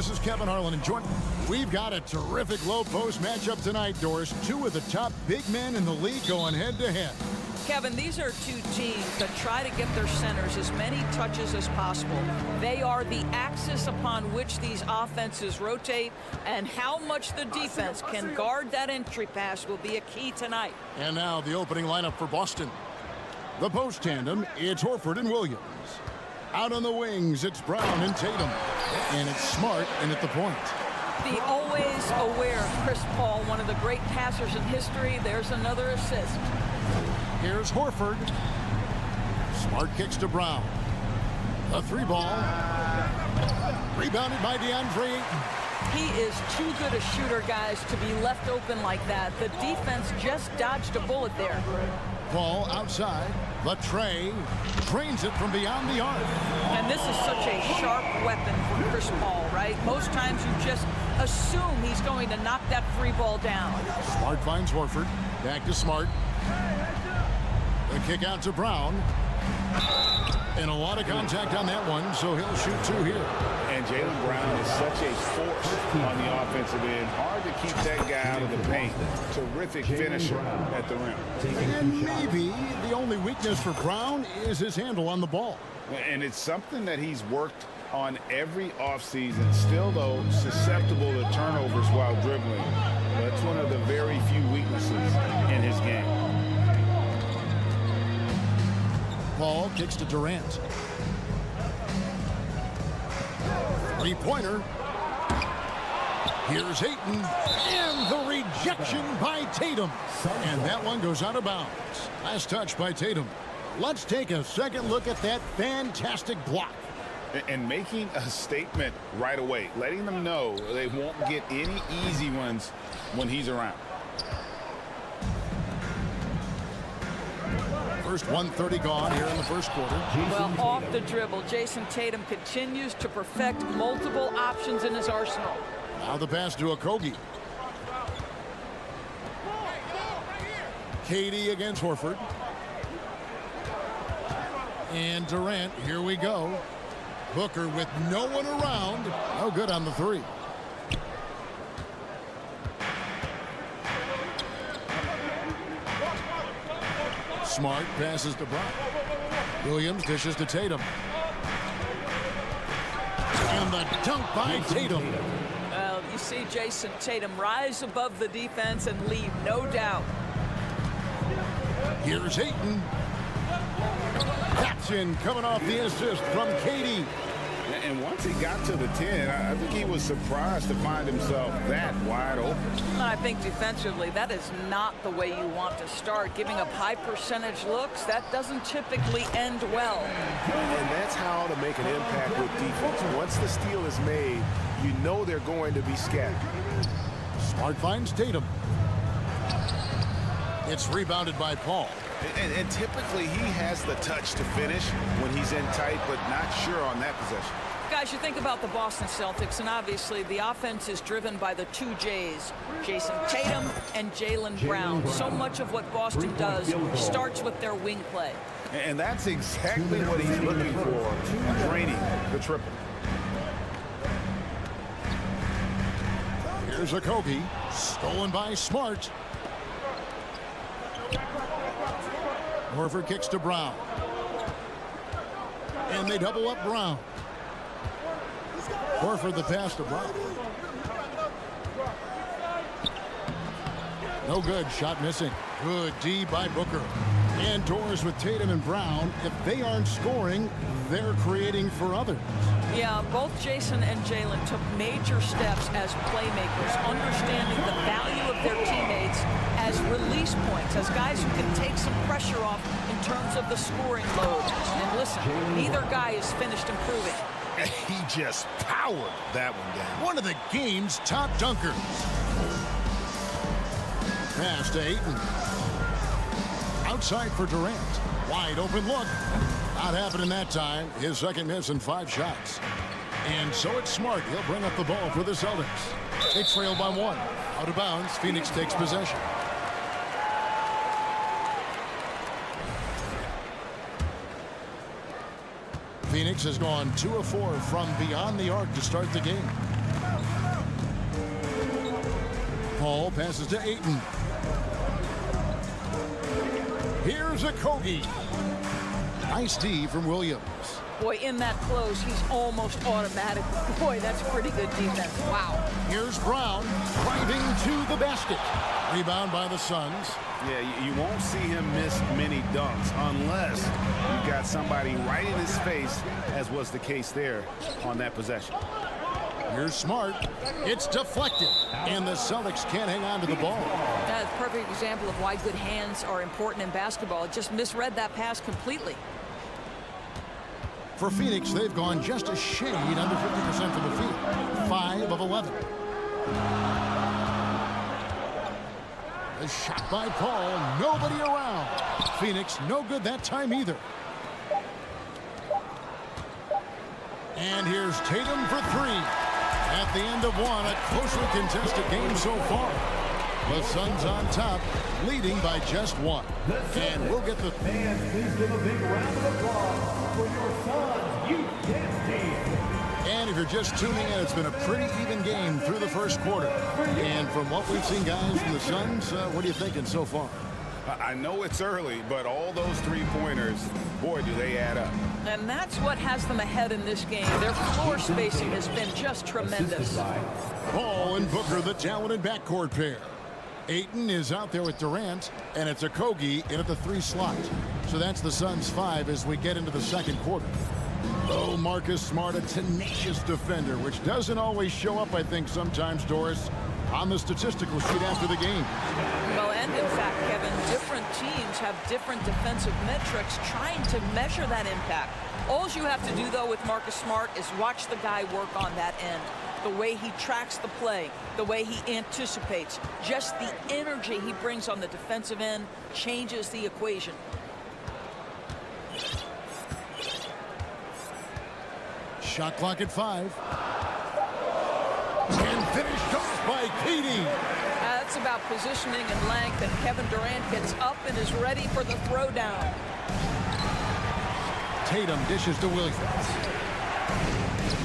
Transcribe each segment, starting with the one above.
this is Kevin Harlan. And we've got a terrific low post matchup tonight, Doris. Two of the top big men in the league going head-to-head. Kevin, these are two teams that try to get their centers as many touches as possible. They are the axis upon which these offenses rotate, and how much the defense can guard that entry pass will be a key tonight. And now the opening lineup for Boston. The post tandem, it's Horford and Williams. Out on the wings, it's Brown and Tatum. And it's Smart in at the point. The always aware Chris Paul, one of the great passers in history. There's another assist. Here's Horford. Smart kicks to Brown. A three ball. Rebounded by DeAndre Ayton. He is too good a shooter, guys, to be left open like that. The defense just dodged a bullet there. Paul outside. The tray. Drains it from beyond the arc. And this is such a sharp weapon for Chris Paul, right? Most times you just assume he's going to knock that free ball down. Smart finds Horford. Back to Smart. The kick out to Brown. And a lot of contact on that one, so he'll shoot two here. And Jaylen Brown is such a force on the offensive end. Hard to keep that guy out of the paint. Terrific finisher at the rim. And maybe the only weakness for Brown is his handle on the ball. And it's something that he's worked on every offseason. Still, though, susceptible to turnovers while dribbling. That's one of the very few weaknesses in his game. Paul kicks to Durant. Three-pointer. Here's Ayton. And the rejection by Tatum. And that one goes out of bounds. Last touch by Tatum. Let's take a second look at that fantastic block. And making a statement right away. Letting them know they won't get any easy ones when he's around. First 1:30 gone here in the first quarter. Well, off the dribble, Jason Tatum continues to perfect multiple options in his arsenal. Now the pass to Okogie. Katie against Horford. And Durant, here we go. Booker with no one around. No good on the three. Smart passes to Brown. Williams dishes to Tatum. And the dunk by Tatum. Well, you see Jason Tatum rise above the defense and lead, no doubt. Here's Ayton. That's in, coming off the assist from Katie. And once he got to the 10, I think he was surprised to find himself that wide open. I think defensively, that is not the way you want to start. Giving up high percentage looks, that doesn't typically end well. And that's how to make an impact with defense. Once the steal is made, you know they're going to be scattered. Smart finds Tatum. It's rebounded by Paul. And typically he has the touch to finish when he's in tight, but not sure on that possession. Guys, you think about the Boston Celtics, and obviously the offense is driven by the two J's, Jason Tatum and Jaylen Brown. So much of what Boston does starts with their wing play. And that's exactly what he's looking for, draining the triple. Here's Okogie, stolen by Smart. Horford kicks to Brown. And they double up Brown. Horford the pass to Brown. No good. Shot missing. Good D by Booker. And Doris with Tatum and Brown. If they aren't scoring, they're creating for others. Yeah, both Jason and Jaylen took major steps as playmakers, understanding the value of their teammates as release points, as guys who can take some pressure off in terms of the scoring load. And listen, neither guy is finished improving. He just powered that one down. One of the game's top dunkers. Pass to Ayton. Outside for Durant. Wide open look. Not happening that time. His second miss in 5 shots. And so it's Smart. He'll bring up the ball for the Celtics. They trail by 1. Out of bounds. Phoenix takes possession. Phoenix has gone 2 of 4 from beyond the arc to start the game. Paul passes to Ayton. Here's a Kogi. Nice D from Williams. Boy, in that close, he's almost automatic. Boy, that's pretty good defense. Wow. Here's Brown driving to the basket. Rebound by the Suns. Yeah, you won't see him miss many dunks unless you've got somebody right in his face, as was the case there on that possession. Here's Smart. It's deflected, and the Celtics can't hang on to the ball. That's a perfect example of why good hands are important in basketball. It just misread that pass completely. For Phoenix, they've gone just a shade under 50% from the field. 5 of 11. A shot by Paul. Nobody around. Phoenix no good that time either. And here's Tatum for 3. At the end of one, a closely contested game so far. The Suns on top, leading by just 1. And we'll get the... Fans, please give a big round of applause for your Suns youth dance team. And if you're just tuning in, it's been a pretty even game through the first quarter. And from what we've seen, guys, from the Suns, what are you thinking so far? I know it's early, but all those three-pointers, boy, do they add up. And that's what has them ahead in this game. Their floor spacing has been just tremendous. Paul and Booker, the talented backcourt pair. Ayton is out there with Durant, and it's a Kogi in at the 3 slot. So that's the Suns' 5 as we get into the second quarter. Oh, Marcus Smart, a tenacious defender, which doesn't always show up, I think, sometimes, Doris, on the statistical sheet after the game. Well, and in fact, Kevin, different teams have different defensive metrics trying to measure that impact. All you have to do, though, with Marcus Smart is watch the guy work on that end. The way he tracks the play, the way he anticipates, just the energy he brings on the defensive end changes the equation. Shot clock at 5. And finished off by Katie. That's about positioning and length, and Kevin Durant gets up and is ready for the throwdown. Tatum dishes to Williams.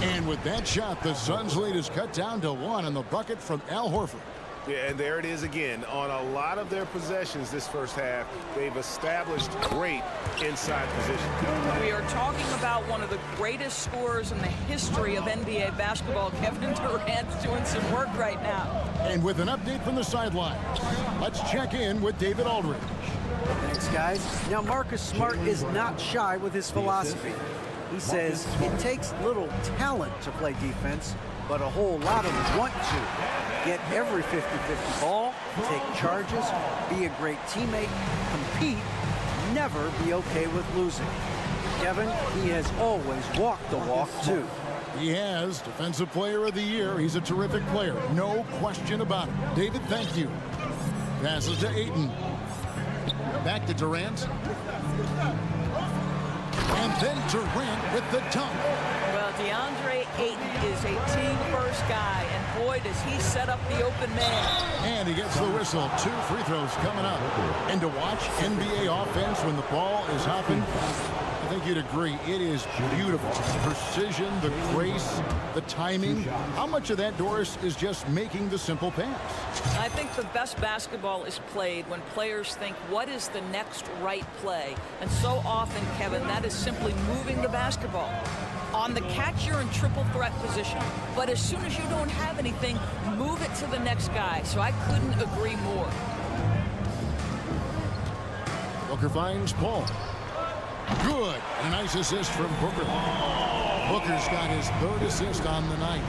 And with that shot, the Suns' lead is cut down to 1 on the bucket from Al Horford. Yeah, and there it is again. On a lot of their possessions this first half, they've established great inside position. We are talking about one of the greatest scorers in the history of NBA basketball. Kevin Durant's doing some work right now. And with an update from the sidelines, let's check in with David Aldridge. Thanks, guys. Now, Marcus Smart is not shy with his philosophy. He says it takes little talent to play defense, but a whole lot of want to. Get every 50-50 ball, take charges, be a great teammate, compete, never be okay with losing. Kevin, he has always walked the walk, too. He has Defensive Player of the Year. He's a terrific player. No question about it. David, thank you. Passes to Ayton. Back to Durant. And then Durant with the dunk. Well, DeAndre Ayton is a team-first guy, and boy, does he set up the open man. And he gets the whistle. 2 free throws coming up. And to watch NBA offense when the ball is hopping, I think you'd agree, it is beautiful. The precision, the grace, the timing. How much of that, Doris, is just making the simple pass? I think the best basketball is played when players think, what is the next right play? And so often, Kevin, that is simply moving the basketball. On the catch, you're in triple threat position. But as soon as you don't have anything, move it to the next guy. So I couldn't agree more. Booker finds Paul. Good. A nice assist from Booker. Booker's got his 3rd assist on the night.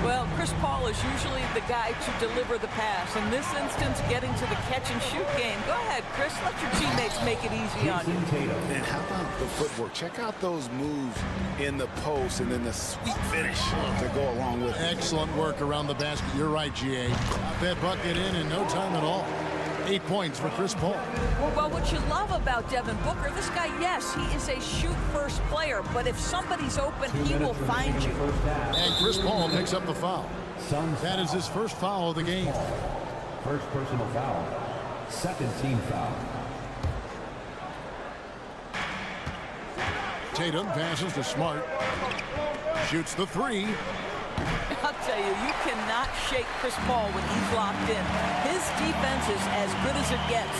Well, Chris Paul is usually the guy to deliver the pass. In this instance, getting to the catch-and-shoot game. Go ahead, Chris. Let your teammates make it easy on you. And how about the footwork? Check out those moves in the post and then the sweet finish to go along with it. Excellent work around the basket. You're right, G.A. Got that bucket in no time at all. 8 points for Chris Paul. Well, what you love about Devin Booker, this guy, yes, he is a shoot-first player, but if somebody's open, he will find you. And Chris Paul picks up the foul. That is his first foul of the game. First personal foul. Second team foul. Tatum passes to Smart. Shoots the 3. I'll tell you, you cannot shake Chris Paul when he's locked in. His defense is as good as it gets.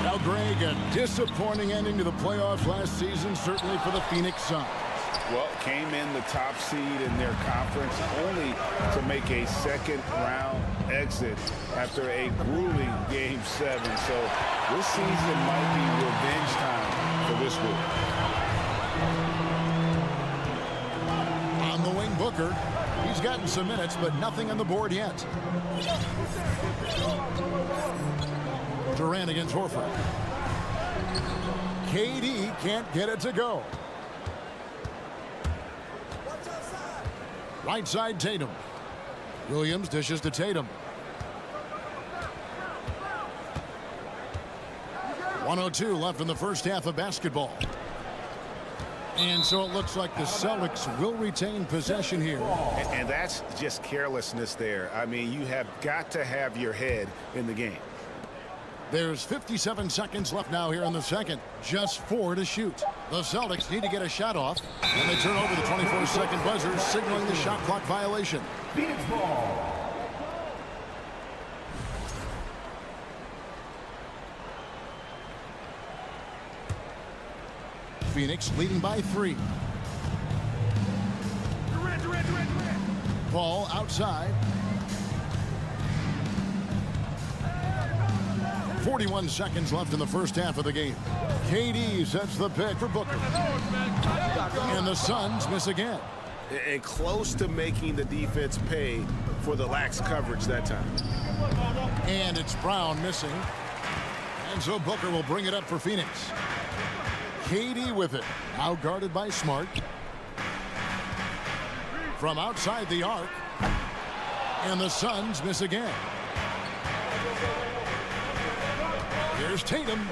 Well, Greg, a disappointing ending to the playoffs last season, certainly for the Phoenix Suns. Well, came in the top seed in their conference only to make a second-round exit after a grueling Game 7. So this season might be revenge time for this group. On the wing, Booker. He's gotten some minutes, but nothing on the board yet. Durant against Horford. KD can't get it to go. Right side, Tatum. Williams dishes to Tatum. 1:02 left in the first half of basketball. And so it looks like the Celtics will retain possession here. And that's just carelessness there. I mean, you have got to have your head in the game. There's 57 seconds left now here in the second. Just 4 to shoot. The Celtics need to get a shot off. And they turn over the 24-second buzzer, signaling the shot clock violation. Phoenix ball. Phoenix leading by 3. Ball outside. 41 seconds left in the first half of the game. KD sets the pick for Booker. And the Suns miss again. And close to making the defense pay for the lax coverage that time. And it's Brown missing. And so Booker will bring it up for Phoenix. KD with it. Now guarded by Smart. From outside the arc. And the Suns miss again. Here's Tatum.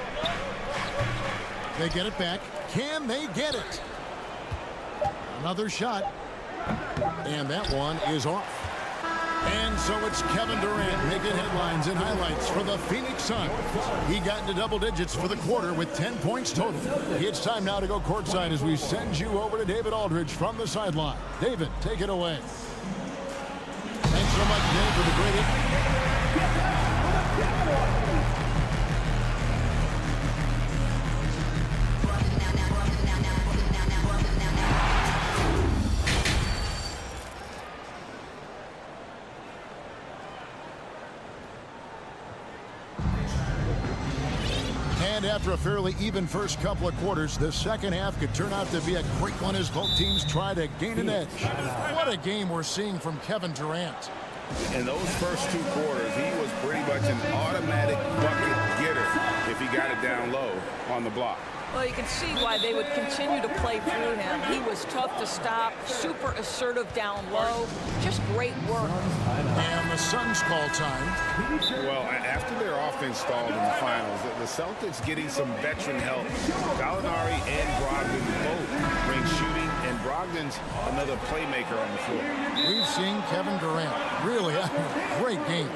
They get it back. Can they get it? Another shot. And that one is off. And so it's Kevin Durant making headlines and highlights for the Phoenix Suns. He got into double digits for the quarter with 10 points total. It's time now to go courtside as we send you over to David Aldridge from the sideline. David, take it away. Thanks so much, Dave, for the great. And after a fairly even first couple of quarters, the second half could turn out to be a great one as both teams try to gain an edge. What a game we're seeing from Kevin Durant. In those first 2 quarters, he was pretty much an automatic bucket getter if he got it down low on the block. Well, you can see why they would continue to play through him. He was tough to stop, super assertive down low. Just great work. And the Suns call time. Well, after their offense stalled in the finals, the Celtics getting some veteran help. Gallinari and Brogdon both bring shooting, and Brogdon's another playmaker on the floor. We've seen Kevin Durant really having a great game.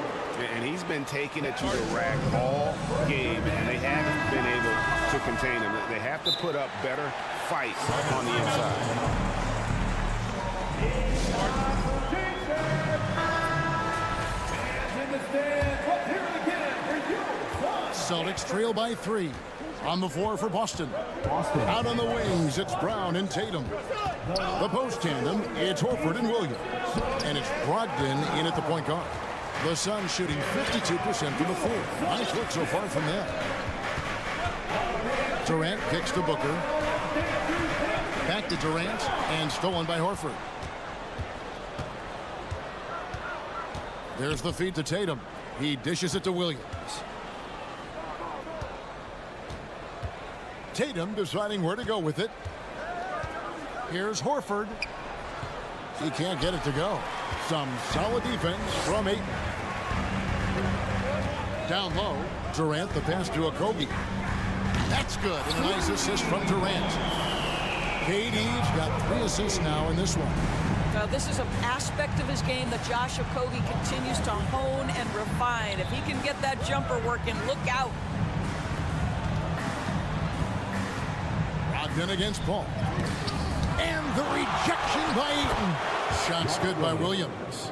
And he's been taking it to the rack all game, and they haven't been able to contain him. They have to put up better fight on the inside. Celtics trail by 3. On the floor for Boston. Out on the wings, it's Brown and Tatum. The post tandem, it's Horford and Williams. And it's Brogdon in at the point guard. The Suns shooting 52% from the floor. Nice work so far from them. Durant kicks to Booker. Back to Durant, and stolen by Horford. There's the feed to Tatum. He dishes it to Williams. Tatum deciding where to go with it. Here's Horford. He can't get it to go. Some solid defense from Ayton. Down low, Durant the pass to Okogie. That's good, and a nice assist from Durant. KD's got 3 assists now in this one. This is an aspect of his game that Josh Okogie continues to hone and refine. If he can get that jumper working, look out. Brogdon against Paul. And the rejection by Ayton. Shot's good by Williams.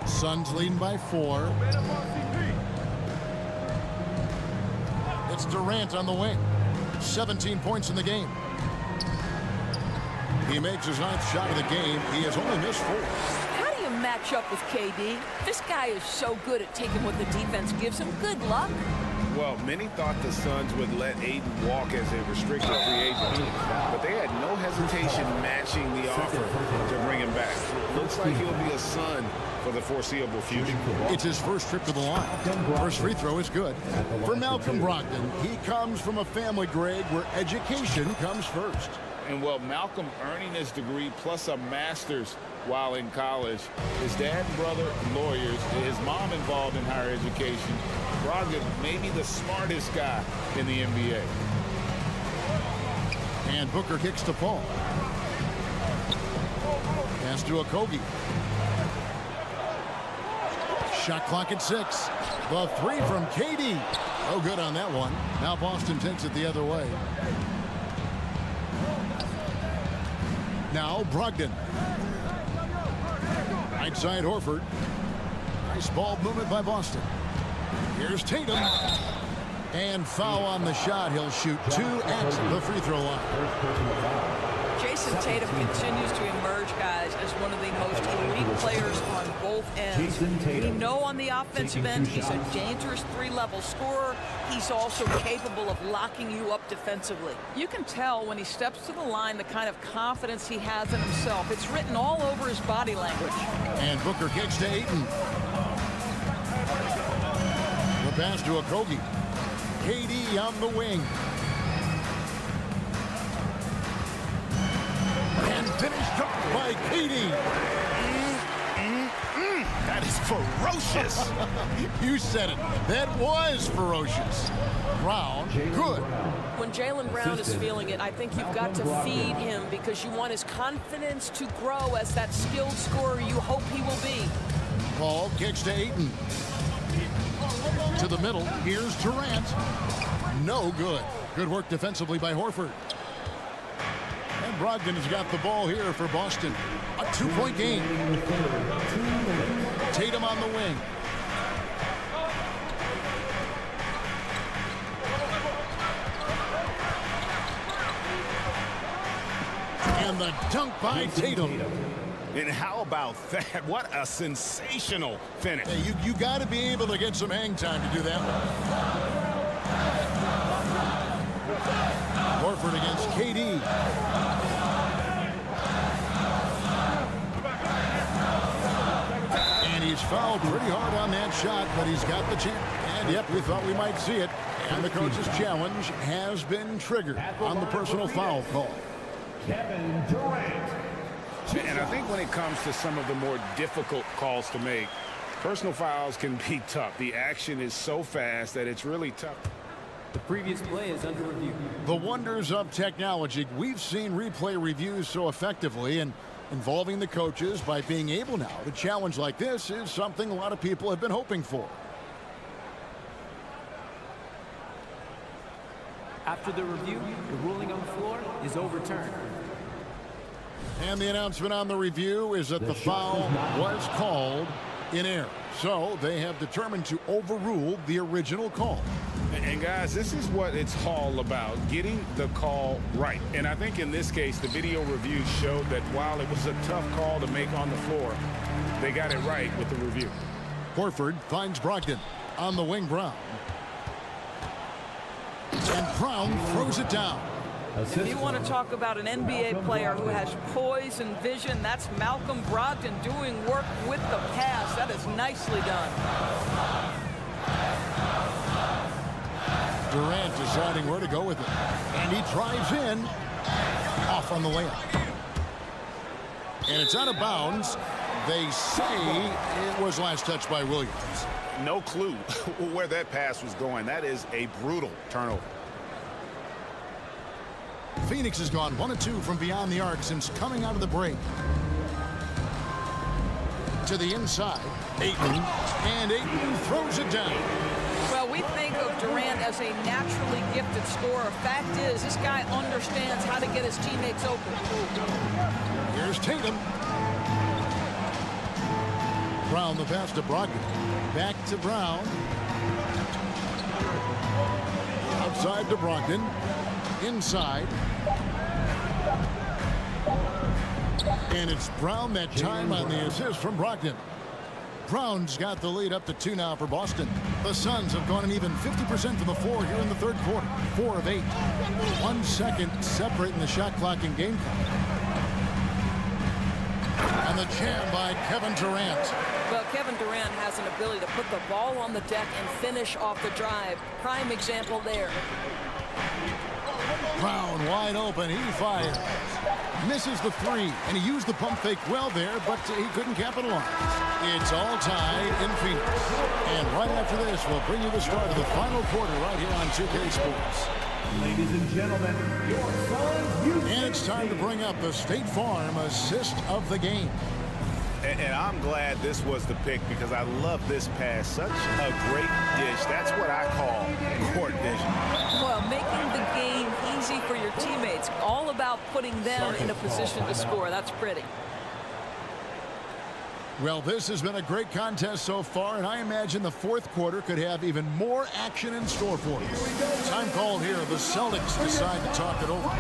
Suns leading by 4. It's Durant on the wing. 17 points in the game. He makes his 9th shot of the game. He has only missed 4. How do you match up with KD? This guy is so good at taking what the defense gives him. Good luck. Well, many thought the Suns would let Ayton walk as a restricted free agent, but they had no hesitation matching the offer to bring him back. Looks like he'll be a Sun for the foreseeable future. It's his first trip to the line. First free throw is good. For Malcolm Brogdon, he comes from a family, Greg, where education comes first. And, well, Malcolm earning his degree plus a master's while in college. His dad and brother, lawyers. His mom involved in higher education. Brogdon may be the smartest guy in the NBA. And Booker kicks to Paul. Pass to Okogie. Shot clock at 6. The 3 from KD. No good on that one. Now Boston takes it the other way. Now Brogdon. Right side Horford. Nice ball movement by Boston. Here's Tatum. And foul on the shot. He'll shoot 2 at the free throw line. Jason Tatum continues to emerge, guys, as one of the most elite players on both ends. We know on the offensive end he's a dangerous 3-level scorer. He's also capable of locking you up defensively. You can tell when he steps to the line the kind of confidence he has in himself. It's written all over his body language. And Booker kicks to Ayton. The pass to Okogie. KD on the wing. And finished up by KD. That is ferocious. You said it. That was ferocious. Brown, good. When Jaylen Brown is feeling it, I think you've got to feed him because you want his confidence to grow as that skilled scorer you hope he will be. Paul kicks to Ayton. To the middle. Here's Durant. No good. Good work defensively by Horford. And Brogdon has got the ball here for Boston. A 2-point game. Tatum on the wing. And the dunk by Tatum. And how about that? What a sensational finish. Hey, you got to be able to get some hang time to do that one. Horford against KD. And he's fouled pretty hard on that shot, but he's got the chance. And yep, we thought we might see it. And the coach's challenge has been triggered on the personal foul call. Kevin Durant. And I think when it comes to some of the more difficult calls to make, personal fouls can be tough. The action is so fast that it's really tough. The previous play is under review. The wonders of technology. We've seen replay reviews so effectively, and involving the coaches by being able now to challenge like this is something a lot of people have been hoping for. After the review, the ruling on the floor is overturned. And the announcement on the review is that the foul was called in error. So they have determined to overrule the original call. And guys, this is what it's all about, getting the call right. And I think in this case, the video review showed that while it was a tough call to make on the floor, they got it right with the review. Horford finds Brogdon on the wing. Brown. And Brown throws it down. If you want to talk about an NBA player who has poise and vision, that's Malcolm Brogdon doing work with the pass. That is nicely done. Durant deciding where to go with it. And he drives in. Off on the layup. And it's out of bounds. They say it was last touched by Williams. No clue where that pass was going. That is a brutal turnover. Phoenix has gone 1 of 2 from beyond the arc since coming out of the break. To the inside. Ayton. And Ayton throws it down. Well, we think of Durant as a naturally gifted scorer. Fact is, this guy understands how to get his teammates open. Here's Tatum. Brown the pass to Brogdon. Back to Brown. Outside to Brogdon. Inside. And it's Brown that time on the assist from Brogdon. Brown's got the lead up to 2 now for Boston. The Suns have gone an even 50% from the floor here in the third quarter. 4 of 8. 1 second separating the shot clock and game clock. And the jam by Kevin Durant. Well, Kevin Durant has an ability to put the ball on the deck and finish off the drive. Prime example there. Brown wide open. He fires. Misses the 3, and he used the pump fake well there, but he couldn't capitalize. It's all tied in Phoenix. And right after this, we'll bring you the start of the final quarter right here on 2K Sports. Ladies and gentlemen, your Suns Houston. And it's time to bring up the State Farm assist of the game. And I'm glad this was the pick because I love this pass. Such a great dish. That's what I call court vision. Well, making the game easy for your teammates. All about putting them in a position to score. That's pretty. Well, this has been a great contest so far, and I imagine the fourth quarter could have even more action in store for us. Time called here. The Celtics decide to talk it over.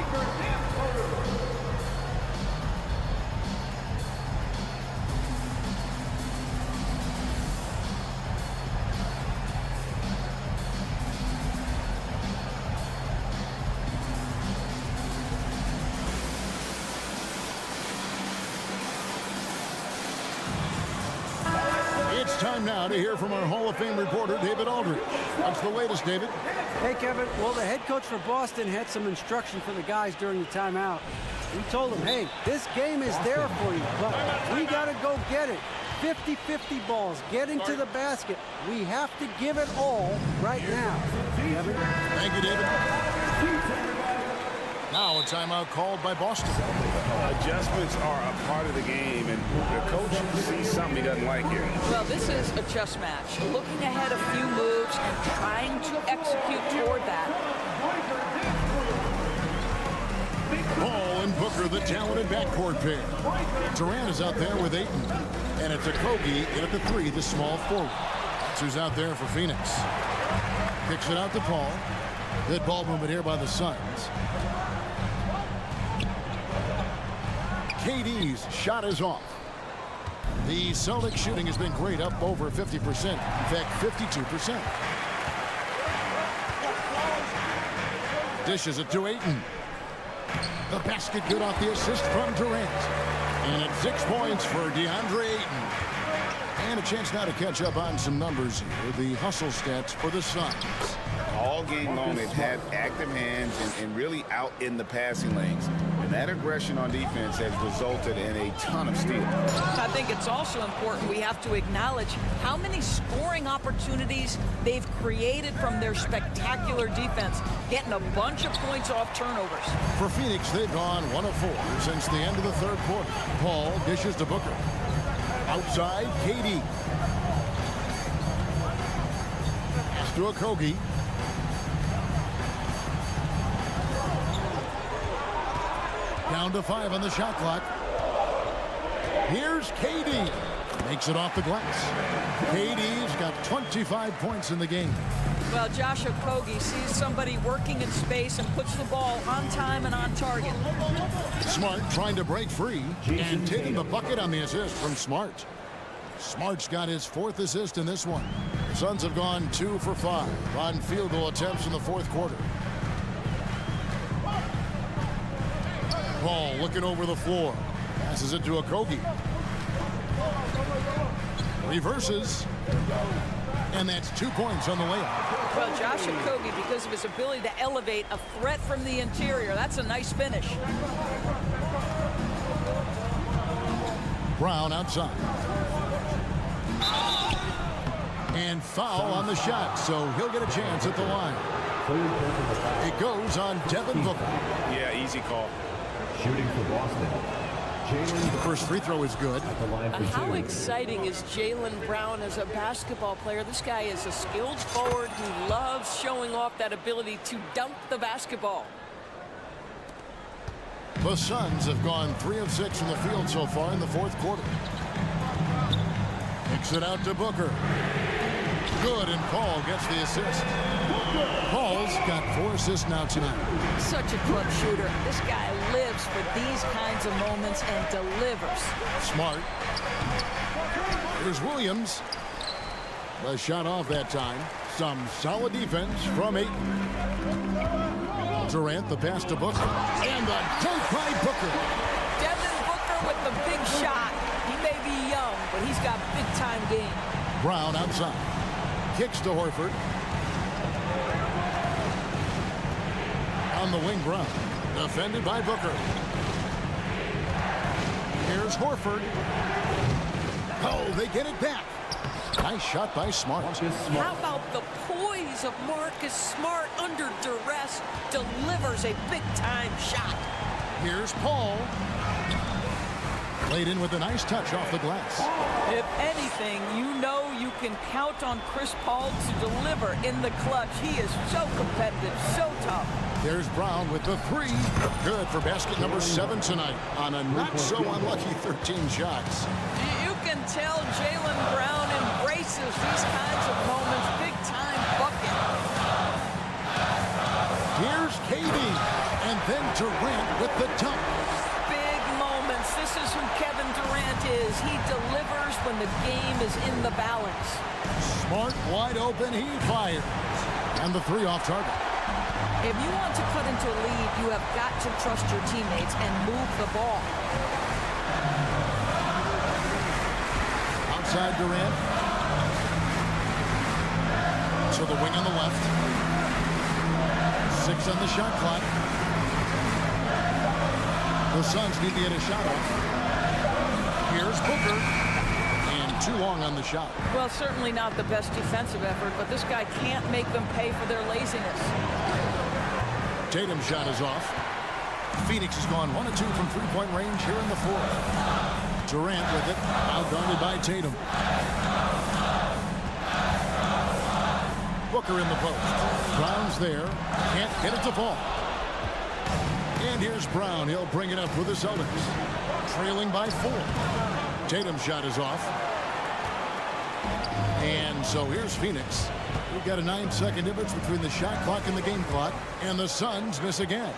It's time now to hear from our Hall of Fame reporter, David Aldridge. What's the latest, David? Hey, Kevin. Well, the head coach for Boston had some instruction for the guys during the timeout. He told them, hey, this game is there for you, but we got to go get it. 50-50 balls, getting to the basket. We have to give it all right now. Kevin? Thank you, David. Now a timeout called by Boston. Adjustments are a part of the game, and the coach sees something he doesn't like here. Well, this is a chess match. Looking ahead a few moves and trying to execute toward that. Ball and Booker, the talented backcourt pair. Durant is out there with Ayton. And it's Okogie in at the 3, the small forward. That's who's out there for Phoenix. Kicks it out to Paul. Good ball movement here by the Suns. KD's shot is off. The Celtics shooting has been great, up over 50%. In fact, 52%. Dishes it to Ayton. The basket good off the assist from Durant. And it's 6 points for DeAndre Ayton. And a chance now to catch up on some numbers here. The hustle stats for the Suns. All game long, they've had active hands and really out in the passing lanes. And that aggression on defense has resulted in a ton of steals. I think it's also important we have to acknowledge how many scoring opportunities they've created from their spectacular defense, getting a bunch of points off turnovers. For Phoenix, they've gone 1 of 4 since the end of the third quarter. Paul dishes to Booker. Outside, KD. Pass to Okogie. Down to 5 on the shot clock. Here's KD. Makes it off the glass. KD's got 25 points in the game. Well, Josh Okogie sees somebody working in space and puts the ball on time and on target. Smart trying to break free and taking the bucket on the assist from Smart. Smart's got his 4th assist in this one. The Suns have gone 2 for 5 on field goal attempts in the fourth quarter. Paul looking over the floor. Passes it to Okogie. Reverses. And that's 2 points on the layup. Well, Josh Okogie, because of his ability to elevate a threat from the interior, that's a nice finish. Brown outside. And foul on the shot, so he'll get a chance at the line. It goes on Devin Booker. Yeah, easy call. Shooting for Boston, The first free throw is good. How exciting is Jaylen Brown as a basketball player? This guy is a skilled forward who loves showing off that ability to dunk the basketball. The Suns have gone 3 of 6 from the field so far in the fourth quarter. Kicks it out to Booker. Good, and Paul gets the assist. Paul's got 4 assists now tonight. Such a clutch shooter. This guy lives for these kinds of moments and delivers. Smart. Here's Williams. The shot off that time. Some solid defense from 8. Durant, the pass to Booker. And the dunk by Booker. Devin Booker with the big shot. He may be young, but he's got big-time game. Brown outside. Kicks to Horford. On the wing, Brown. Defended by Booker. Here's Horford. Oh, they get it back. Nice shot by Smart. How about the poise of Marcus Smart under duress? Delivers a big-time shot. Here's Paul. Played in with a nice touch off the glass. If anything, you know you can count on Chris Paul to deliver in the clutch. He is so competitive, so tough. There's Brown with the 3. Good for basket number 7 tonight on a not-so-unlucky 13 shots. You can tell Jaylen Brown embraces these kinds of moments. Big-time bucket. Here's KD. And then Durant with the dunk. Big moments. This is who Kevin Durant is. He delivers when the game is in the balance. Smart wide open. He fires. And the 3 off target. If you want to cut into a lead, you have got to trust your teammates and move the ball. Outside Durant. To the wing on the left. 6 on the shot clock. The Suns need to get a shot off. Here's Booker. And too long on the shot. Well, certainly not the best defensive effort, but this guy can't make them pay for their laziness. Tatum's shot is off. Phoenix has gone 1 of 2 from three-point range here in the fourth. Durant with it, outguarded by Tatum. Booker in the post. Brown's there, can't get it to fall. And here's Brown. He'll bring it up with the Celtics. Trailing by 4. Tatum's shot is off. And so here's Phoenix. We've got a 9-second difference between the shot clock and the game clock. And the Suns miss again.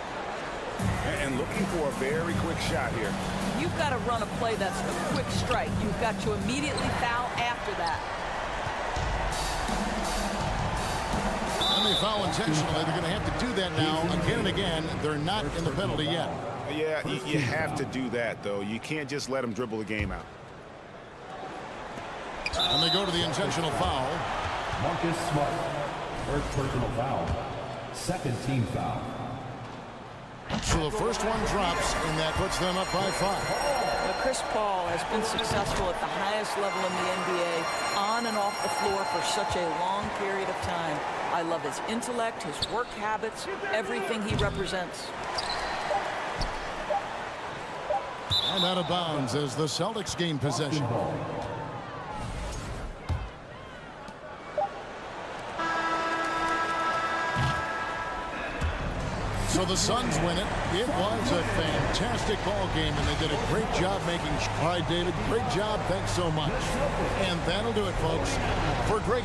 And looking for a very quick shot here. You've got to run a play that's a quick strike. You've got to immediately foul after that. And they foul intentionally. They're going to have to do that now again and again. They're not in the penalty yet. Yeah, you have to do that, though. You can't just let them dribble the game out. And they go to the intentional foul. Marcus Smart, first personal foul, second team foul. So the first one drops, and that puts them up by 5. Well, Chris Paul has been successful at the highest level in the NBA, on and off the floor for such a long period of time. I love his intellect, his work habits, everything he represents. And out of bounds as the Celtics gain possession. So the Suns win it. It was a fantastic ball game, and they did a great job making. All right, David, great job. Thanks so much. And that'll do it, folks, for great.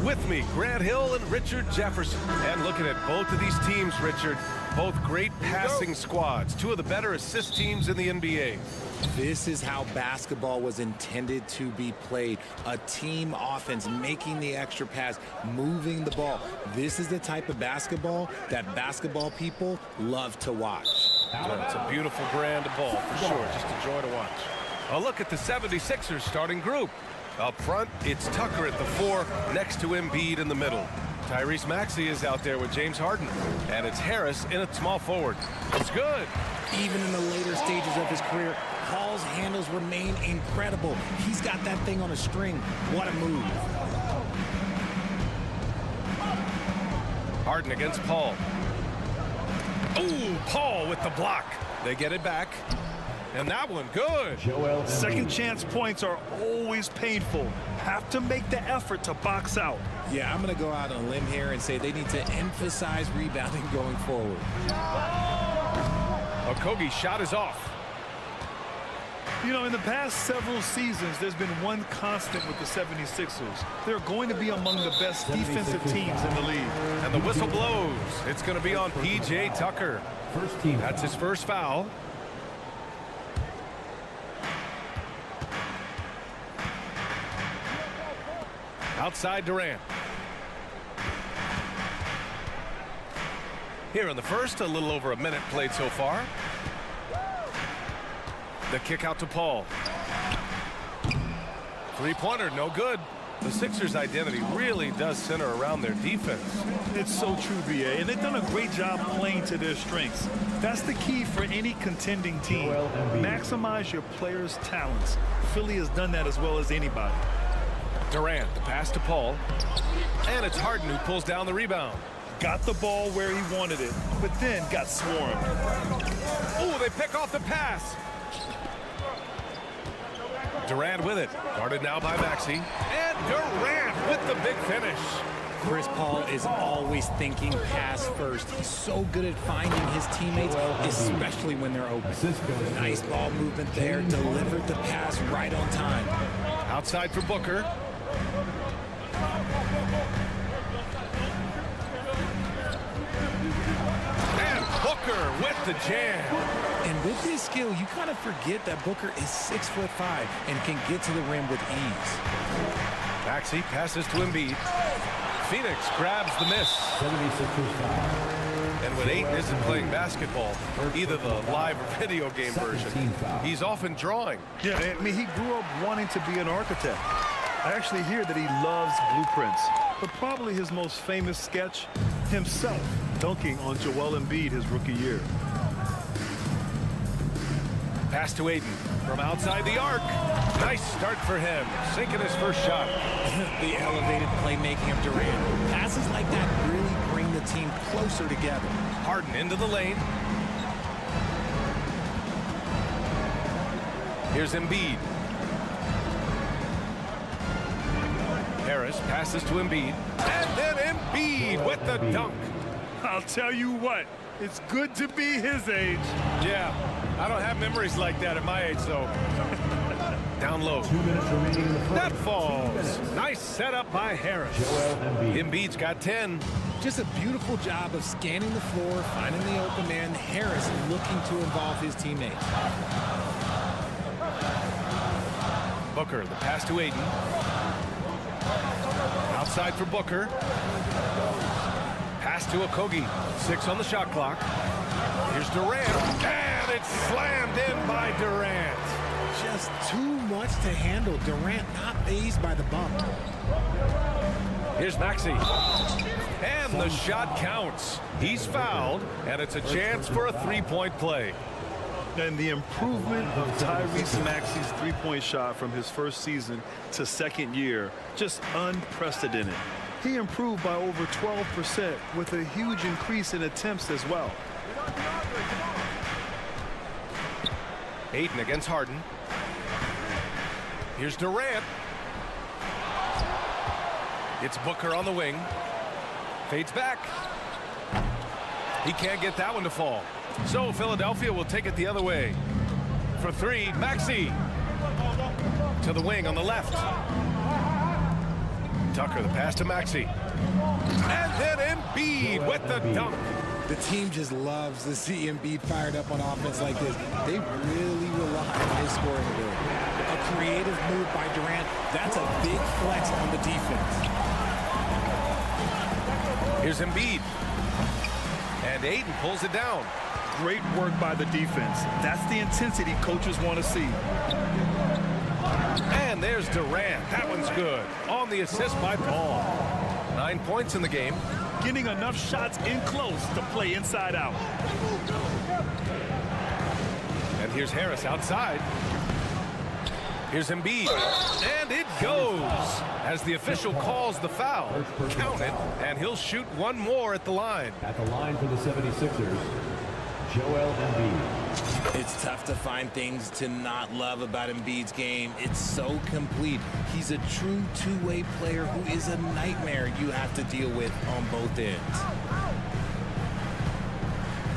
With me, Grant Hill and Richard Jefferson. And looking at both of these teams, Richard, both great passing squads, two of the better assist teams in the NBA. This is how basketball was intended to be played. A team offense, making the extra pass, moving the ball. This is the type of basketball that basketball people love to watch. Yeah, it's a beautiful brand of ball, for sure. Just a joy to watch. A look at the 76ers starting group. Up front, it's Tucker at the 4, next to Embiid in the middle. Tyrese Maxey is out there with James Harden. And it's Harris in at small forward. It's good. Even in the later stages of his career, Paul's handles remain incredible. He's got that thing on a string. What a move. Harden against Paul. Ooh, Paul with the block. They get it back. And that one, good. Second chance points are always painful. Have to make the effort to box out. Yeah, I'm going to go out on a limb here and say they need to emphasize rebounding going forward. Okogie's shot is off. You know, in the past several seasons, there's been one constant with the 76ers. They're going to be among the best defensive teams in the league. And the whistle blows. It's going to be on P.J. Tucker. That's his first foul. Outside Durant. Here in the first, a little over a minute played so far. The kick out to Paul. Three-pointer, no good. The Sixers' identity really does center around their defense. It's so true, B.A., and they've done a great job playing to their strengths. That's the key for any contending team. Maximize your players' talents. Philly has done that as well as anybody. Durant, the pass to Paul. And it's Harden who pulls down the rebound. Got the ball where he wanted it, but then got swarmed. Oh, they pick off the pass. Durant with it. Guarded now by Maxey. And Durant with the big finish. Chris Paul is always thinking pass first. He's so good at finding his teammates, especially when they're open. Nice ball movement there. Delivered the pass right on time. Outside for Booker. And Booker with the jam. And with his skill, you kind of forget that Booker is 6'5" and can get to the rim with ease. Maxey passes to Embiid. Phoenix grabs the miss. And when Ayton isn't playing basketball, either the live or video game version, he's often drawing. Yeah, I mean, he grew up wanting to be an architect. I actually hear that he loves blueprints, but probably his most famous sketch, himself dunking on Joel Embiid his rookie year. Pass to Ayton from outside the arc. Nice start for him, sinking his first shot. The elevated playmaking of Durant. Passes like that really bring the team closer together. Harden into the lane. Here's Embiid. Harris passes to Embiid. And then Embiid with the dunk. I'll tell you what, it's good to be his age. Yeah, I don't have memories like that at my age, though. Down low. 2 minutes remaining in the first. That falls. Nice setup by Harris. Embiid's got 10. Just a beautiful job of scanning the floor, finding the open man. Harris looking to involve his teammates. Booker, the pass to Ayton. Outside for Booker. Pass to Okogie. 6 on the shot clock. Here's Durant. And it's slammed in by Durant. Just too much to handle. Durant not fazed by the bump. Here's Maxey. And the shot counts. He's fouled, and it's a chance for a three-point play. And the improvement of Tyrese Maxey's three-point shot from his first season to second year, just unprecedented. He improved by over 12% with a huge increase in attempts as well. Ayton against Harden. Here's Durant. It's Booker on the wing. Fades back. He can't get that one to fall. So Philadelphia will take it the other way. For three, Maxey. To the wing on the left. Tucker, the pass to Maxey. And then Embiid with the dunk. The team just loves to see Embiid fired up on offense like this. They really rely on his scoring ability. A creative move by Durant. That's a big flex on the defense. Here's Embiid. And Ayton pulls it down. Great work by the defense. That's the intensity coaches want to see. And there's Durant. That one's good. On the assist by Paul. 9 points in the game. Getting enough shots in close to play inside out. And here's Harris outside. Here's Embiid. And it goes. As the official calls the foul. Count it. And he'll shoot one more at the line. At the line for the 76ers, Joel Embiid. It's tough to find things to not love about Embiid's game. It's so complete. He's a true two-way player who is a nightmare you have to deal with on both ends.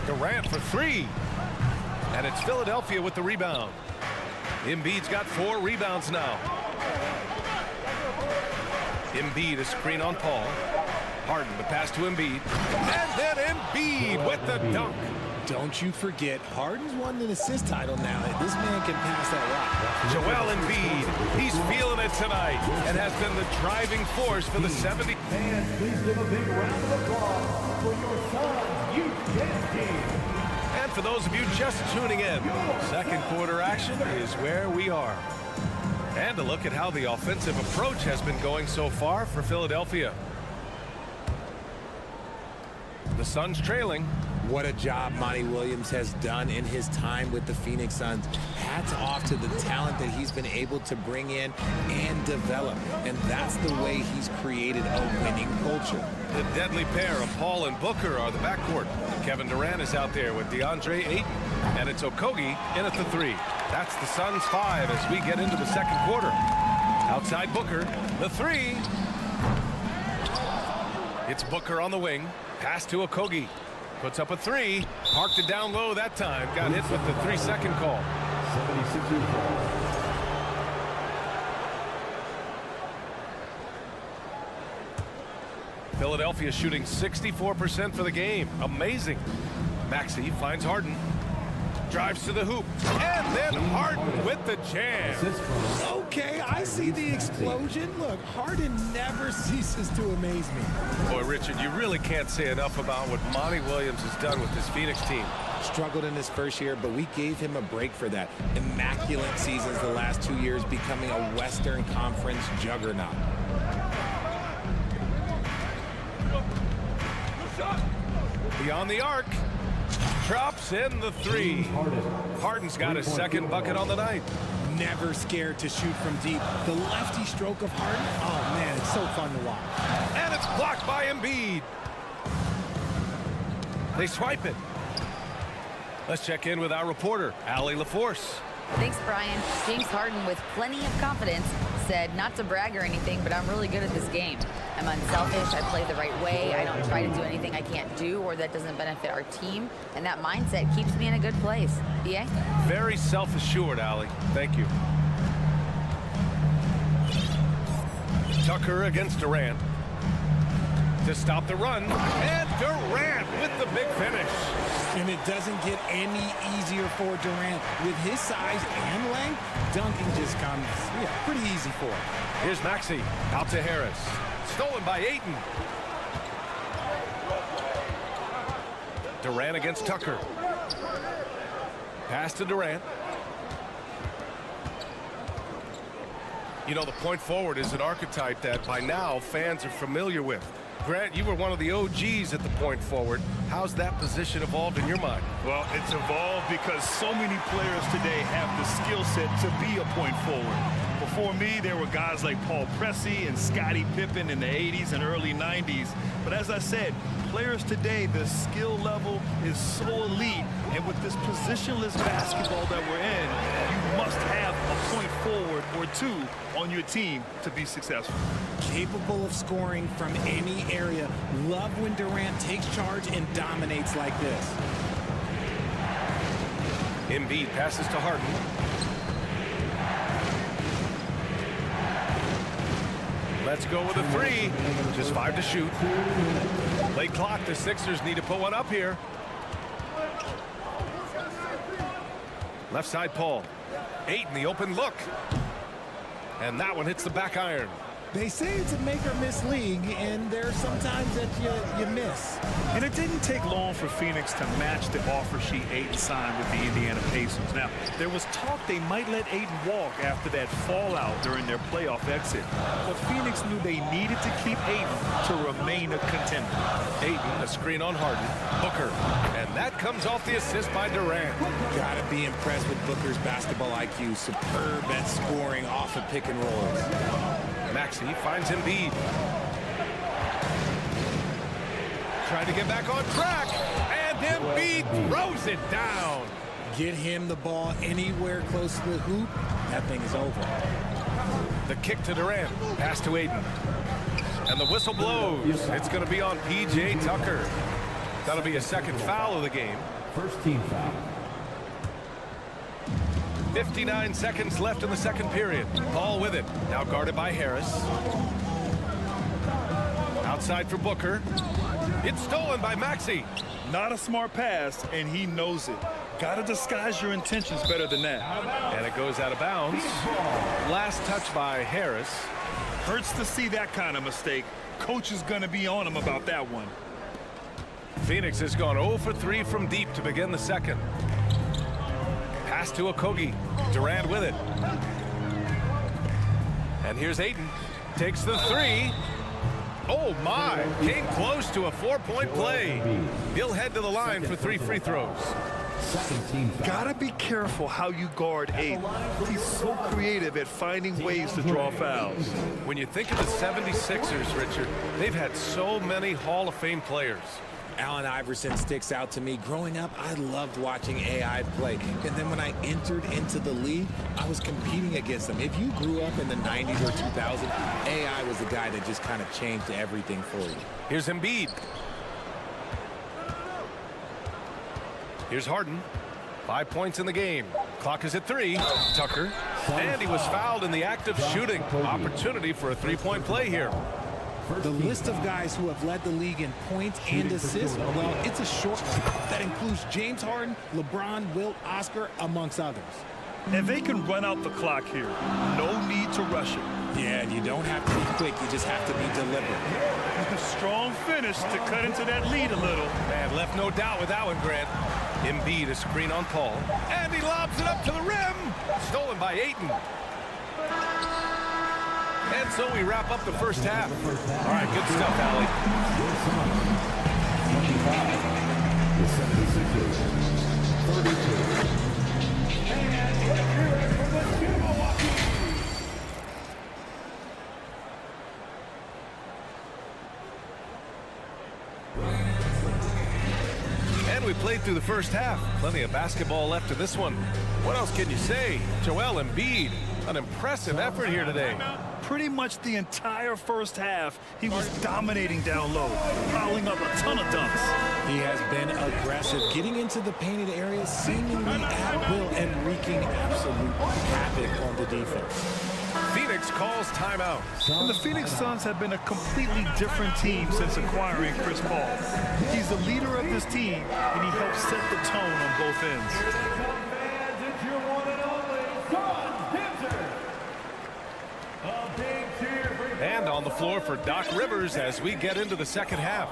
Durant for three. And it's Philadelphia with the rebound. Embiid's got 4 rebounds now. Embiid, a screen on Paul. Harden, the pass to Embiid. And then Embiid with the dunk. Don't you forget, Harden's won an assist title now. This man can pass that rock. Joel Embiid, he's feeling it tonight and has been the driving force for the 70. And please give a big round of applause for your son's youth dance team. And for those of you just tuning in, second quarter action is where we are. And a look at how the offensive approach has been going so far for Philadelphia. The Suns trailing. What a job Monty Williams has done in his time with the Phoenix Suns. Hats off to the talent that he's been able to bring in and develop. And that's the way he's created a winning culture. The deadly pair of Paul and Booker are the backcourt. Kevin Durant is out there with DeAndre Ayton. And it's Okogie in at the 3. That's the Suns 5 as we get into the second quarter. Outside Booker, the 3. It's Booker on the wing. Pass to Okogie. Puts up a 3. Parked it down low that time. Got hit with the 3-second call. 76ers ball. Philadelphia shooting 64% for the game. Amazing. Maxey finds Harden. Drives to the hoop. And then Harden with the jam. Okay, I see the explosion. Look, Harden never ceases to amaze me. Boy, Richard, you really can't say enough about what Monty Williams has done with this Phoenix team. Struggled in his first year, but we gave him a break for that. Immaculate seasons the last 2 years, becoming a Western Conference juggernaut. Beyond the arc. Drops in the 3. Harden's got his second bucket on the night. Never scared to shoot from deep. The lefty stroke of Harden, oh man, it's so fun to watch. And it's blocked by Embiid. They swipe it. Let's check in with our reporter, Allie LaForce. Thanks, Brian. James Harden, with plenty of confidence, said not to brag or anything, but I'm really good at this game. I'm unselfish. I play the right way. I don't try to do anything I can't do or that doesn't benefit our team. And that mindset keeps me in a good place. BA? Very self-assured, Allie. Thank you. Tucker against Durant. To stop the run. And Durant with the big finish. And it doesn't get any easier for Durant. With his size and length, dunking just comes pretty easy for him. Here's Maxey. Out to Harris. Stolen by Ayton. Durant against Tucker. Pass to Durant. You know, the point forward is an archetype that by now fans are familiar with. Grant, you were one of the OGs at the point forward. How's that position evolved in your mind? Well, it's evolved because so many players today have the skill set to be a point forward. Before me, there were guys like Paul Pressey and Scottie Pippen in the 80s and early 90s. But as I said, players today, the skill level is so elite. And with this positionless basketball that we're in, you must have a point forward or two on your team to be successful. Capable of scoring from any area. Love when Durant takes charge and dominates like this. Embiid passes to Harden. Let's go with a 3. Just 5 to shoot. Late clock. The Sixers need to put one up here. Left side, Paul. Ayton, the open look. And that one hits the back iron. They say it's a make or miss league, and there are some times that you miss. And it didn't take long for Phoenix to match the offer sheet Ayton signed with the Indiana Pacers. Now, there was talk they might let Ayton walk after that fallout during their playoff exit. But Phoenix knew they needed to keep Ayton to remain a contender. Ayton, a screen on Harden. Booker. And that comes off the assist by Durant. Gotta be impressed with Booker's basketball IQ. Superb at scoring off of pick and rolls. Maxey finds Embiid. Trying to get back on track. And Embiid throws it down. Get him the ball anywhere close to the hoop. That thing is over. The kick to Durant. Pass to Ayton. And the whistle blows. It's going to be on P.J. Tucker. That'll be a second foul of the game. First team foul. 59 seconds left in the second period. Paul with it. Now guarded by Harris. Outside for Booker. It's stolen by Maxey. Not a smart pass, and he knows it. Got to disguise your intentions better than that. And it goes out of bounds. Last touch by Harris. Hurts to see that kind of mistake. Coach is going to be on him about that one. Phoenix has gone 0 for 3 from deep to begin the second. Pass to Okogie. Durant with it. And here's Ayton. Takes the 3. Oh, my. Came close to a 4-point play. He'll head to the line for 3 free throws. Gotta be careful how you guard Ayton. He's so creative at finding ways to draw fouls. When you think of the 76ers, Richard, they've had so many Hall of Fame players. Allen Iverson sticks out to me. Growing up, I loved watching AI play. And then when I entered into the league, I was competing against him. If you grew up in the 90s or 2000s, AI was the guy that just kind of changed everything for you. Here's Embiid. Here's Harden. 5 points in the game. Clock is at 3. Tucker. And he was fouled in the act of shooting. Opportunity for a 3-point play here. The list of guys who have led the league in points and assists, well, it's a short one. That includes James Harden, LeBron, Wilt, Oscar, amongst others. And they can run out the clock here. No need to rush it. Yeah, and you don't have to be quick. You just have to be deliberate. A strong finish to cut into that lead a little. Man, left no doubt with that one, Grant. Embiid, a screen on Paul. And he lobs it up to the rim. Stolen by Ayton. And so we wrap up the first half. All right, good stuff, Allie. The 76ers, 32. And let's hear it for the Milwaukee. And we played through the first half. Plenty of basketball left in this one. What else can you say? Joel Embiid, an impressive effort here today. Pretty much the entire first half, he was dominating down low, piling up a ton of dunks. He has been aggressive, getting into the painted areas, seemingly at will, and wreaking absolute havoc on the defense. Phoenix calls timeout. And the Phoenix Suns have been a completely different team since acquiring Chris Paul. He's the leader of this team, and he helps set the tone on both ends. It's your one and only Suns Dancer. A big cheer for And on the floor for Doc Rivers as we get into the second half.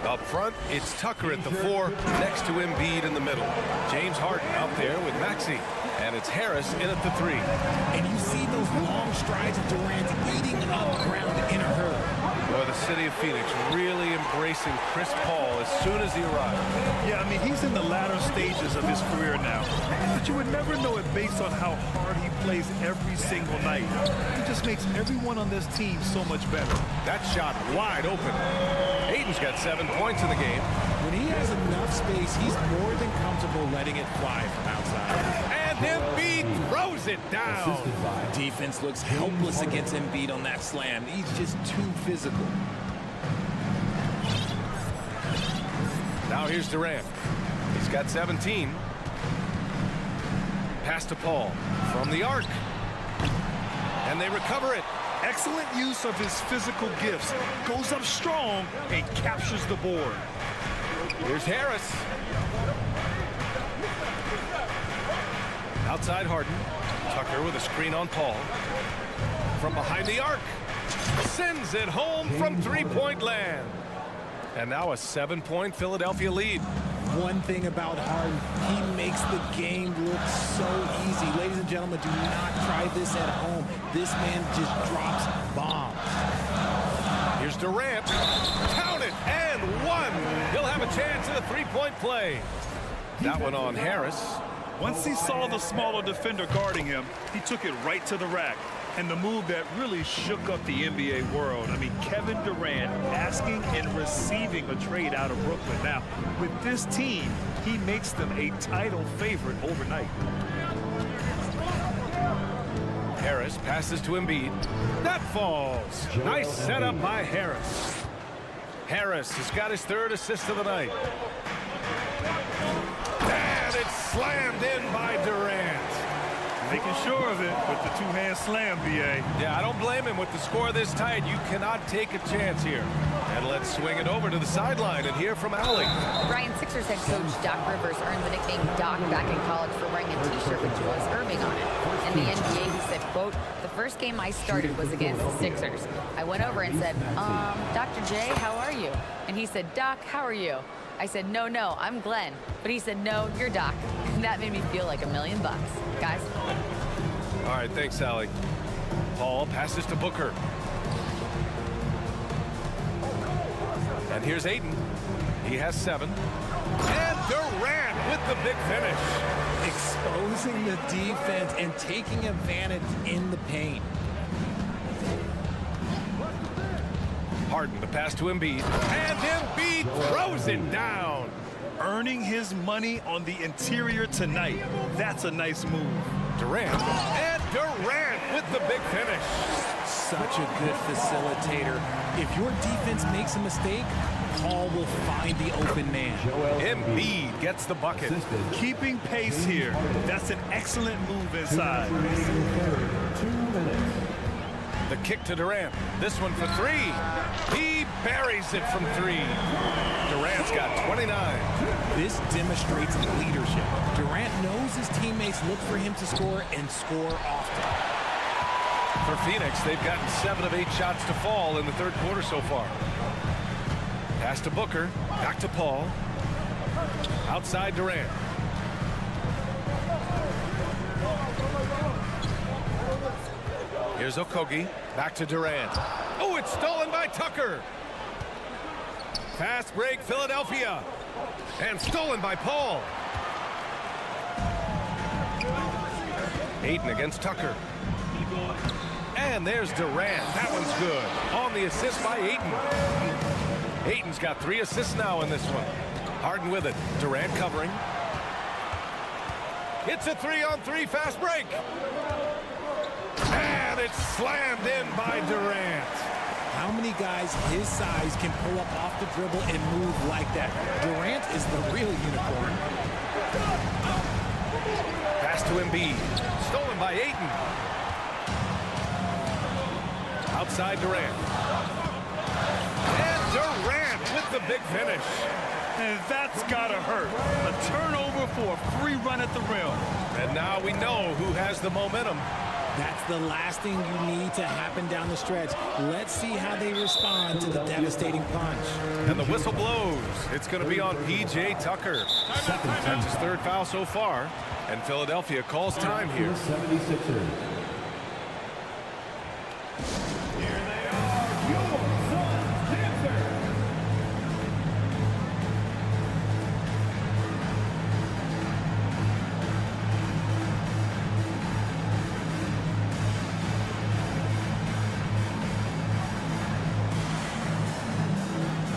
Up front, it's Tucker at the 4, next to Embiid in the middle. James Harden out there with Maxey. And it's Harris in at the 3. And you see those long strides of Durant eating up ground in a hurry. Boy, the city of Phoenix really embracing Chris Paul as soon as he arrived. Yeah, I mean, he's in the latter stages of his career now. But you would never know it based on how hard he plays every single night. He just makes everyone on this team so much better. That shot wide open. Ayton's got 7 points in the game. When he has enough space, he's more than comfortable letting it fly from outside. And Embiid throws it down. Defense looks helpless against Embiid on that slam. He's just too physical. Now here's Durant. He's got 17. Pass to Paul from the arc. And they recover it. Excellent use of his physical gifts. Goes up strong and captures the board. Here's Harris. Outside Harden. Tucker with a screen on Paul. From behind the arc. Sends it home from three-point land. And now a 7-point Philadelphia lead. One thing about Harden, he makes the game look so easy. Ladies and gentlemen, do not try this at home. This man just drops bombs. Here's Durant. Count it, and one. He'll have a chance in a three-point play. That one on Harris. Once he saw the smaller defender guarding him, he took it right to the rack. And the move that really shook up the NBA world. I mean, Kevin Durant asking and receiving a trade out of Brooklyn. Now, with this team, he makes them a title favorite overnight. Harris passes to Embiid. That falls. Nice setup by Harris. Harris has got his third assist of the night. And it's slammed in by Durant. Making sure of it with the two-hand slam, B.A. Yeah, I don't blame him with the score this tight. You cannot take a chance here. And let's swing it over to the sideline and hear from Allie. Brian, Sixers head coach Doc Rivers earned the nickname Doc back in college for wearing a T-shirt with Julius Irving on it. In the NBA, he said, quote, "The first game I started was against the Sixers. I went over and said, Dr. J, how are you?" And he said, "Doc, how are you?" I said, no, I'm Glenn. But he said, no, you're Doc. And that made me feel like $1 million. Guys. All right, thanks, Allie. Paul passes to Booker. And here's Ayton. He has 7. And Durant with the big finish. Exposing the defense and taking advantage in the paint. Harden, the pass to Embiid. And Embiid throws it down. Earning his money on the interior tonight. That's a nice move. Durant. And Durant with the big finish. Such a good facilitator. If your defense makes a mistake, Paul will find the open man. Embiid gets the bucket. Keeping pace here. That's an excellent move inside. 2 minutes. The kick to Durant. This one for 3. He buries it from 3. Durant's got 29. This demonstrates leadership. Durant knows his teammates look for him to score and score often. For Phoenix, they've gotten 7 of 8 shots to fall in the third quarter so far. Pass to Booker. Back to Paul. Outside Durant. Here's Okogie. Back to Durant. Oh, it's stolen by Tucker. Fast break, Philadelphia. And stolen by Paul. Ayton against Tucker. And there's Durant. That one's good. On the assist by Ayton. Ayton's got 3 assists now in this one. Harden with it. Durant covering. It's a 3-on-3 fast break. And it's slammed in by Durant. How many guys his size can pull up off the dribble and move like that? Durant is the real unicorn. Pass to Embiid. Stolen by Ayton. Outside Durant. And Durant with the big finish. And that's gotta hurt. A turnover for a free run at the rim. And now we know who has the momentum. That's the last thing you need to happen down the stretch. Let's see how they respond to the devastating punch. And the whistle blows. It's going to be on P.J. Tucker. That's his 3rd foul so far. And Philadelphia calls time here. 76ers. Here they are, your Suns Panthers.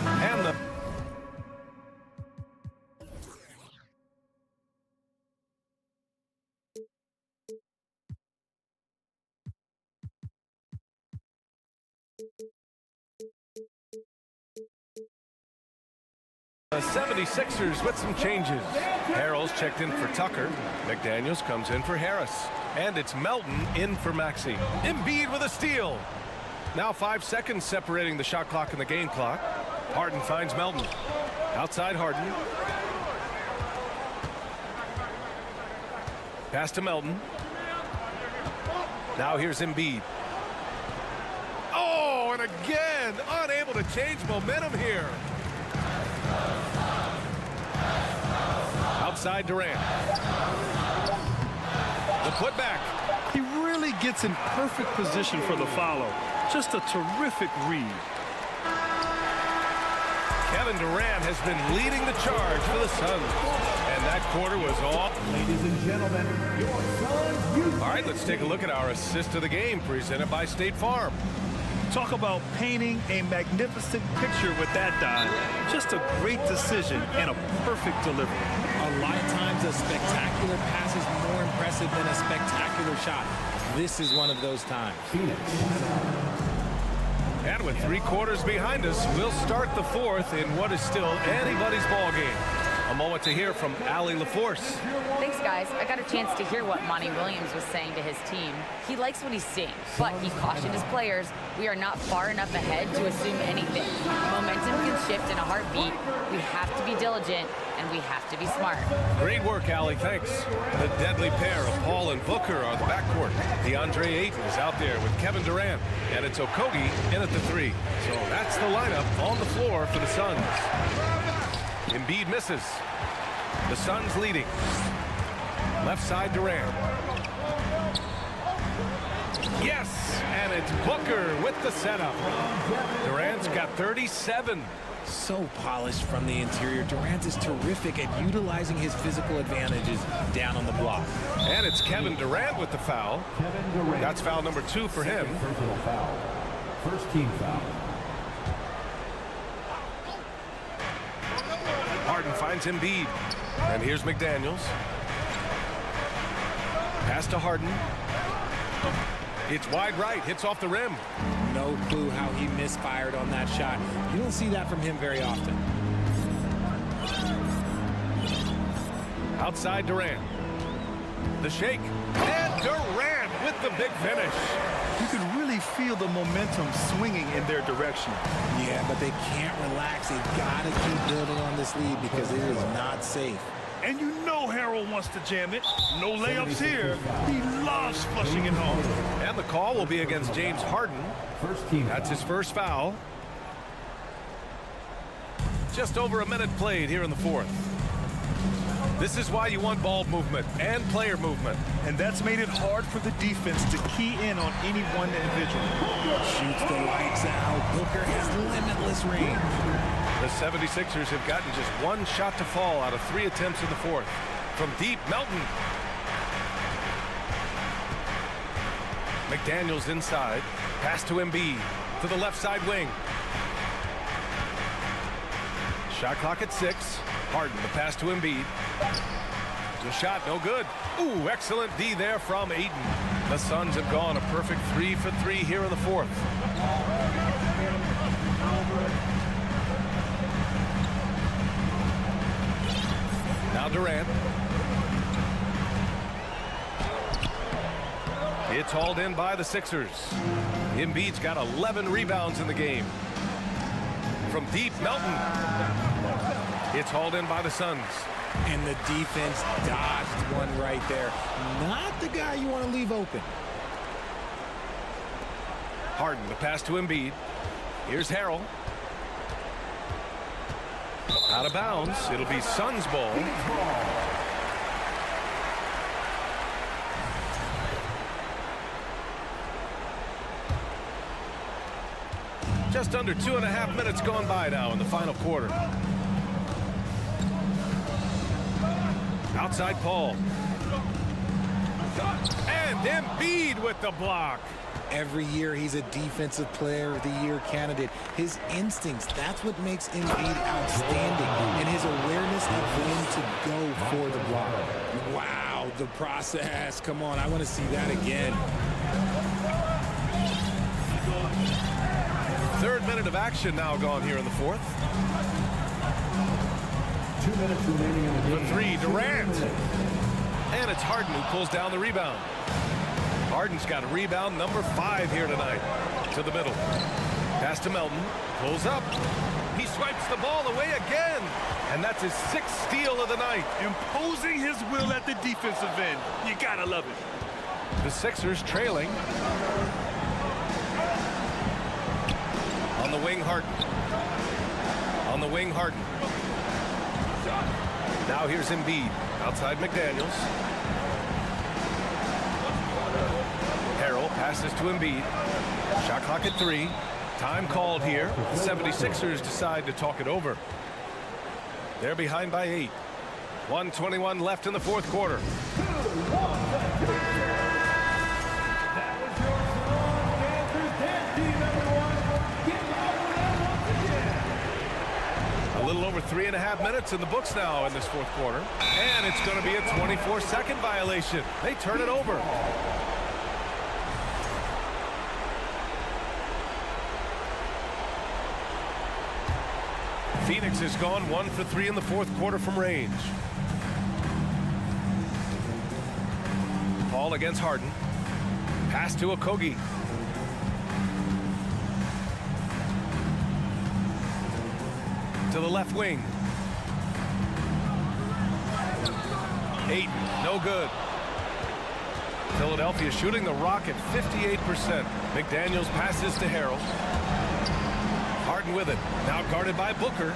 And the The 76ers with some changes. Harrell's checked in for Tucker. McDaniels comes in for Harris. And it's Melton in for Maxey. Embiid with a steal. Now 5 seconds separating the shot clock and the game clock. Harden finds Melton. Outside Harden. Pass to Melton. Now here's Embiid. Oh, and again, unable to change momentum here. Outside Durant. The putback. He really gets in perfect position for the follow. Just a terrific read. Kevin Durant has been leading the charge for the Suns. And that quarter was off. Ladies and gentlemen, your Suns. All right, let's take a look at our assist of the game presented by State Farm. Talk about painting a magnificent picture with that dive. Just a great decision and a perfect delivery. A lot of times a spectacular pass is more impressive than a spectacular shot. This is one of those times. And with 3 quarters behind us, we'll start the 4th in what is still anybody's ball game. A moment to hear from Allie LaForce. Thanks, guys. I got a chance to hear what Monty Williams was saying to his team. He likes what he's seeing, but he cautioned his players, we are not far enough ahead to assume anything. Momentum can shift in a heartbeat. We have to be diligent, and we have to be smart. Great work, Allie. Thanks. The deadly pair of Paul and Booker are the backcourt. DeAndre Ayton is out there with Kevin Durant, and it's Okogie in at the 3. So that's the lineup on the floor for the Suns. Embiid misses. The Suns leading. Left side Durant. Yes, and it's Booker with the setup. Durant's got 37. So polished from the interior. Durant is terrific at utilizing his physical advantages down on the block. And it's Kevin Durant with the foul. That's foul number 2 for him. Personal foul. First team foul. Harden finds Embiid. And here's McDaniels. Pass to Harden. It's wide right. Hits off the rim. No clue how he misfired on that shot. You don't see that from him very often. Outside Durant. The shake. And Durant with the big finish. You can really feel the momentum swinging in their direction. Yeah, but they can't relax. They've got to keep building on this lead because it is not safe. And you know Harold wants to jam it. No layups here. He loves flushing it home. And the call will be against James Harden. First team. That's his first foul. Just over a minute played here in the 4th. This is why you want ball movement and player movement. And that's made it hard for the defense to key in on any one individual. Shoots the lights out. Booker has limitless range. The 76ers have gotten just 1 shot to fall out of 3 attempts in the 4th. From deep, Melton. McDaniels inside. Pass to Embiid. To the left side wing. Shot clock at 6. Harden, the pass to Embiid. The shot, no good. Ooh, excellent D there from Ayton. The Suns have gone a perfect 3 for 3 here in the 4th. Now Durant. It's hauled in by the Sixers. Embiid's got 11 rebounds in the game. From deep, Melton. It's hauled in by the Suns. And the defense dodged one right there. Not the guy you want to leave open. Harden, the pass to Embiid. Here's Harrell. Out of bounds. It'll be Suns ball. Just under 2.5 minutes gone by now in the final quarter. Outside Paul. And Embiid with the block. Every year he's a defensive player of the year candidate. His instincts, that's what makes Embiid outstanding. And his awareness of when to go for the block. Wow, the process. Come on, I want to see that again. 3rd minute of action now gone here in the 4th. 2 minutes remaining in the game. For 3, Durant. And it's Harden who pulls down the rebound. Harden's got a rebound number 5 here tonight. To the middle. Pass to Melton. Pulls up. He swipes the ball away again. And that's his 6th steal of the night. Imposing his will at the defensive end. You gotta love it. The Sixers trailing. On the wing, Harden. On the wing, Harden. Now here's Embiid. Outside McDaniels. Harrell passes to Embiid. Shot clock at 3. Time called here. The 76ers decide to talk it over. They're behind by 8. 1:21 left in the 4th quarter. A little over 3.5 minutes in the books now in this 4th quarter. And it's going to be a 24-second violation. They turn it over. Phoenix has gone 1 for 3 in the 4th quarter from range. Paul against Harden. Pass to Okogie. To the left wing. Ayton, no good. Philadelphia shooting the rock at 58%. McDaniels passes to Harrell. Harden with it. Now guarded by Booker.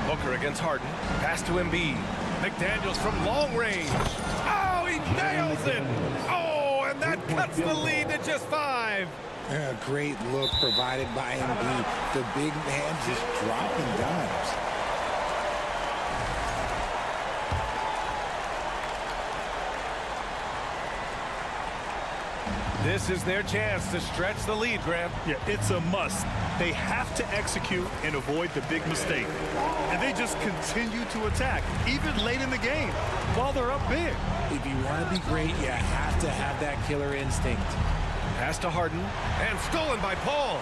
Booker against Harden. Pass to Embiid. McDaniels from long range. Oh, he nails it. Oh, and that cuts the lead to just 5. A great look provided by Embiid. The big man just dropping dimes. This is their chance to stretch the lead, Graham. Yeah, it's a must. They have to execute and avoid the big mistake. And they just continue to attack, even late in the game, while they're up big. If you want to be great, you have to have that killer instinct. Pass to Harden, and stolen by Paul.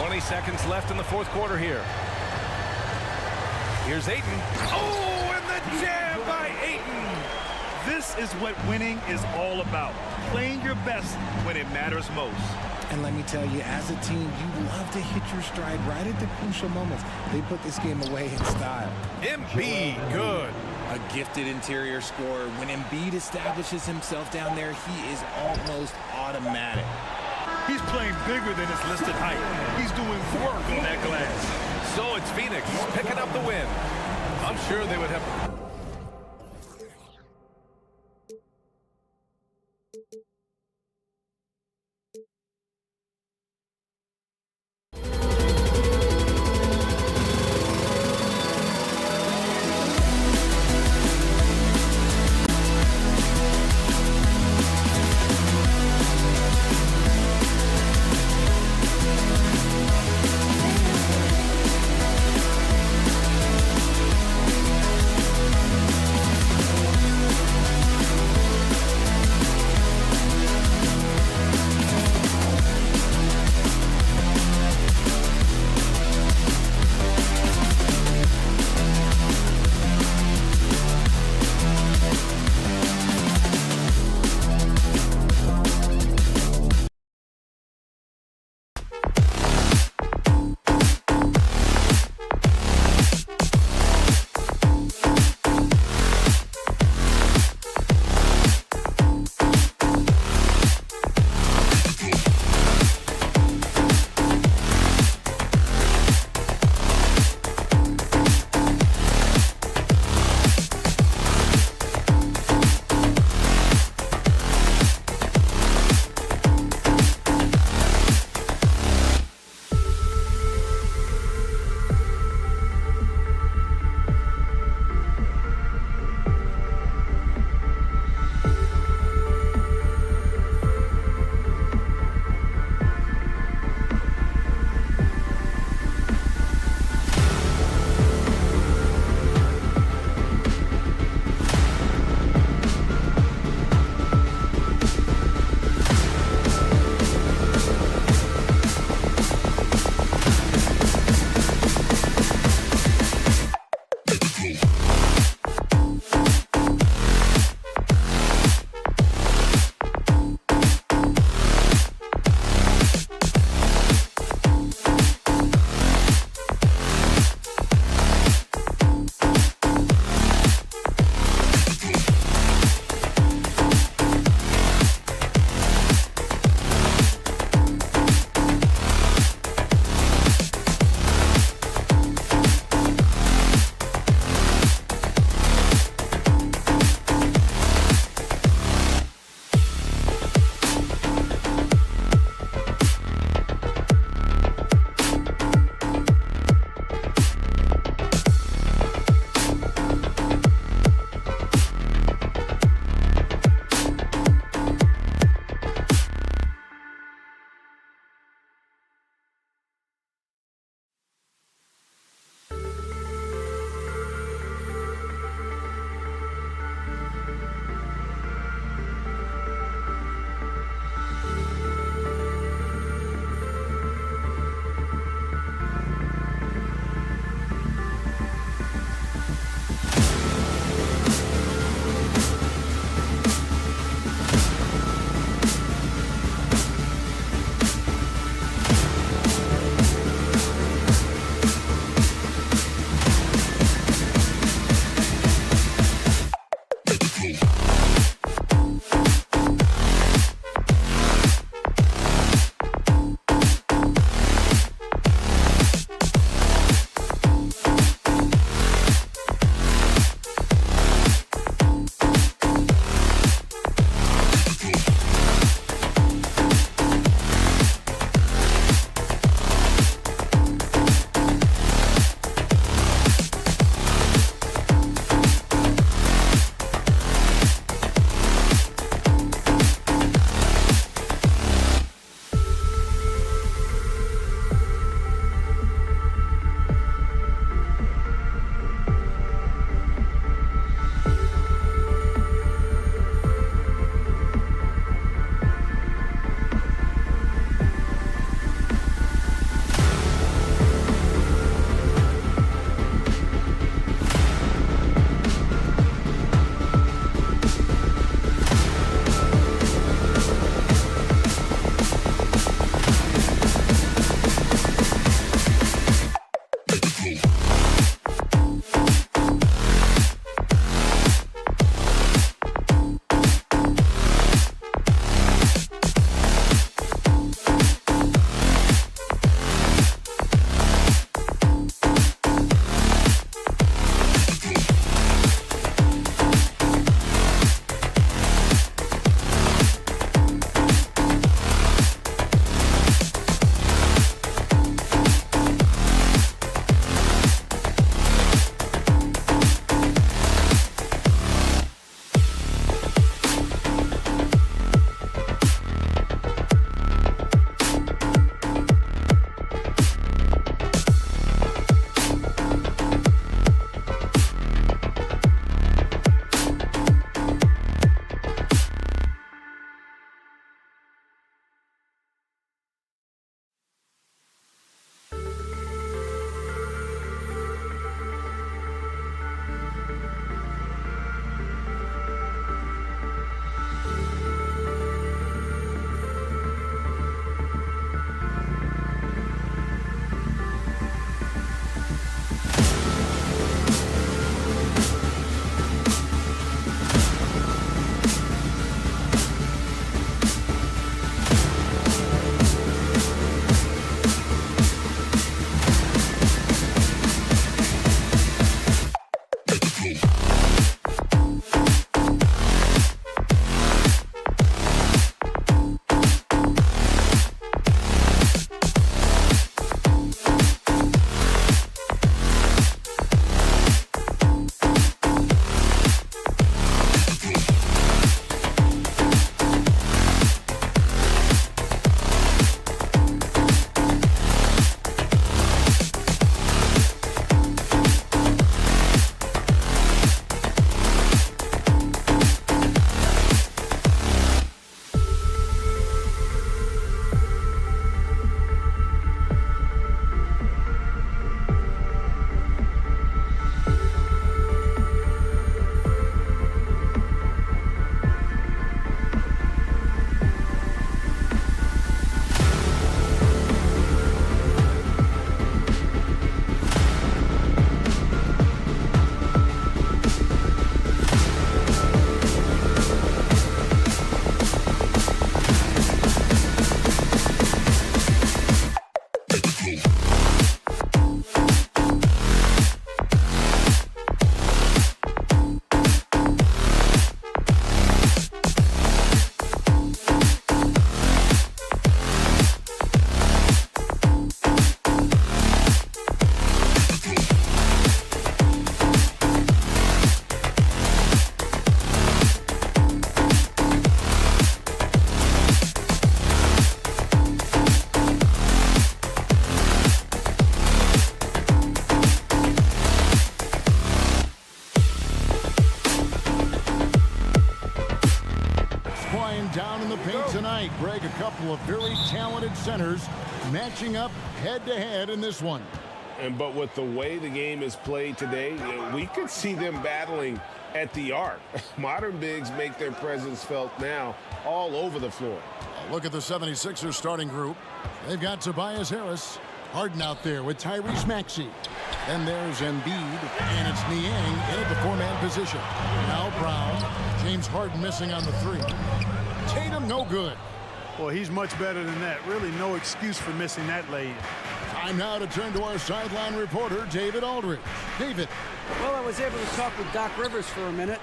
20 seconds left in the 4th quarter here. Here's Ayton. Oh, and the jam by Ayton. This is what winning is all about. Playing your best when it matters most. And let me tell you, as a team, you love to hit your stride right at the crucial moments. They put this game away in style. Embiid, good. A gifted interior scorer. When Embiid establishes himself down there, he is almost automatic. He's playing bigger than his listed height. He's doing work on that glass. So it's Phoenix picking up the win. I'm sure they would have... couple of very talented centers matching up head-to-head in this one. But with the way the game is played today, we could see them battling at the arc. Modern bigs make their presence felt now all over the floor. Look at the 76ers starting group. They've got Tobias Harris, Harden out there with Tyrese Maxey. Then there's Embiid, and it's Niang in at the four-man position. Now Brown, James Harden missing on the three. Tatum no good. Well, he's much better than that. Really no excuse for missing that lay-in. Time now to turn to our sideline reporter, David Aldridge. David. Well, I was able to talk with Doc Rivers for a minute.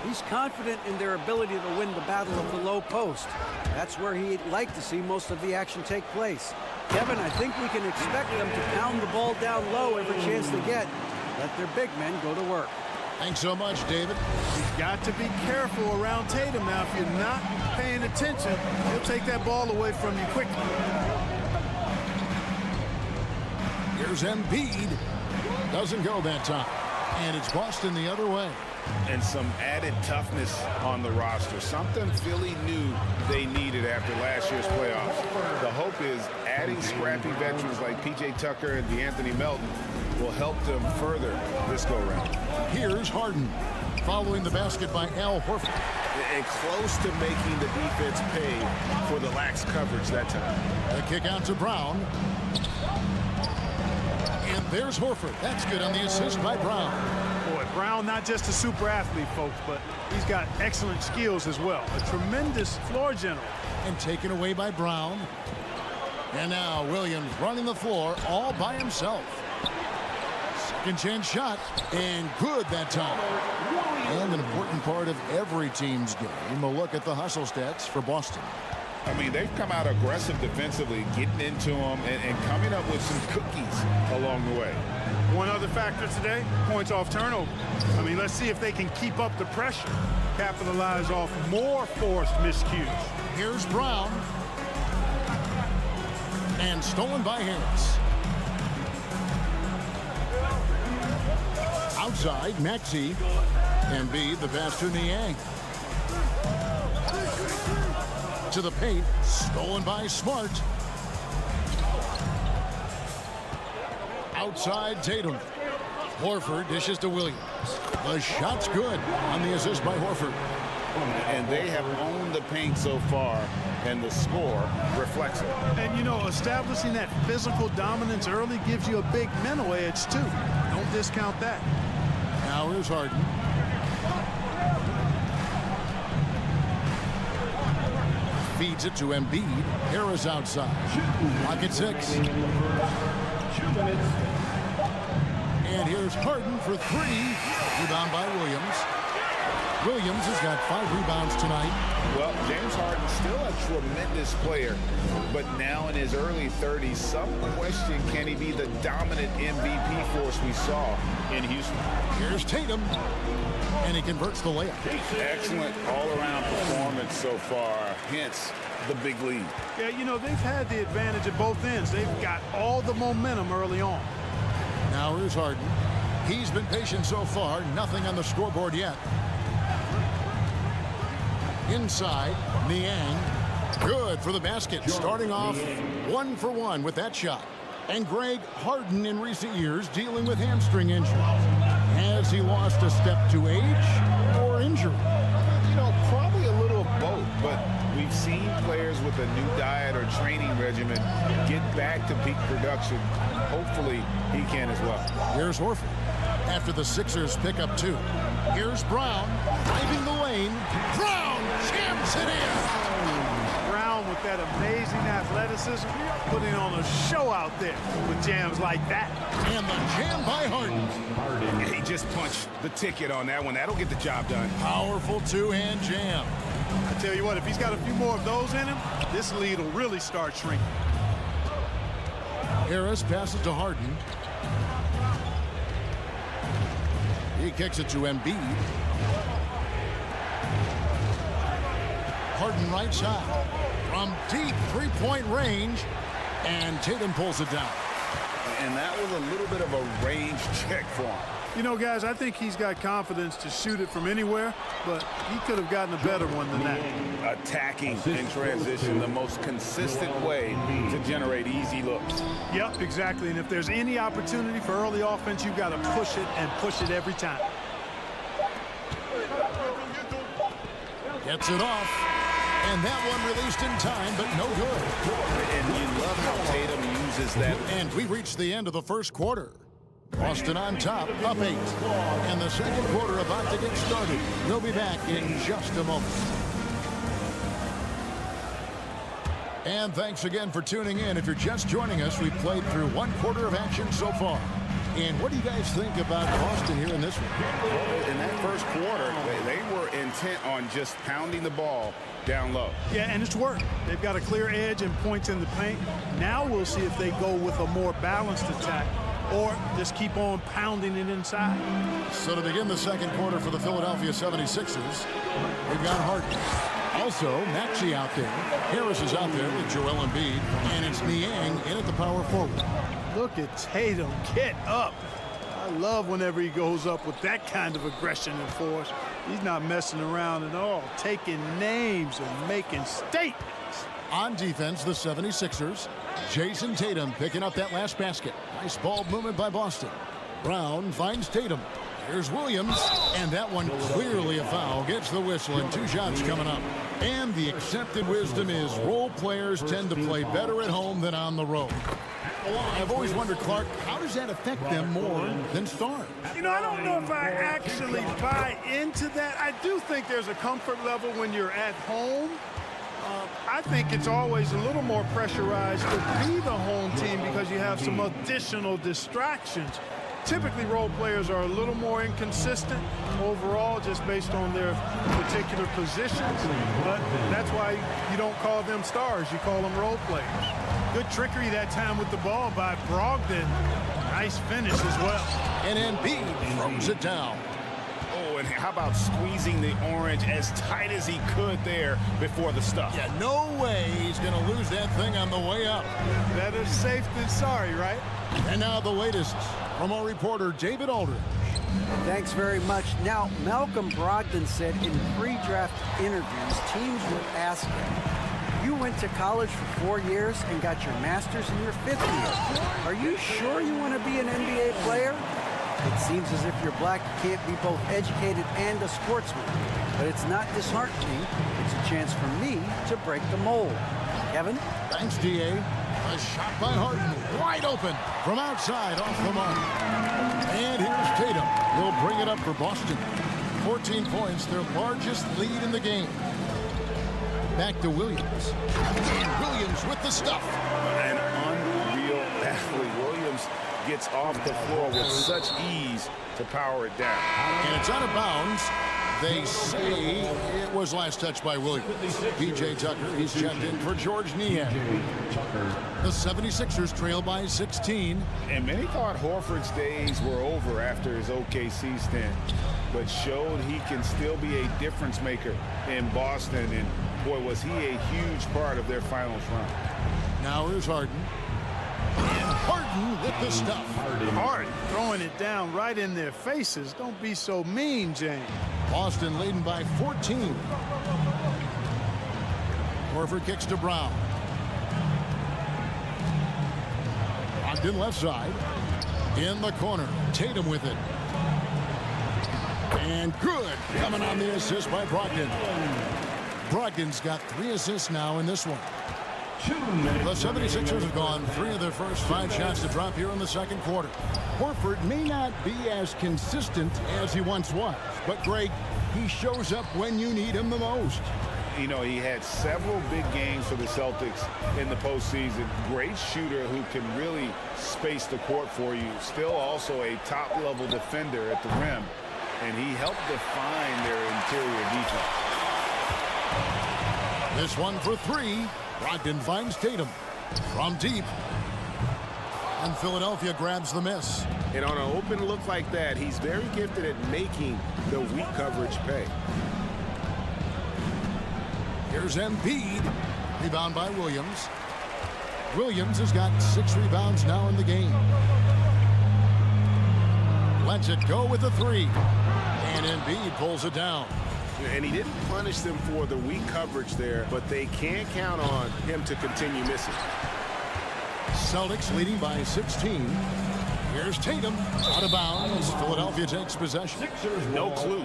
He's confident in their ability to win the battle of the low post. That's where he'd like to see most of the action take place. Kevin, I think we can expect them to pound the ball down low every chance they get. Let their big men go to work. Thanks so much, David. You've got to be careful around Tatum now. If you're not paying attention, he'll take that ball away from you quickly. Here's Embiid. Doesn't go that time. And it's Boston the other way. And some added toughness on the roster. Something Philly knew they needed after last year's playoffs. The hope is adding scrappy veterans like P.J. Tucker and DeAnthony Melton will help them further this go-round. Here's Harden, following the basket by Al Horford. And close to making the defense pay for the lax coverage that time. The kick out to Brown. And there's Horford. That's good on the assist by Brown. Boy, Brown not just a super athlete, folks, but he's got excellent skills as well. A tremendous floor general. And taken away by Brown. And now Williams running the floor all by himself. Second chance shot, and good that time. And an important part of every team's game, a look at the hustle stats for Boston. I mean, they've come out aggressive defensively, getting into them and coming up with some cookies along the way. One other factor today, points off turnover. I mean, let's see if they can keep up the pressure, capitalize off more forced miscues. Here's Brown. And stolen by Harris. Outside, Maxey. Embiid, the pass to Niang. To the paint, stolen by Smart. Outside, Tatum. Horford dishes to Williams. The shot's good on the assist by Horford. And they have owned the paint so far, and the score reflects it. And, you know, establishing that physical dominance early gives you a big mental edge, too. Don't discount that. Now here's Harden. Feeds it to Embiid. Harris outside. Clock at 6. 2 minutes. And here's Harden for 3. Rebound by Williams. Williams has got 5 rebounds tonight. Well, James Harden still a tremendous player, but now in his early 30s, some question, can he be the dominant MVP force we saw in Houston? Here's Tatum. And he converts the layup. Excellent all-around performance so far, hence the big lead. Yeah, you know, they've had the advantage at both ends. They've got all the momentum early on. Now here's Harden. He's been patient so far. Nothing on the scoreboard yet. Inside, Niang. Good for the basket. Starting off 1 for 1 with that shot. And Greg, Harden in recent years dealing with hamstring injury. Has he lost a step to age or injury? You know, probably a little of both, but we've seen players with a new diet or training regimen get back to peak production. Hopefully, he can as well. Here's Horford. After the Sixers pick up 2. Here's Brown, driving the lane. Brown jams it in. Brown with that amazing athleticism, putting on a show out there with jams like that. And the jam by Harden. Yeah, he just punched the ticket on that one. That'll get the job done. Powerful two-hand jam. I tell you what, if he's got a few more of those in him, this lead will really start shrinking. Harris passes to Harden. He kicks it to Embiid. Harden right side. From deep three-point range. And Tatum pulls it down. And that was a little bit of a range check for him. You know, guys, I think he's got confidence to shoot it from anywhere, but he could have gotten a better one than that. Attacking in transition, the most consistent way to generate easy looks. Yep, exactly. And if there's any opportunity for early offense, you've got to push it and push it every time. Gets it off. And that one released in time, but no good. And you love how Tatum uses that. And we reached the end of the first quarter. Boston on top, up 8. And the second quarter about to get started. We'll be back in just a moment. And thanks again for tuning in. If you're just joining us, we've played through 1 quarter of action so far. And what do you guys think about Boston here in this one? Well, in that first quarter, they were intent on just pounding the ball down low. Yeah, and it's worked. They've got a clear edge and points in the paint. Now we'll see if they go with a more balanced attack or just keep on pounding it inside. So to begin the second quarter for the Philadelphia 76ers, we've got Harden. Also, Maxey out there. Harris is out there with Joel Embiid. And it's Niang in at the power forward. Look at Tatum. Get up. I love whenever he goes up with that kind of aggression and force. He's not messing around at all, taking names and making statements. On defense, the 76ers. Jason Tatum picking up that last basket. Nice ball movement by Boston. Brown finds Tatum. Here's Williams, and that one clearly a foul. Gets the whistle, and 2 shots coming up. And the accepted wisdom is role players tend to play better at home than on the road. I've always wondered, Clark, how does that affect them more than stars? You know, I don't know if I actually buy into that. I do think there's a comfort level when you're at home. I think it's always a little more pressurized to be the home team because you have some additional distractions. Typically, role players are a little more inconsistent overall just based on their particular positions. But that's why you don't call them stars. You call them role players. Good trickery that time with the ball by Brogdon. Nice finish as well. And Embiid throws it down. Oh, and how about squeezing the orange as tight as he could there before the stuff? Yeah, no way he's going to lose that thing on the way up. Better safe than sorry, right? And now the latest from our reporter, David Aldridge. Thanks very much. Now, Malcolm Brogdon said in pre-draft interviews, teams would ask him, you went to college for 4 years and got your master's in your 5th year. Are you sure you want to be an NBA player? It seems as if you're black, you can't be both educated and a sportsman. But it's not disheartening. It's a chance for me to break the mold. Kevin? Thanks, D.A. A shot by Harden, wide open from outside off the mark. And here's Tatum. He'll bring it up for Boston. 14 points, their largest lead in the game. Back to Williams. And Williams with the stuff. An unreal athlete. Williams gets off the floor with such ease to power it down. And it's out of bounds. They say it was last touched by Williams. P.J. Tucker, he's checked in for George Niang. The 76ers trail by 16. And many thought Horford's days were over after his OKC stint, but showed he can still be a difference maker in Boston. And boy, was he a huge part of their finals run. Now here's Harden. And Harden with the stuff. Harden throwing it down right in their faces. Don't be so mean, James. Boston leading by 14. Horford kicks to Brown. Brogdon left side. In the corner. Tatum with it. And good. Coming on the assist by Brogdon. Brogdon's got 3 assists now in this one. The 76ers have gone 3 of their first 5 shots to drop here in the second quarter. Horford may not be as consistent as he once was, but Greg, he shows up when you need him the most. You know, he had several big games for the Celtics in the postseason. Great shooter who can really space the court for you. Still also a top-level defender at the rim, and he helped define their interior defense. This one for 3. Brogdon finds Tatum from deep. And Philadelphia grabs the miss. And on an open look like that, he's very gifted at making the weak coverage pay. Here's Embiid. Rebound by Williams. Williams has got 6 rebounds now in the game. lets it go with the three. And Embiid pulls it down. And he didn't punish them for the weak coverage there, but they can't count on him to continue missing. Celtics leading by 16. Here's Tatum out of bounds. Philadelphia takes possession. No clue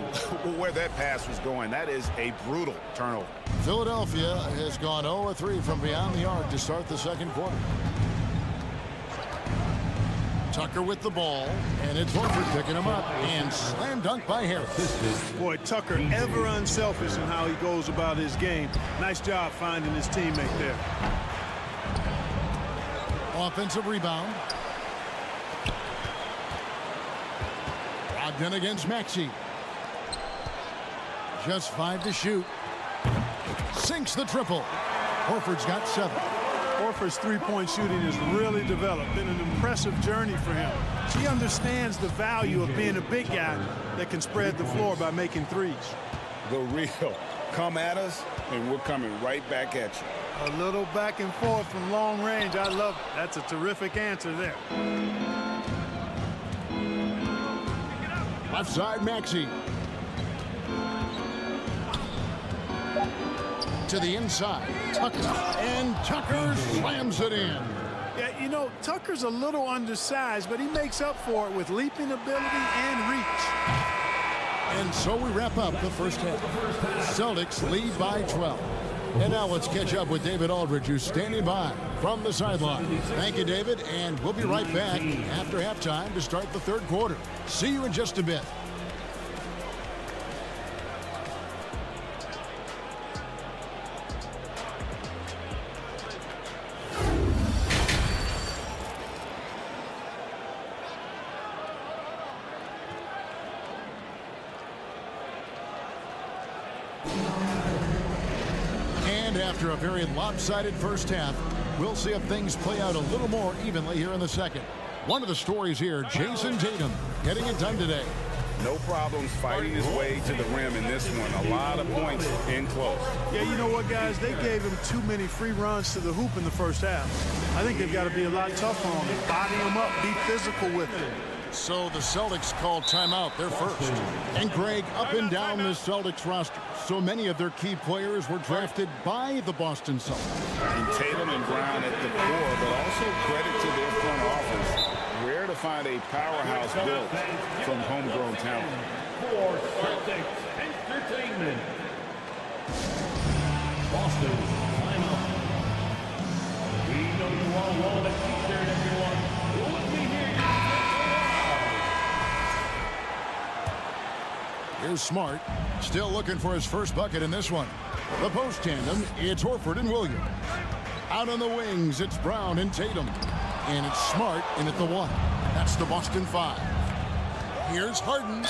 where that pass was going. That is a brutal turnover. Philadelphia has gone 0-3 from beyond the arc to start the second quarter. Tucker with the ball, and it's Horford picking him up, and slam dunk by Harris. Boy, Tucker ever unselfish in how he goes about his game. Nice job finding his teammate there. Offensive rebound. Brogdon against Maxey. Just 5 to shoot. Sinks the triple. Horford's got 7. Horford's three-point shooting has really developed. Been an impressive journey for him. He understands the value of being a big guy that can spread the floor by making threes. The real. Come at us, and we're coming right back at you. A little back and forth from long range. I love it. That's a terrific answer there. Left side, Maxey. To the inside, Tucker. And Tucker slams it in. Yeah, you know, Tucker's a little undersized, but he makes up for it with leaping ability and reach. And so we wrap up the first half. Celtics lead by 12. And now let's catch up with David Aldridge, who's standing by from the sideline. Thank you, David, and we'll be right back after halftime to start the third quarter. See you in just a bit. After a very lopsided first half, we'll see if things play out a little more evenly here in the second. One of the stories here, Jason Tatum getting it done today. No problems fighting his way to the rim in this one. A lot of points in close. Yeah, you know what, guys? They gave him too many free runs to the hoop in the first half. I think they've got to be a lot tougher on him. Body him up, be physical with him. So the Celtics called timeout, their first. And Greg, up and down the Celtics roster, so many of their key players were drafted by the Boston Celtics. And Tatum and Brown at the core, but also credit to their front office. Rare to find a powerhouse built from homegrown talent. For Celtics Entertainment. Boston, timeout. We know you all want a t-shirt, everyone. Let me hear you. Here's Smart, still looking for his first bucket in this one. The post tandem, it's Horford and Williams. Out on the wings, it's Brown and Tatum. And it's Smart in at the 1. That's the Boston 5. Here's Harden.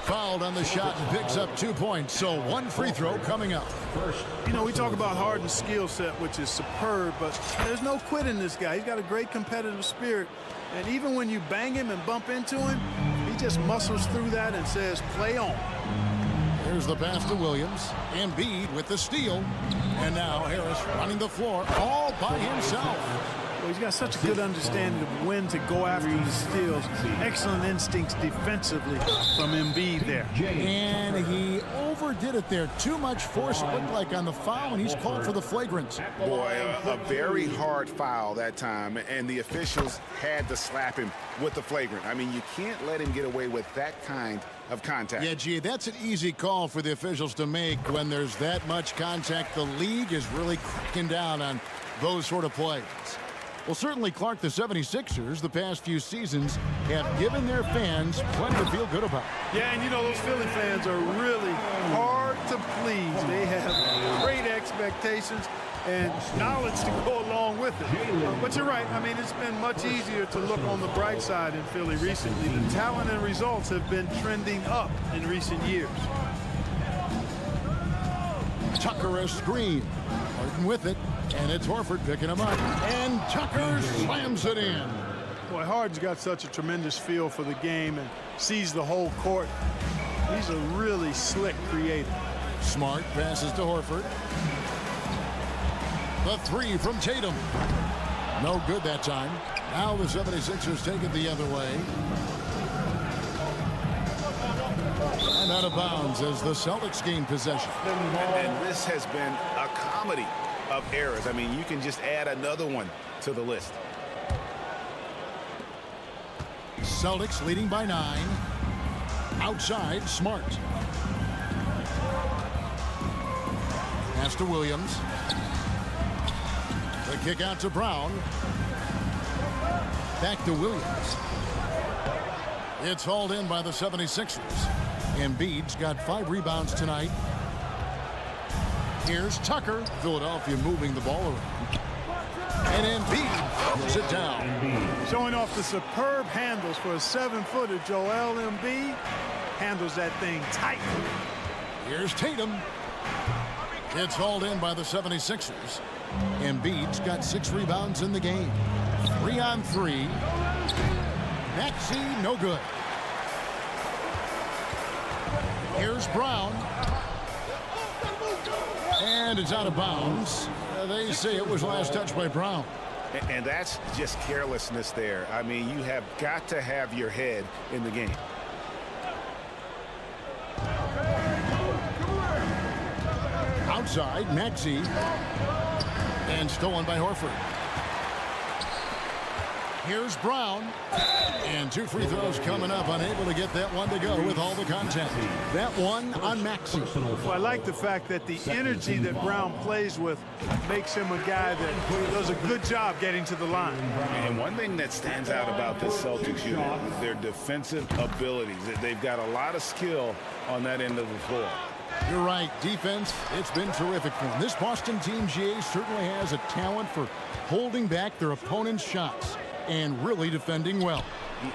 Fouled on the shot and picks up 2 points. So 1 free throw coming up. You know, we talk about Harden's skill set, which is superb, but there's no quit in this guy. He's got a great competitive spirit. And even when you bang him and bump into him, he just muscles through that and says, play on. Here's the pass to Williams. Embiid with the steal. And now Harris running the floor all by himself. Well, he's got such a good understanding of when to go after the steals. Excellent instincts defensively from Embiid there. And he overdid it there. Too much force, it looked like, on the foul, and he's called for the flagrant. Boy, a very hard foul that time, and the officials had to slap him with the flagrant. I mean, you can't let him get away with that kind of contact. Yeah, gee, that's an easy call for the officials to make when there's that much contact. The league is really cracking down on those sort of plays. Well, certainly, Clark, the 76ers, the past few seasons, have given their fans plenty to feel good about. Yeah, and you know, those Philly fans are really hard to please. They have great expectations and knowledge to go along with it. But you're right. I mean, it's been much easier to look on the bright side in Philly recently. The talent and results have been trending up in recent years. Tucker a screen. Harden with it. And it's Horford picking him up. And Tucker slams it in. Boy, Harden's got such a tremendous feel for the game and sees the whole court. He's a really slick creator. Smart passes to Horford. The 3 from Tatum. No good that time. Now the 76ers take it the other way. And out of bounds as the Celtics gain possession. And this has been a comedy of errors. I mean, you can just add another one to the list. Celtics leading by 9. Outside, Smart. Pass to Williams. The kick out to Brown. Back to Williams. It's hauled in by the 76ers. Embiid's got 5 rebounds tonight. Here's Tucker. Philadelphia moving the ball around. And Embiid throws it down. Showing off the superb handles for a 7-footer. Joel Embiid handles that thing tight. Here's Tatum. It's hauled in by the 76ers. Embiid's got 6 rebounds in the game. 3-on-3. Maxey, no good. Here's Brown. And it's out of bounds. They say it was last touched by Brown. And that's just carelessness there. I mean, you have got to have your head in the game. Outside, Maxey. And stolen by Horford. Here's Brown. And 2 free throws coming up. Unable to get that one to go with all the contact. That one on Maxey. Well, I like the fact that the energy that Brown plays with makes him a guy that does a good job getting to the line. And one thing that stands out about this Celtics unit is their defensive abilities. They've got a lot of skill on that end of the floor. You're right. Defense, it's been terrific for them. This Boston team, GA, certainly has a talent for holding back their opponent's shots and really defending well.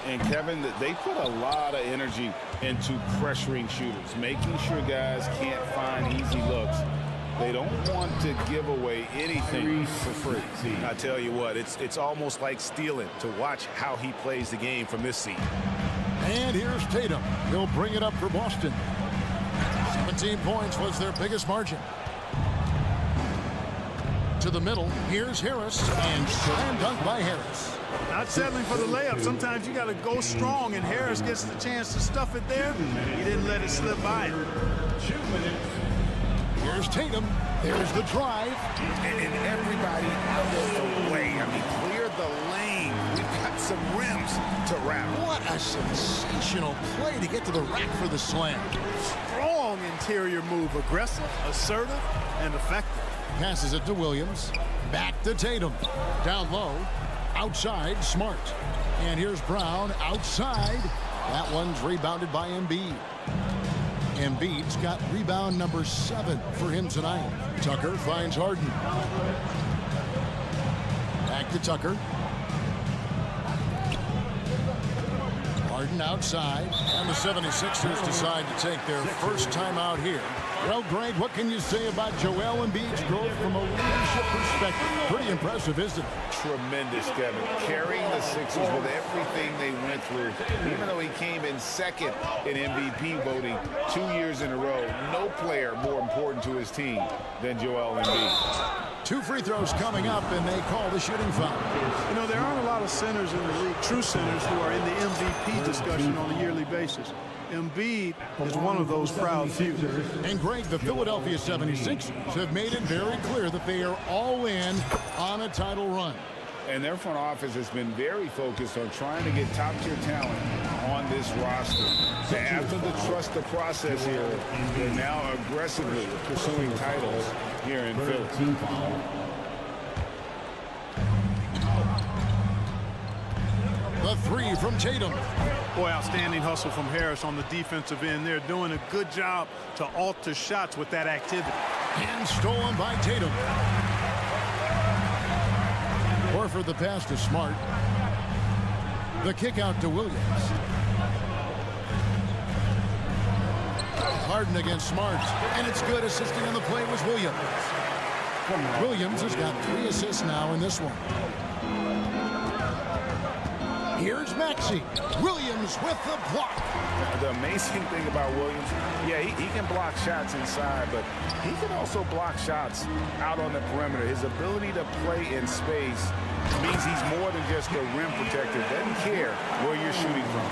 And Kevin, they put a lot of energy into pressuring shooters, making sure guys can't find easy looks. They don't want to give away anything for free. I tell you what, it's almost like stealing to watch how he plays the game from this seat. And here's Tatum. He'll bring it up for Boston. 17 points was their biggest margin. To the middle, here's Harris, and slam dunk by Harris. Not settling for the layup. Sometimes you got to go strong, and Harris gets the chance to stuff it there. He didn't let it slip by him. Here's Tatum. There's the drive. And everybody out of the way. I mean, clear the lane. We've got some rims to wrap. What a sensational play to get to the rack for the slam. Strong interior move. Aggressive, assertive, and effective. Passes it to Williams. Back to Tatum. Down low. Outside, Smart. And here's Brown outside. That one's rebounded by Embiid. Embiid's got rebound number 7 for him tonight. Tucker finds Harden. Back to Tucker. Harden outside. And the 76ers decide to take their first time out here. Well, Greg, what can you say about Joel Embiid's growth from a leadership perspective? Pretty impressive, isn't it? Tremendous, Kevin. Carrying the Sixers with everything they went through. Even though he came in second in MVP voting 2 years in a row, no player more important to his team than Joel Embiid. 2 free throws coming up, and they call the shooting foul. You know, there aren't a lot of centers in the league, true centers, who are in the MVP discussion on a yearly basis. Embiid is one of those proud few. And Greg, the Philadelphia 76ers have made it very clear that they are all in on a title run. And their front office has been very focused on trying to get top-tier talent on this roster. After the trust the process here, they're now aggressively pursuing titles here in Philly. The 3 from Tatum. Boy, outstanding hustle from Harris on the defensive end. They're doing a good job to alter shots with that activity. And stolen by Tatum. Horford the pass to Smart. The kick out to Williams. Harden against Smart. And it's good. Assisting on the play was Williams. Williams has got 3 assists now in this one. Here's Maxey. Williams with the block. The amazing thing about Williams, yeah, he can block shots inside, but he can also block shots out on the perimeter. His ability to play in space means he's more than just a rim protector. Doesn't care where you're shooting from.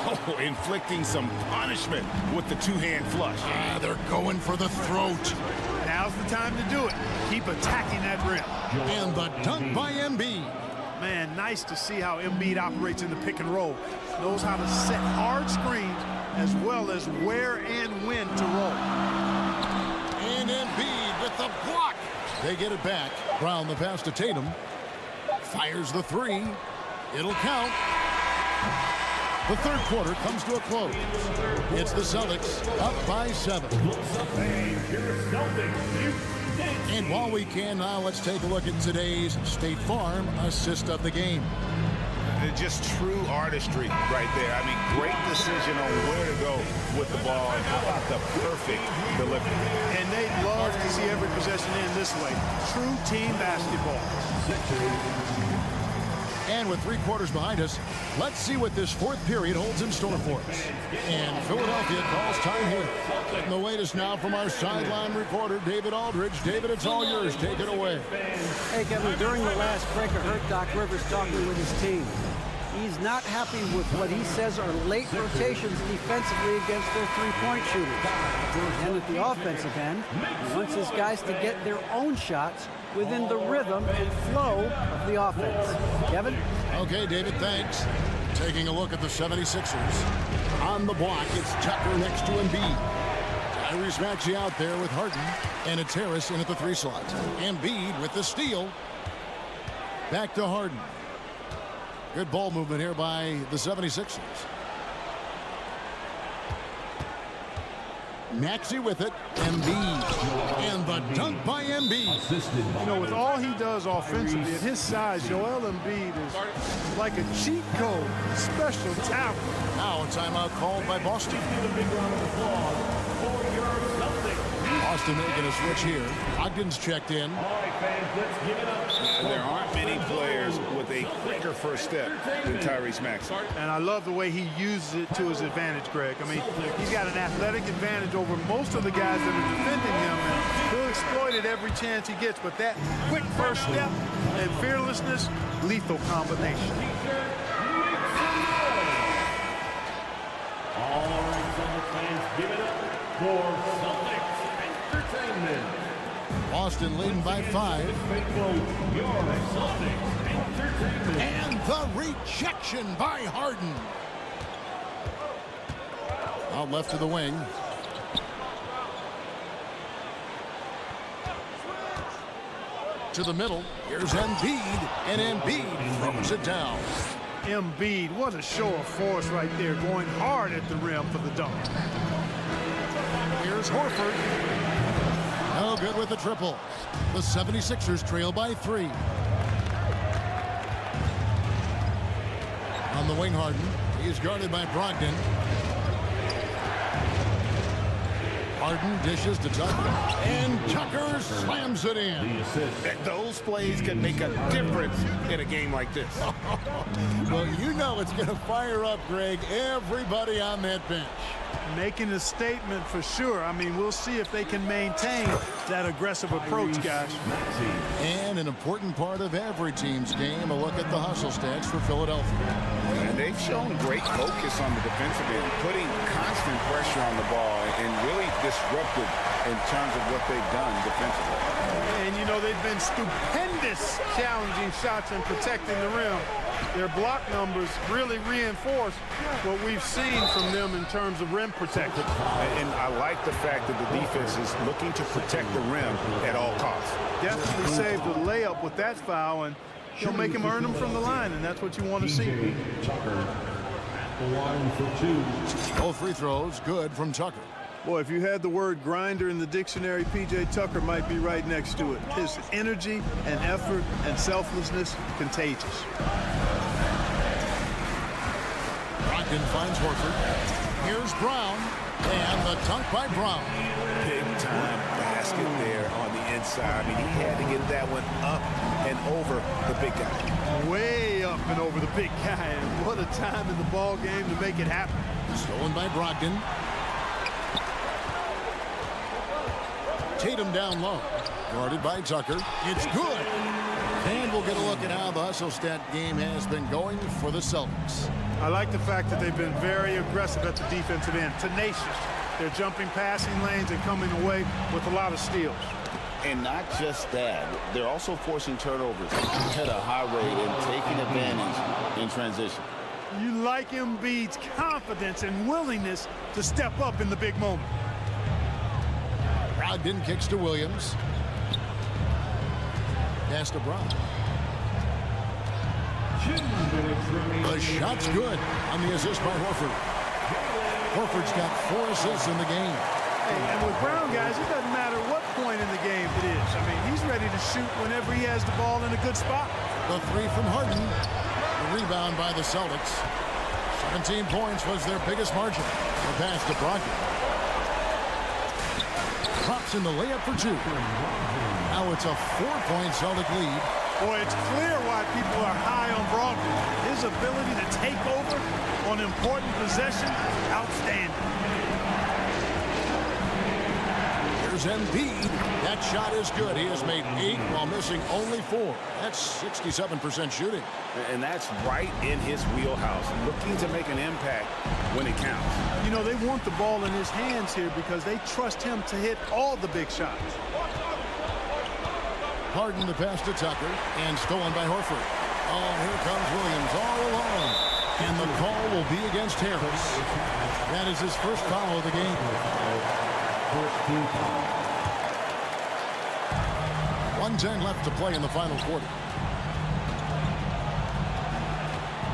Oh, inflicting some punishment with the two-hand flush. They're going for the throat. Now's the time to do it. Keep attacking that rim. And the dunk by Embiid. Man, nice to see how Embiid operates in the pick and roll. Knows how to set hard screens as well as where and when to roll. And Embiid with the block. They get it back. Brown the pass to Tatum. Fires the three. It'll count. The third quarter comes to a close. It's the Celtics up by 7. And while we can now, let's take a look at today's State Farm assist of the game. Just true artistry right there. I mean, great decision on where to go with the ball. And how about the perfect delivery? And they love to see every possession in this way. True team basketball. And with 3 quarters behind us, let's see what this fourth period holds in store for us. And Philadelphia calls time here. And the latest now from our sideline reporter, David Aldridge. David, it's all yours. Take it away. Hey, Kevin, during the last break, I heard Doc Rivers talking with his team. He's not happy with what he says are late rotations defensively against their three-point shooters. And at the offensive end, he wants his guys to get their own shots within the rhythm and flow of the offense. Kevin? Okay, David, thanks. Taking a look at the 76ers. On the block, it's Tucker next to Embiid. Tyrese Maxey out there with Harden, and it's Harris in at the 3 slot. Embiid with the steal. Back to Harden. Good ball movement here by the 76ers. Maxey with it. Embiid. And the dunk by Embiid. You know, with all he does offensively, at his size, Joel Embiid is like a cheat code. Special talent. Now a timeout called by Boston. Boston making a switch here. Ogden's checked in. There aren't many players with a quicker first step than Tyrese Maxey. And I love the way he uses it to his advantage, Greg. I mean, he's got an athletic advantage over most of the guys that are defending him, and he'll exploit it every chance he gets. But that quick first step and fearlessness, lethal combination. All right, Celtics fans, give it up for Celtics Entertainment. Boston leading by 5. Your Celtics Entertainment. And the rejection by Harden. Out left to the wing. To the middle. Here's Embiid. And Embiid throws it down. Embiid, what a show of force right there, going hard at the rim for the dunk. Here's Horford. No good with the triple. The 76ers trail by 3. On the wing, Harden. He's guarded by Brogdon. Harden dishes to Tucker. And Tucker slams it in. Those plays can make a difference in a game like this. Well, you know it's going to fire up, Greg, everybody on that bench. Making a statement for sure. I mean, we'll see if they can maintain that aggressive approach, guys. And an important part of every team's game, a look at the hustle stats for Philadelphia. And they've shown great focus on the defensive end, putting constant pressure on the ball and really disruptive in terms of what they've done defensively. And, you know, they've been stupendous challenging shots and protecting the rim. Their block numbers really reinforce what we've seen from them in terms of rim protection. And I like the fact that the defense is looking to protect the rim at all costs. Definitely saved the layup with that foul, and he'll make him earn them from the line, and that's what you want to see. Tucker at the line for 2. Both free throws good from Tucker. Boy, if you had the word grinder in the dictionary, P.J. Tucker might be right next to it. His energy and effort and selflessness, contagious. Brogdon finds Horford. Here's Brown. And the dunk by Brown. Big-time basket there on the inside. I mean, he had to get that one up and over the big guy. Way up and over the big guy. And what a time in the ball game to make it happen. Stolen by Brogdon. Tatum down low. Guarded by Tucker. It's good. And we'll get a look at how the hustle stat game has been going for the Celtics. I like the fact that they've been very aggressive at the defensive end, tenacious. They're jumping passing lanes and coming away with a lot of steals. And not just that, they're also forcing turnovers at a high rate and taking advantage in transition. You like Embiid's confidence and willingness to step up in the big moment. Brogdon kicks to Williams. Pass to Brown. The shot's good on the assist by Horford. Horford's got 4 assists in the game. And with Brown, guys, it doesn't matter what point in the game it is. I mean, he's ready to shoot whenever he has the ball in a good spot. The 3 from Harden. The rebound by the Celtics. 17 points was their biggest margin. The pass to Brogdon. Pops in the layup for 2. Now it's a 4-point Celtic lead. Boy, it's clear why people are high on Brogdon. His ability to take over on important possessions, outstanding. Here's Embiid. That shot is good. He has made 8 while missing only 4. That's 67% shooting. And that's right in his wheelhouse, looking to make an impact when it counts. You know, they want the ball in his hands here because they trust him to hit all the big shots. Harden the pass to Tucker, and stolen by Horford. Oh, here comes Williams all alone. And the call will be against Harris. That is his first foul of the game. 1:10 left to play in the final quarter.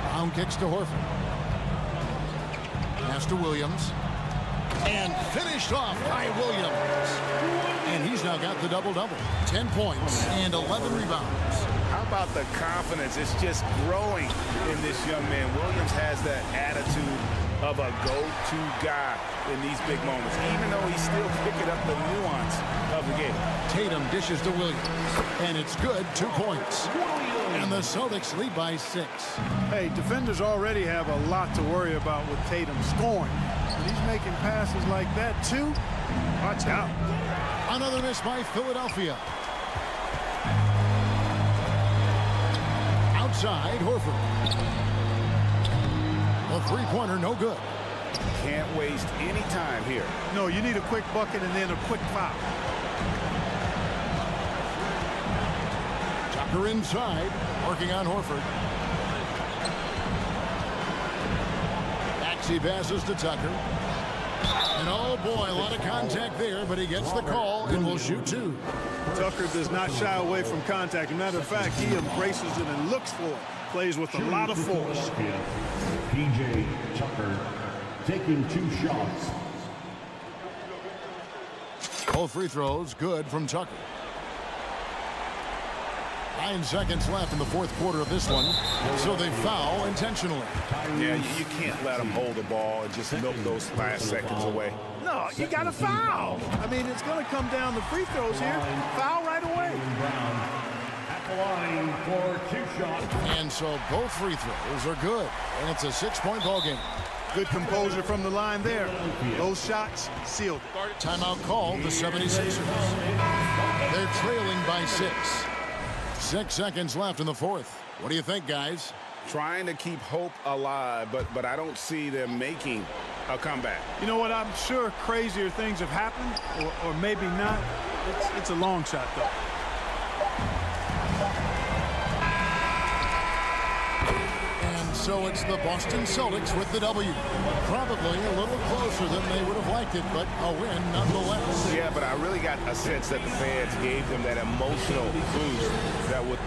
Brown kicks to Horford. Pass to Williams. And finished off by Williams. And he's now got the double-double. 10 points and 11 rebounds. How about the confidence? It's just growing in this young man. Williams has that attitude of a go-to guy in these big moments, even though he's still picking up the nuance of the game. Tatum dishes to Williams, and it's good. 2 points. And the Celtics lead by 6. Hey, defenders already have a lot to worry about with Tatum scoring. When he's making passes like that, too, watch out. Another miss by Philadelphia. Outside, Horford. The 3-pointer, no good. Can't waste any time here. No, you need a quick bucket and then a quick foul. Tucker inside, working on Horford. Maxey passes to Tucker. And oh boy, a lot of contact there, but he gets the call and will shoot 2. Tucker does not shy away from contact. As a matter of fact, he embraces it and looks for it. Plays with a lot of force. P.J. Tucker taking 2 shots. Both free throws good from Tucker. 9 seconds left in the 4th quarter of this one, so they foul intentionally. Yeah, you can't let them hold the ball and just milk those last seconds away. No, you got to foul. I mean, it's going to come down to free throws here. Foul right away. At the line for 2 shots. And so both free throws are good, and it's a 6-point ball game. Good composure from the line there. Those shots sealed it. Timeout called the 76ers. They're trailing by 6. 6 seconds left in the 4th. What do you think, guys? Trying to keep hope alive, but I don't see them making a comeback. You know what? I'm sure crazier things have happened, or maybe not. It's a long shot, though. And so it's the Boston Celtics with the W. Probably a little closer than they would have liked it, but a win nonetheless. Yeah, but I really got a sense that the fans gave them that emotional boost that would...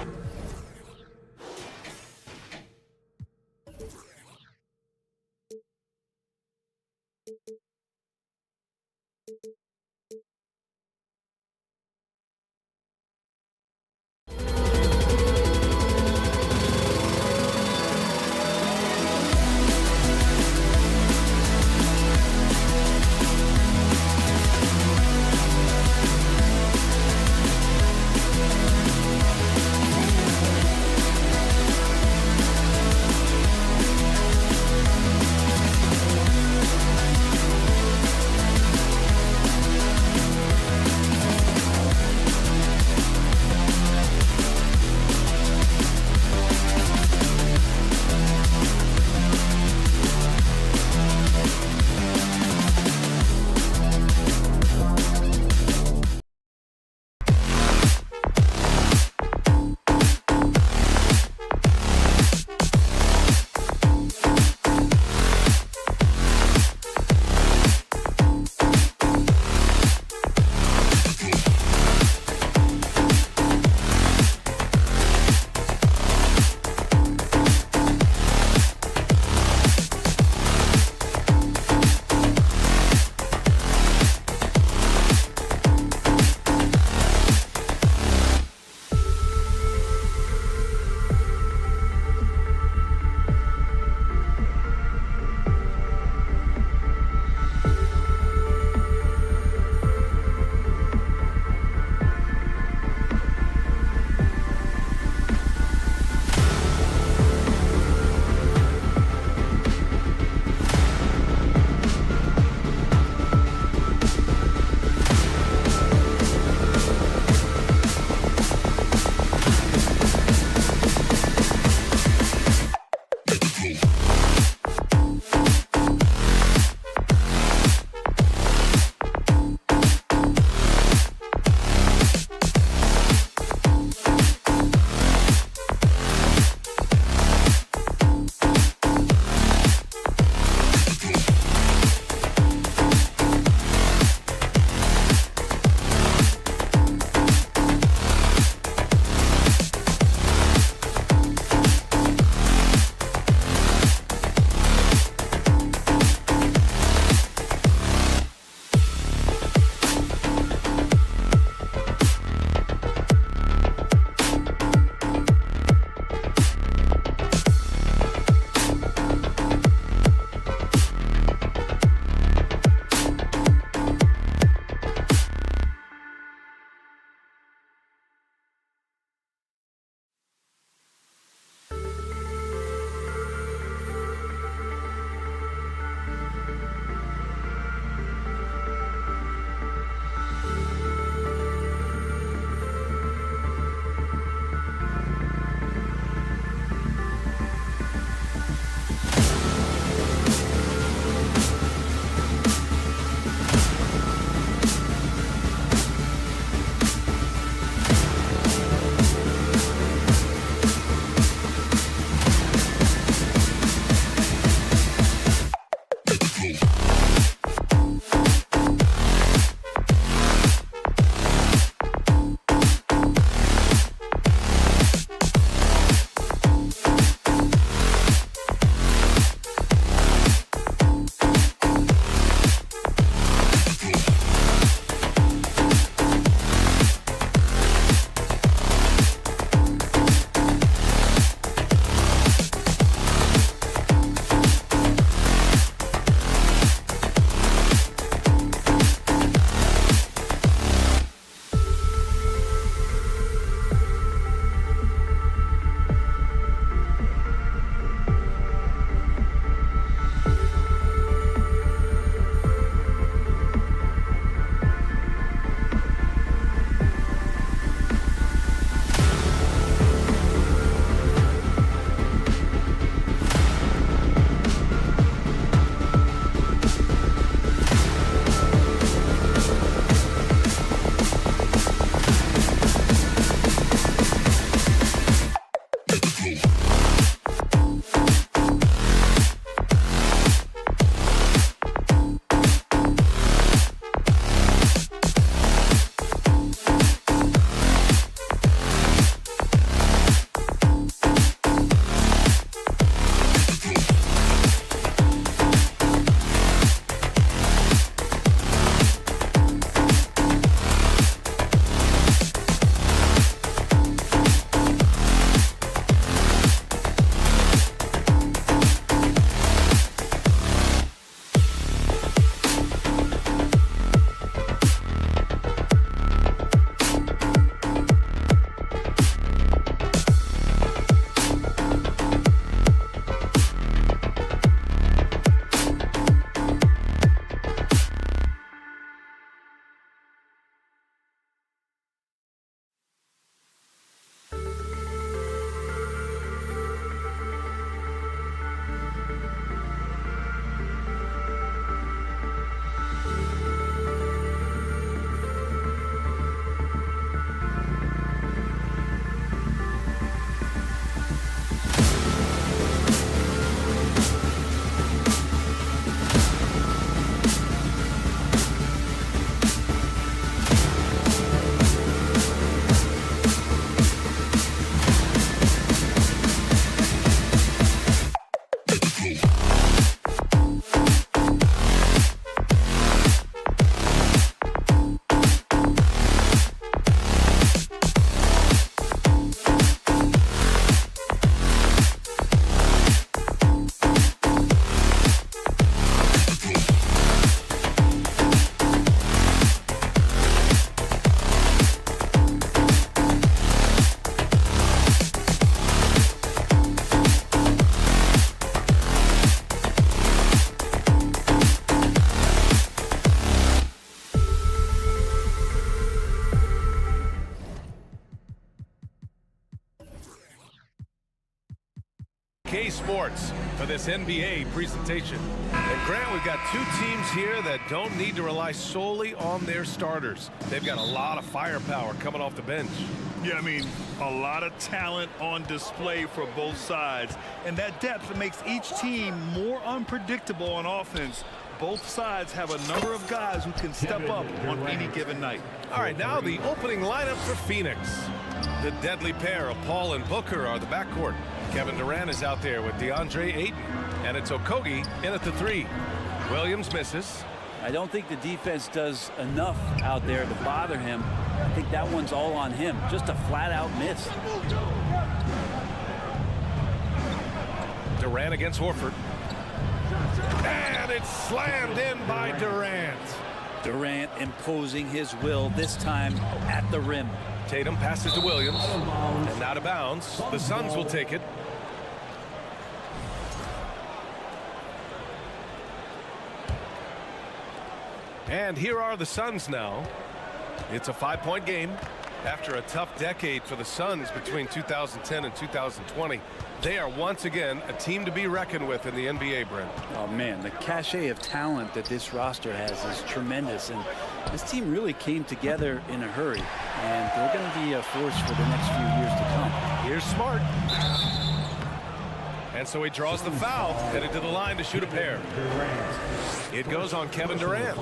Sports for this NBA presentation. And Grant, we've got two teams here that don't need to rely solely on their starters. They've got a lot of firepower coming off the bench. Yeah, I mean, a lot of talent on display for both sides. And that depth makes each team more unpredictable on offense. Both sides have a number of guys who can step up on any given night. All right, now the opening lineup for Phoenix. The deadly pair of Paul and Booker are the backcourt. Kevin Durant is out there with DeAndre Ayton, and it's Okogie in at the 3. Williams misses. I don't think the defense does enough out there to bother him. I think that one's all on him. Just a flat-out miss. Durant against Horford. And it's slammed in by Durant. Durant imposing his will, this time at the rim. Tatum passes to Williams, and out of bounds. The Suns will take it. And here are the Suns now. It's a 5-point game. After a tough decade for the Suns between 2010 and 2020, they are once again a team to be reckoned with in the NBA, Brent. Oh, man, the cachet of talent that this roster has is tremendous, and this team really came together in a hurry, and they're going to be a force for the next few years to come. Here's Smart. And so he draws the foul, headed to the line to shoot a pair. It goes on Kevin Durant.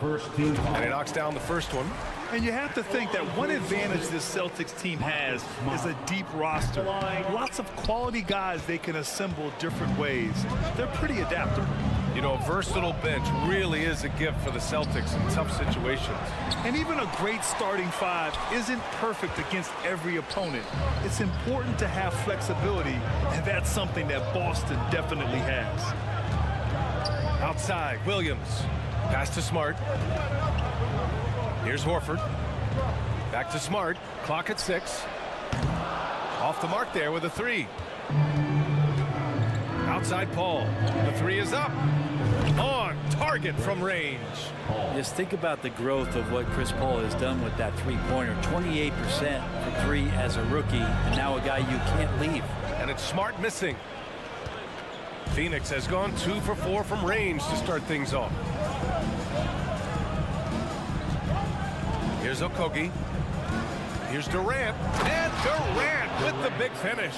And he knocks down the first one. And you have to think that one advantage this Celtics team has is a deep roster. Lots of quality guys they can assemble different ways. They're pretty adaptable. You know, a versatile bench really is a gift for the Celtics in tough situations. And even a great starting 5 isn't perfect against every opponent. It's important to have flexibility, and that's something that Boston definitely has. Outside, Williams. Pass to Smart. Here's Horford. Back to Smart. Clock at 6. Off the mark there with a 3. Outside Paul. The 3 is up. On target from range. Just think about the growth of what Chris Paul has done with that three-pointer. 28% for 3 as a rookie, and now a guy you can't leave. And it's Smart missing. Phoenix has gone 2 for 4 from range to start things off. Here's Okogie. Here's Durant. And Durant with the big finish.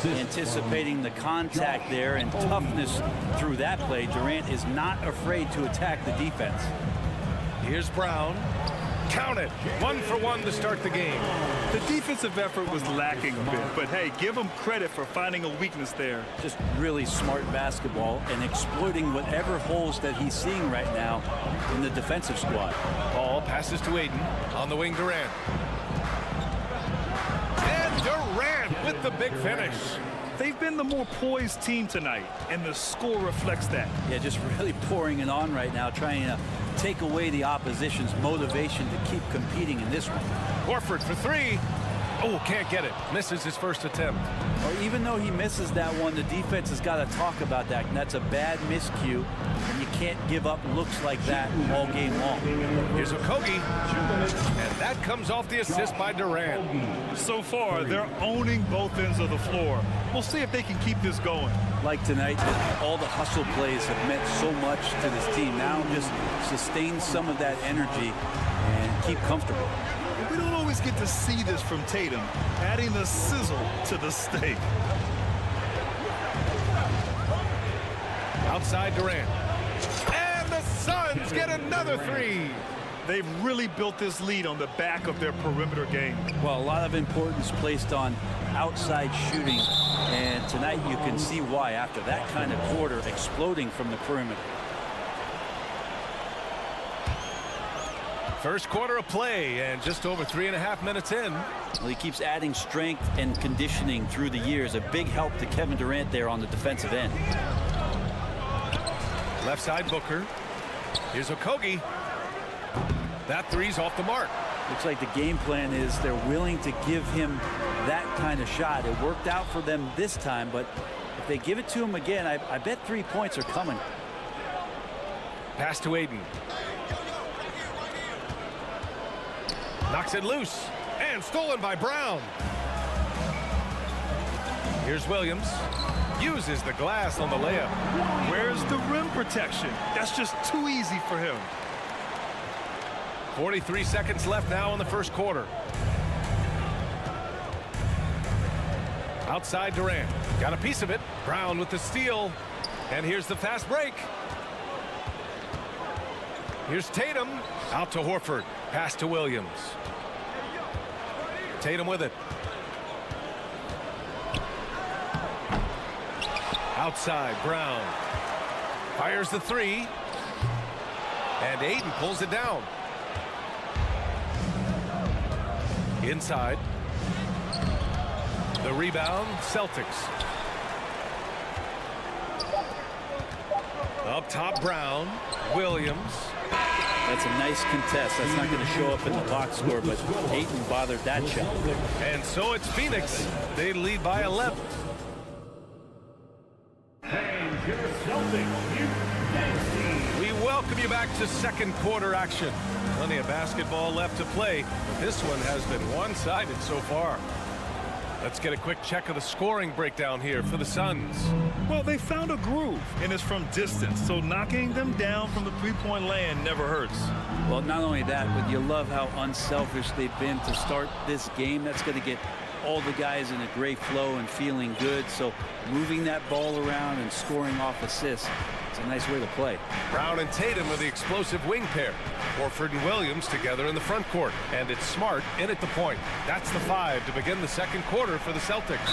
Anticipating the contact there and toughness through that play, Durant is not afraid to attack the defense. Here's Brown. Count it. 1 for 1 to start the game. The defensive effort was lacking a bit, but hey, give them credit for finding a weakness there. Just really smart basketball and exploiting whatever holes that he's seeing right now in the defensive squad. Paul passes to Ayton. On the wing, Durant. And Durant with the big finish. They've been the more poised team tonight, and the score reflects that. Yeah, just really pouring it on right now, trying to take away the opposition's motivation to keep competing in this one. Horford for 3. Oh, can't get it. Misses his first attempt. Or even though he misses that one, the defense has got to talk about that. And that's a bad miscue. And you can't give up looks like that all game long. Here's Okogie. And that comes off the assist by Durant. So far, they're owning both ends of the floor. We'll see if they can keep this going. Like tonight, all the hustle plays have meant so much to this team. Now just sustain some of that energy and keep comfortable. We don't always get to see this from Tatum, adding the sizzle to the steak. Outside Durant. And the Suns get another 3. they've really built this lead on the back of their perimeter game. Well, a lot of importance placed on outside shooting, and tonight you can see why after that kind of quarter exploding from the perimeter. First quarter of play and just over 3.5 minutes in. Well, he keeps adding strength and conditioning through the years. A big help to Kevin Durant there on the defensive end. Left side Booker. Here's Okogie. That three's off the mark. Looks like the game plan is they're willing to give him that kind of shot. It worked out for them this time, but if they give it to him again, I bet 3 points are coming. Pass to Aiden. Knocks it loose and stolen by Brown. Here's Williams. Uses the glass on the layup. Where's the rim protection? That's just too easy for him. 43 seconds left now in the first quarter. Outside Durant. Got a piece of it. Brown with the steal. And here's the fast break. Here's Tatum. Out to Horford. Pass to Williams. Tatum with it. Outside, Brown. Fires the three. And Aiden pulls it down. Inside. The rebound, Celtics. Up top, Brown. Williams. That's a nice contest. That's not going to show up in the box score, but Ayton bothered that shot. And so it's Phoenix. They lead by 11. And your Celtics, we welcome you back to second quarter action. Plenty of basketball left to play, but this one has been one-sided so far. Let's get a quick check of the scoring breakdown here for the Suns. Well, they found a groove, and it's from distance, so knocking them down from the three-point land never hurts. Well, not only that, but you love how unselfish they've been to start this game. That's going to get all the guys in a great flow and feeling good. So moving that ball around and scoring off assists, it's a nice way to play. Brown and Tatum are the explosive wing pair. Horford and Williams together in the front court. And it's Smart in at the point. That's the 5 to begin the second quarter for the Celtics.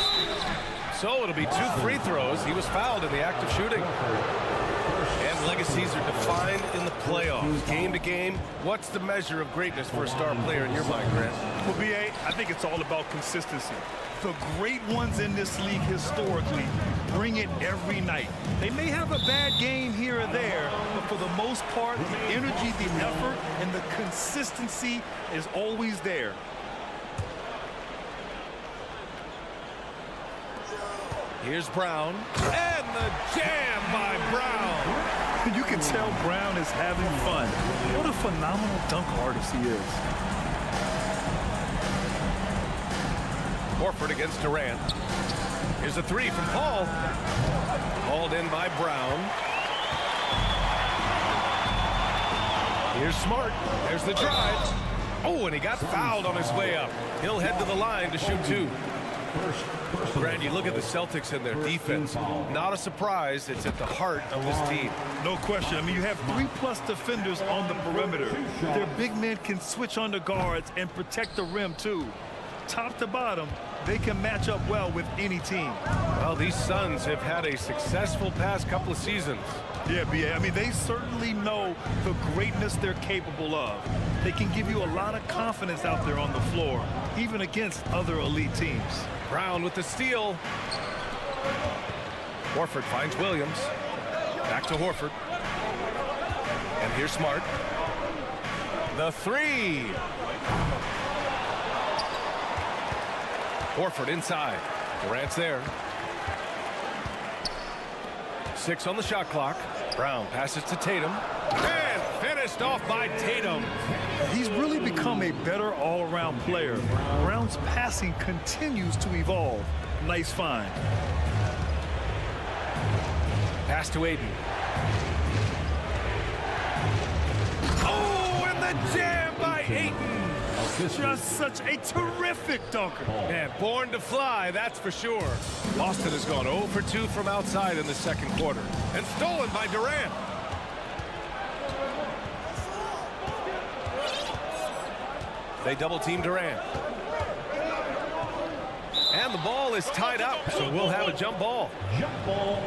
So it'll be 2 free throws. He was fouled in the act of shooting. And legacies are defined in the playoffs. Game to game, what's the measure of greatness for a star player in your mind, Grant? Well, B.A., I think it's all about consistency. The great ones in this league historically bring it every night. They may have a bad game here or there, but for the most part, the energy, the effort, and the consistency is always there. Here's Brown, and the jam by Brown. You can tell Brown is having fun. What a phenomenal dunk artist he is. Horford against Durant. Here's a 3 from Paul. Hauled in by Brown. Here's Smart. There's the drive. Oh, and he got fouled on his way up. He'll head to the line to shoot 2. Grant, you look at the Celtics and their defense. Not a surprise. It's at the heart of this team. No question. I mean, you have 3+ defenders on the perimeter. Their big men can switch on the guards and protect the rim, too. Top to bottom, they can match up well with any team. Well, these Suns have had a successful past couple of seasons. Yeah, B.A. I mean, they certainly know the greatness they're capable of. They can give you a lot of confidence out there on the floor, even against other elite teams. Brown with the steal. Horford finds Williams. Back to Horford. And here's Smart. The 3. Horford inside. Durant's there. 6 on the shot clock. Brown passes to Tatum. And finished off by Tatum. He's really become a better all-around player. Brown's passing continues to evolve. Nice find. Pass to Aiden. Oh, and the jam by Aiden. Just such a terrific dunker. Man, born to fly, that's for sure. Boston has gone 0 for 2 from outside in the second quarter. And stolen by Durant. They double team Durant. And the ball is tied up, so we'll have a jump ball. Jump ball.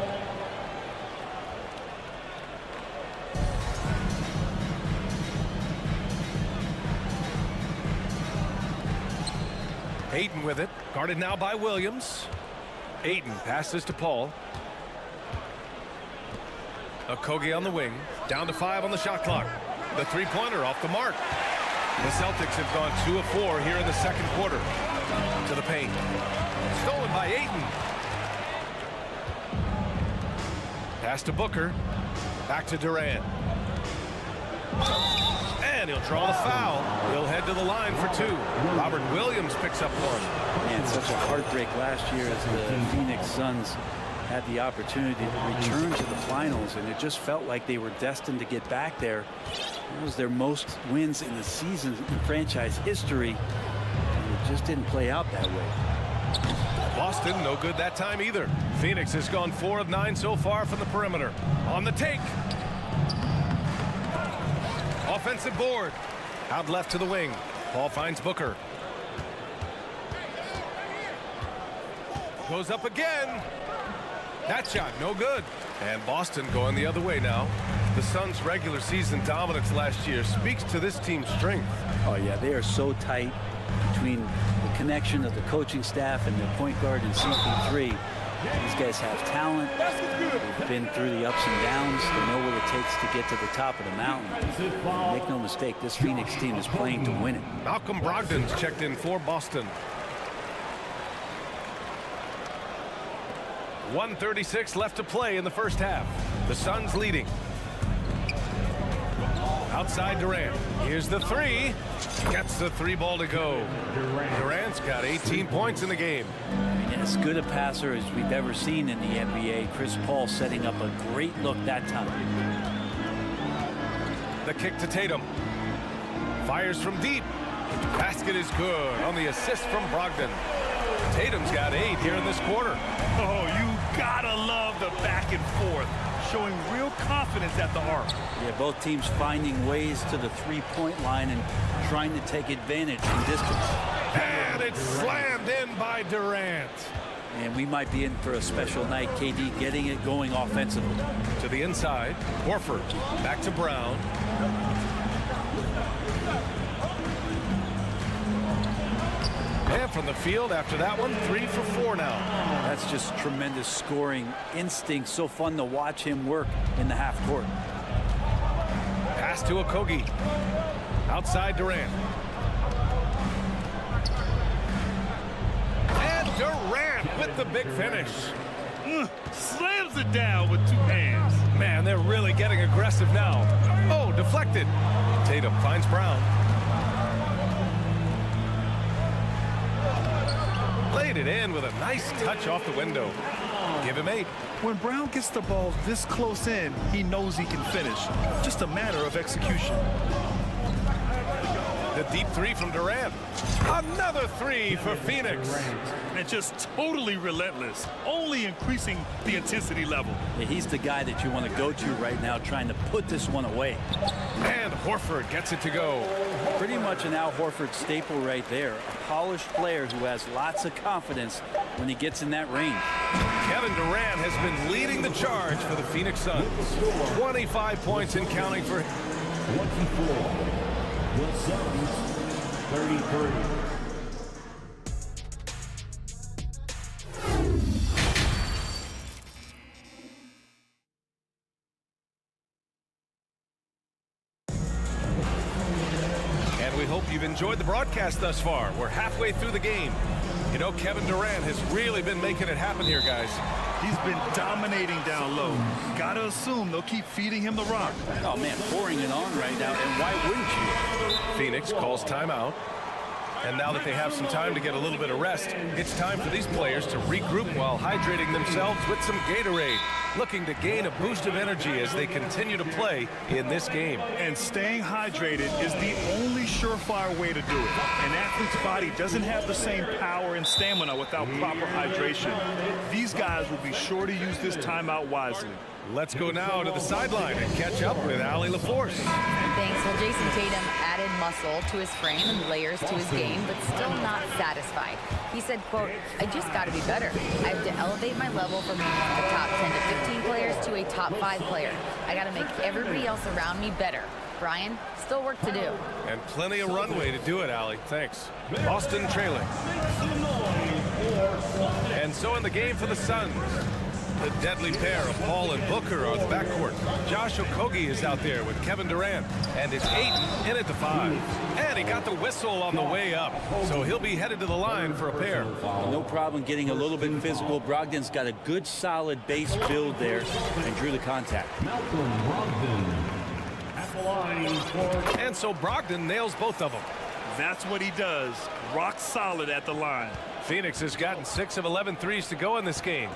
Ayton with it, guarded now by Williams. Ayton passes to Paul. Okogie on the wing, down to 5 on the shot clock. The three-pointer off the mark. The Celtics have gone 2 of 4 here in the second quarter. To the paint. Stolen by Ayton. Pass to Booker. Back to Durant. And he'll draw the foul. He'll head to the line for 2. Robert Williams picks up 1. Man, such a heartbreak last year as the Phoenix Suns had the opportunity to return to the finals, and it just felt like they were destined to get back there. It was their most wins in the season in franchise history, and it just didn't play out that way. Boston, no good that time either. Phoenix has gone 4 of 9 so far from the perimeter. On the take. Offensive board. Out left to the wing. Paul finds Booker. Goes up again. That shot, no good. And Boston going the other way now. The Suns' regular season dominance last year speaks to this team's strength. Oh, yeah, they are so tight between the connection of the coaching staff and their point guard and CP3. These guys have talent. They've been through the ups and downs. They know what it takes to get to the top of the mountain. Make no mistake, this Phoenix team is playing to win it. Malcolm Brogdon's checked in for Boston. 1:36 left to play in the first half. The Suns leading. Outside Durant. Here's the 3. Gets the 3 ball to go. Durant's got 18 points in the game. As good a passer as we've ever seen in the NBA. Chris Paul setting up a great look that time. The kick to Tatum. Fires from deep. Basket is good on the assist from Brogdon. Tatum's got 8 here in this quarter. Oh, you gotta love the back and forth, showing real confidence at the arc. Yeah, both teams finding ways to the three-point line and trying to take advantage from distance. And it's slammed in by Durant. And we might be in for a special night. KD getting it going offensively. To the inside. Horford. Back to Brown. And from the field after that one, 3 for 4 now. That's just tremendous scoring instinct. So fun to watch him work in the half court. Pass to Okogie. Outside Durant. And Durant with the big finish. Slams it down with 2 hands. Man, they're really getting aggressive now. Oh, deflected. Tatum finds Brown. Laid it in with a nice touch off the window. Give him 8. When Brown gets the ball this close in, he knows he can finish. Just a matter of execution. The deep 3 from Durant. Another 3 for Phoenix. And just totally relentless, only increasing the intensity level. Yeah, he's the guy that you want to go to right now, trying to put this one away. And Horford gets it to go. Pretty much an Al Horford staple right there. A polished player who has lots of confidence when he gets in that range. Kevin Durant has been leading the charge for the Phoenix Suns. 25 points and counting for him. 24. The Suns, 33. And we hope you've enjoyed the broadcast thus far. We're halfway through the game. You know, Kevin Durant has really been making it happen here, guys. He's been dominating down low. Gotta assume they'll keep feeding him the rock. Oh, man, pouring it on right now, and why wouldn't you? Phoenix calls timeout. And now that they have some time to get a little bit of rest, it's time for these players to regroup while hydrating themselves with some Gatorade, looking to gain a boost of energy as they continue to play in this game. And staying hydrated is the only surefire way to do it. An athlete's body doesn't have the same power and stamina without proper hydration. These guys will be sure to use this timeout wisely. Let's go now to the sideline and catch up with Allie LaForce. Thanks. Well, Jason Tatum added muscle to his frame and layers to his game, but still not satisfied. He said, quote, "I just got to be better. I have to elevate my level from being one of the top 10 to 15 players to a top 5 player. I got to make everybody else around me better. Brian, still work to do." And plenty of runway to do it, Allie. Thanks. Boston trailing. And so in the game for the Suns, the deadly pair of Paul and Booker are the backcourt. Josh Okogie is out there with Kevin Durant. And it's Ayton in at the 5. And he got the whistle on the way up. So he'll be headed to the line for a pair. No problem getting a little bit physical. Brogdon's got a good, solid base build there and drew the contact. And so Brogdon nails both of them. That's what he does. Rock solid at the line. Phoenix has gotten 6 of 11 threes to go in this game.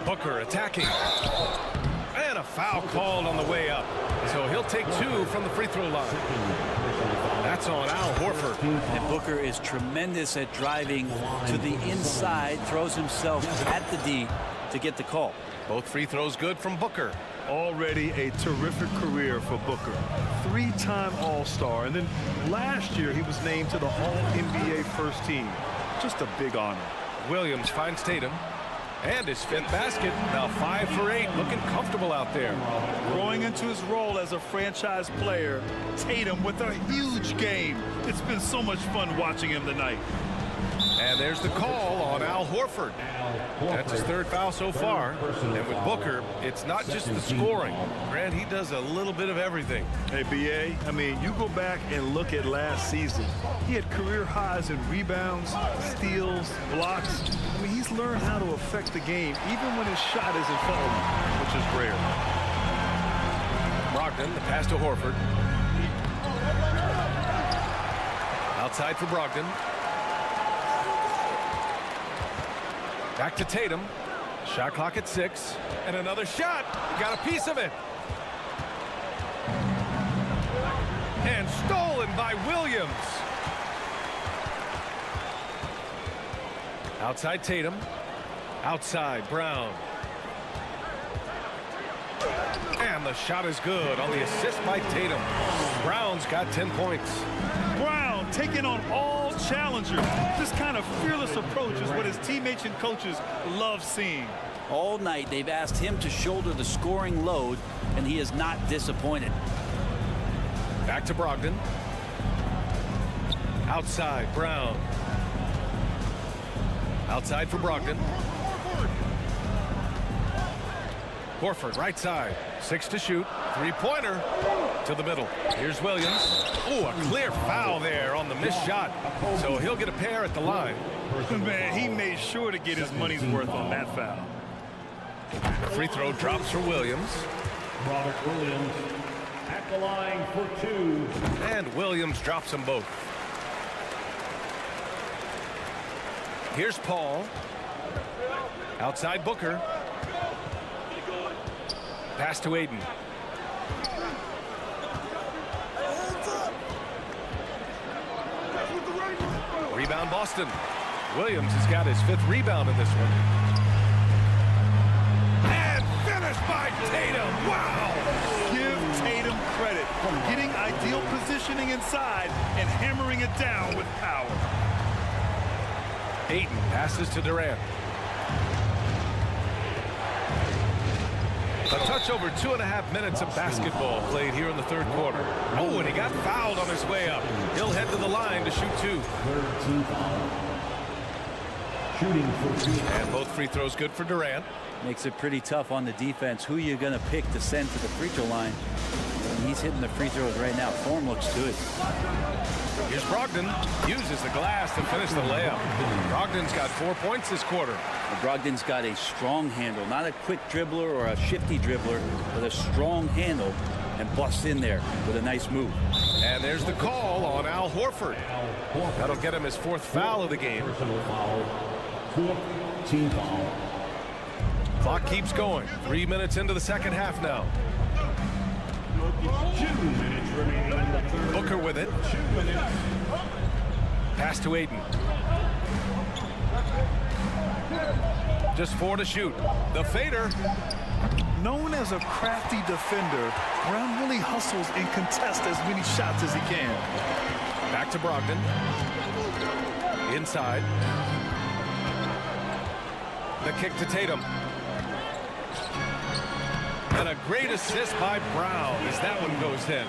Booker attacking. And a foul called on the way up. So he'll take 2 from the free throw line. That's on Al Horford. And Booker is tremendous at driving to the inside, throws himself at the D to get the call. Both free throws good from Booker. Already a terrific career for Booker. 3-time All-Star, and then last year he was named to the All-NBA first team. Just a big honor. Williams finds Tatum. And his 5th basket. Now 5 for 8. Looking comfortable out there. Growing into his role as a franchise player, Tatum with a huge game. It's been so much fun watching him tonight. And there's the call on Al Horford. That's his 3rd foul so far. And with Booker, it's not just the scoring. Grant, he does a little bit of everything. Hey, B.A., I mean, you go back and look at last season. He had career highs in rebounds, steals, blocks. I mean, he's learned how to affect the game, even when his shot isn't falling, which is rare. Brogdon, the pass to Horford. Outside for Brogdon. Back to Tatum. Shot clock at 6. And another shot. Got a piece of it. And stolen by Williams. Outside Tatum. Outside Brown. And the shot is good on the assist by Tatum. Brown's got 10 points. Brown taking on all challengers. This kind of fearless approach is what his teammates and coaches love seeing. All night they've asked him to shoulder the scoring load, and he is not disappointed. Back to Brogdon. Outside Brown. Outside for Brogdon. Horford right side. 6 to shoot. 3-pointer to the middle. Here's Williams. Oh, a clear foul there on the missed shot. So he'll get a pair at the line. Man, he made sure to get his money's worth on that foul. Free throw drops for Williams. Robert Williams at the line for 2. And Williams drops them both. Here's Paul. Outside Booker. Pass to Ayton. Rebound Boston. Williams has got his 5th rebound in this one. And finished by Tatum. Wow! Give Tatum credit for getting ideal positioning inside and hammering it down with power. Ayton passes to Durant. A touch over 2.5 minutes of basketball played here in the 3rd quarter. Oh, and he got fouled on his way up. He'll head to the line to shoot 2. Shooting for 2. And both free throws good for Durant. Makes it pretty tough on the defense. Who you're going to pick to send to the free throw line. And he's hitting the free throws right now. Form looks good. Here's Brogdon. Uses the glass to finish the layup. Brogdon's got 4 points this quarter. Brogdon's got a strong handle. Not a quick dribbler or a shifty dribbler, but a strong handle, and busts in there with a nice move. And there's the call on Al Horford. That'll get him his 4th foul of the game. 4th team foul. Clock keeps going. 3 minutes into the 2nd half now. 2 minutes remaining in the 3rd. Booker with it. 2 minutes. Pass to Ayton. Just 4 to shoot. The fader. Known as a crafty defender, Brown really hustles and contests as many shots as he can. Back to Brogdon. Inside. The kick to Tatum. And a great assist by Brown as that one goes in.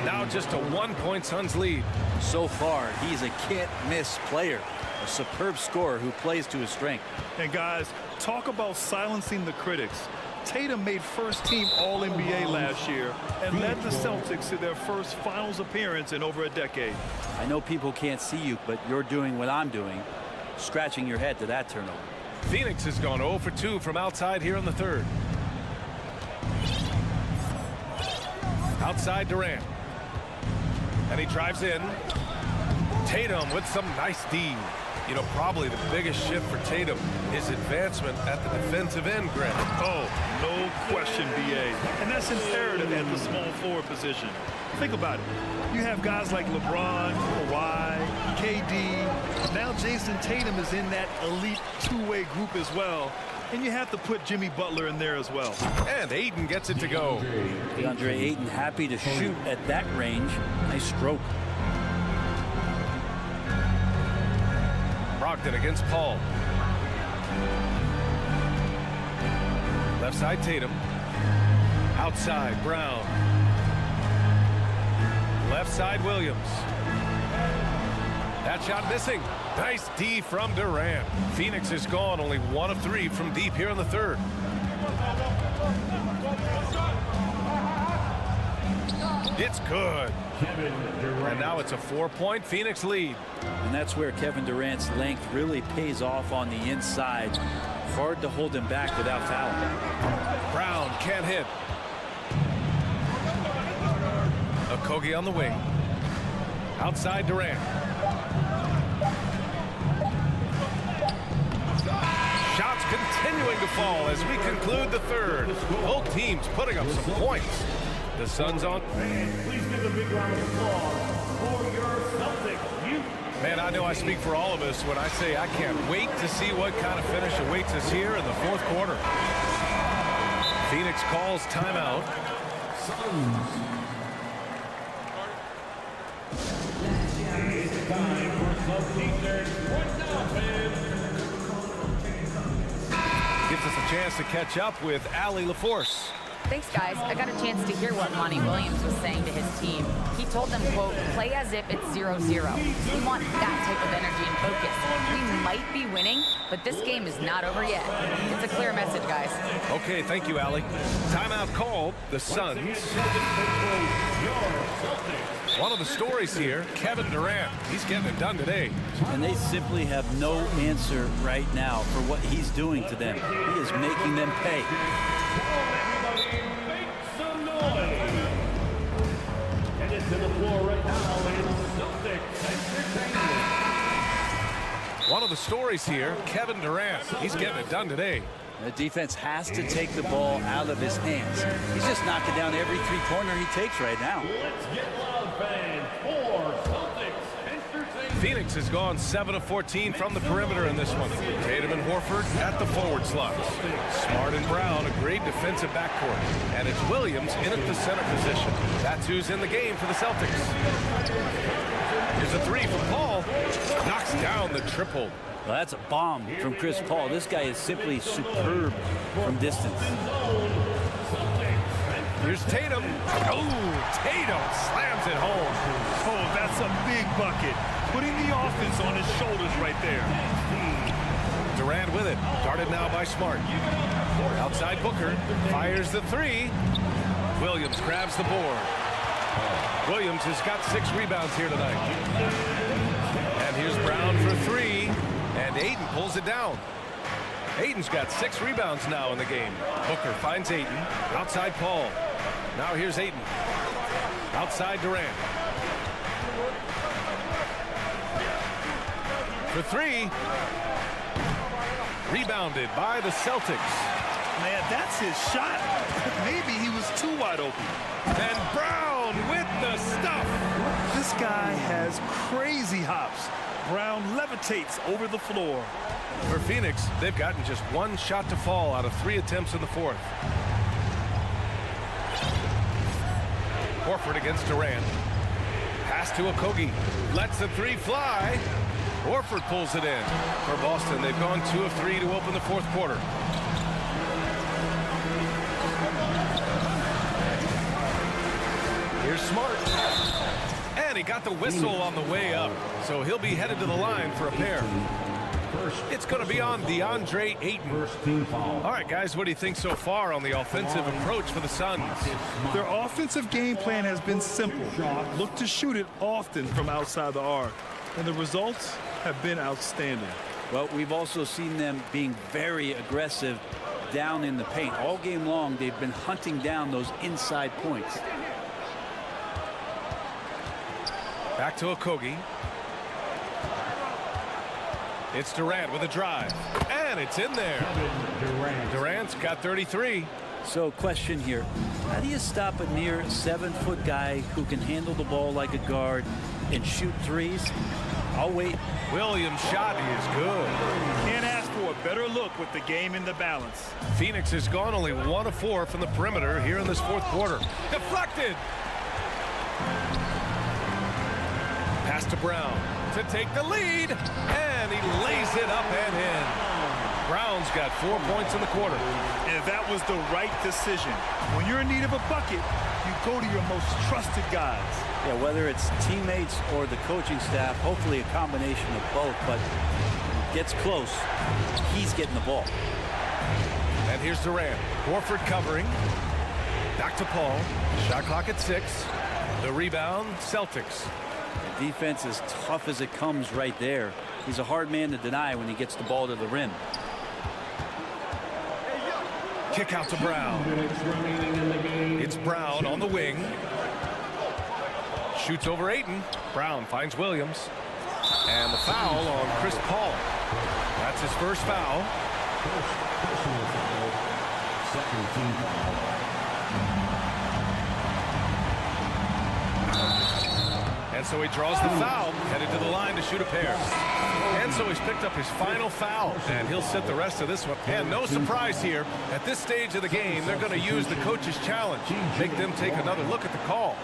Now just a 1-point Suns lead. So far, he's a can't-miss player. A superb scorer who plays to his strength. And guys, talk about silencing the critics. Tatum made first-team All-NBA last year and led the Celtics to their first finals appearance in over a decade. I know people can't see you, but you're doing what I'm doing, scratching your head to that turnover. Phoenix has gone 0 for 2 from outside here in the third. Outside Durant. And he drives in. Tatum with some nice D. You know, probably the biggest shift for Tatum is advancement at the defensive end, Grant. Oh, no question, B.A. And that's imperative at the small forward position. Think about it. You have guys like LeBron, Kawhi, KD. Now Jason Tatum is in that elite two-way group as well. And you have to put Jimmy Butler in there as well. And Ayton gets it to go. DeAndre Ayton happy to shoot at that range. Nice stroke. Brogdon against Paul. Left side Tatum. Outside Brown. Left side Williams. That shot missing. Nice D from Durant. Phoenix is gone only 1 of 3 from deep here in the third. It's good. And now it's a 4-point Phoenix lead. And that's where Kevin Durant's length really pays off on the inside. Hard to hold him back without fouling. Brown can't hit. Okogie on the wing. Outside Durant. Shots continuing to fall as we conclude the third. Both teams putting up some points. The Suns on. Please give a big round of applause for your Celtics. Man, I know I speak for all of us when I say I can't wait to see what kind of finish awaits us here in the fourth quarter. Phoenix calls timeout. Time for some T-shirts. Right now, fans. Gives us a chance to catch up with Allie LaForce. Thanks, guys. I got a chance to hear what Monty Williams was saying to his team. He told them, quote, play as if it's 0-0. We want that type of energy and focus. We might be winning, but this game is not over yet. It's a clear message, guys. Okay, thank you, Allie. Timeout called. The Suns. One of the stories here, Kevin Durant. He's getting it done today. And they simply have no answer right now for what he's doing to them. He is making them pay. To the floor right now is Celtics Entertainment. One of the stories here, Kevin Durant. He's getting it done today. The defense has to take the ball out of his hands. He's just knocking down every three-pointer he takes right now. Let's get loud, fans, for Celtics Entertainment. Phoenix has gone 7 of 14 from the perimeter in this one. Tatum and Horford at the forward slots. Smart and Brown, a great defensive backcourt. And it's Williams in at the center position. That's who's in the game for the Celtics. Here's a 3 from Paul. Knocks down the triple. Well, that's a bomb from Chris Paul. This guy is simply superb from distance. Here's Tatum. Oh, Tatum slams it home. Oh, that's a big bucket. Putting the offense on his shoulders right there. Durant with it. Guarded now by Smart. Outside Booker. Fires the 3. Williams grabs the board. Williams has got 6 rebounds here tonight. And here's Brown for 3. And Ayton pulls it down. Ayton's got 6 rebounds now in the game. Booker finds Ayton. Outside Paul. Now here's Ayton. Outside Durant. For 3. Rebounded by the Celtics. Man, that's his shot. Maybe he was too wide open. And Brown with the stuff. This guy has crazy hops. Brown levitates over the floor. For Phoenix, they've gotten just one shot to fall out of 3 attempts in the fourth. Horford against Durant. Pass to Okogie. Lets the 3 fly. Horford pulls it in. For Boston, they've gone 2 of 3 to open the fourth quarter. Here's Smart. And he got the whistle on the way up. So he'll be headed to the line for a pair. It's going to be on DeAndre Ayton. All right, guys, what do you think so far on the offensive approach for the Suns? Their offensive game plan has been simple. Look to shoot it often from outside the arc. And the results have been outstanding. Well, we've also seen them being very aggressive down in the paint. All game long, they've been hunting down those inside points. Back to Okogie. It's Durant with a drive. And it's in there. Durant's got 33. So question here. How do you stop a near 7-foot guy who can handle the ball like a guard and shoot threes? I'll wait. Williams' shot is good. Can't ask for a better look with the game in the balance. Phoenix has gone only 1 of 4 from the perimeter here in this fourth quarter. Deflected. Pass to Brown to take the lead. And he lays it up and in. Brown's got 4 points in the quarter. And that was the right decision. When you're in need of a bucket, you go to your most trusted guys. Yeah, whether it's teammates or the coaching staff, hopefully a combination of both, but gets close, he's getting the ball. And here's Durant. Horford covering. Back to Paul. Shot clock at 6. The rebound, Celtics. The defense is tough as it comes right there. He's a hard man to deny when he gets the ball to the rim. Kick out to Brown. It's Brown on the wing. Shoots over Ayton. Brown finds Williams. And the foul on Chris Paul. That's his first foul. Second team foul. And so he draws the foul, headed to the line to shoot a pair. And so he's picked up his final foul, and he'll sit the rest of this one. And no surprise here, at this stage of the game, they're going to use the coach's challenge, make them take another look at the call.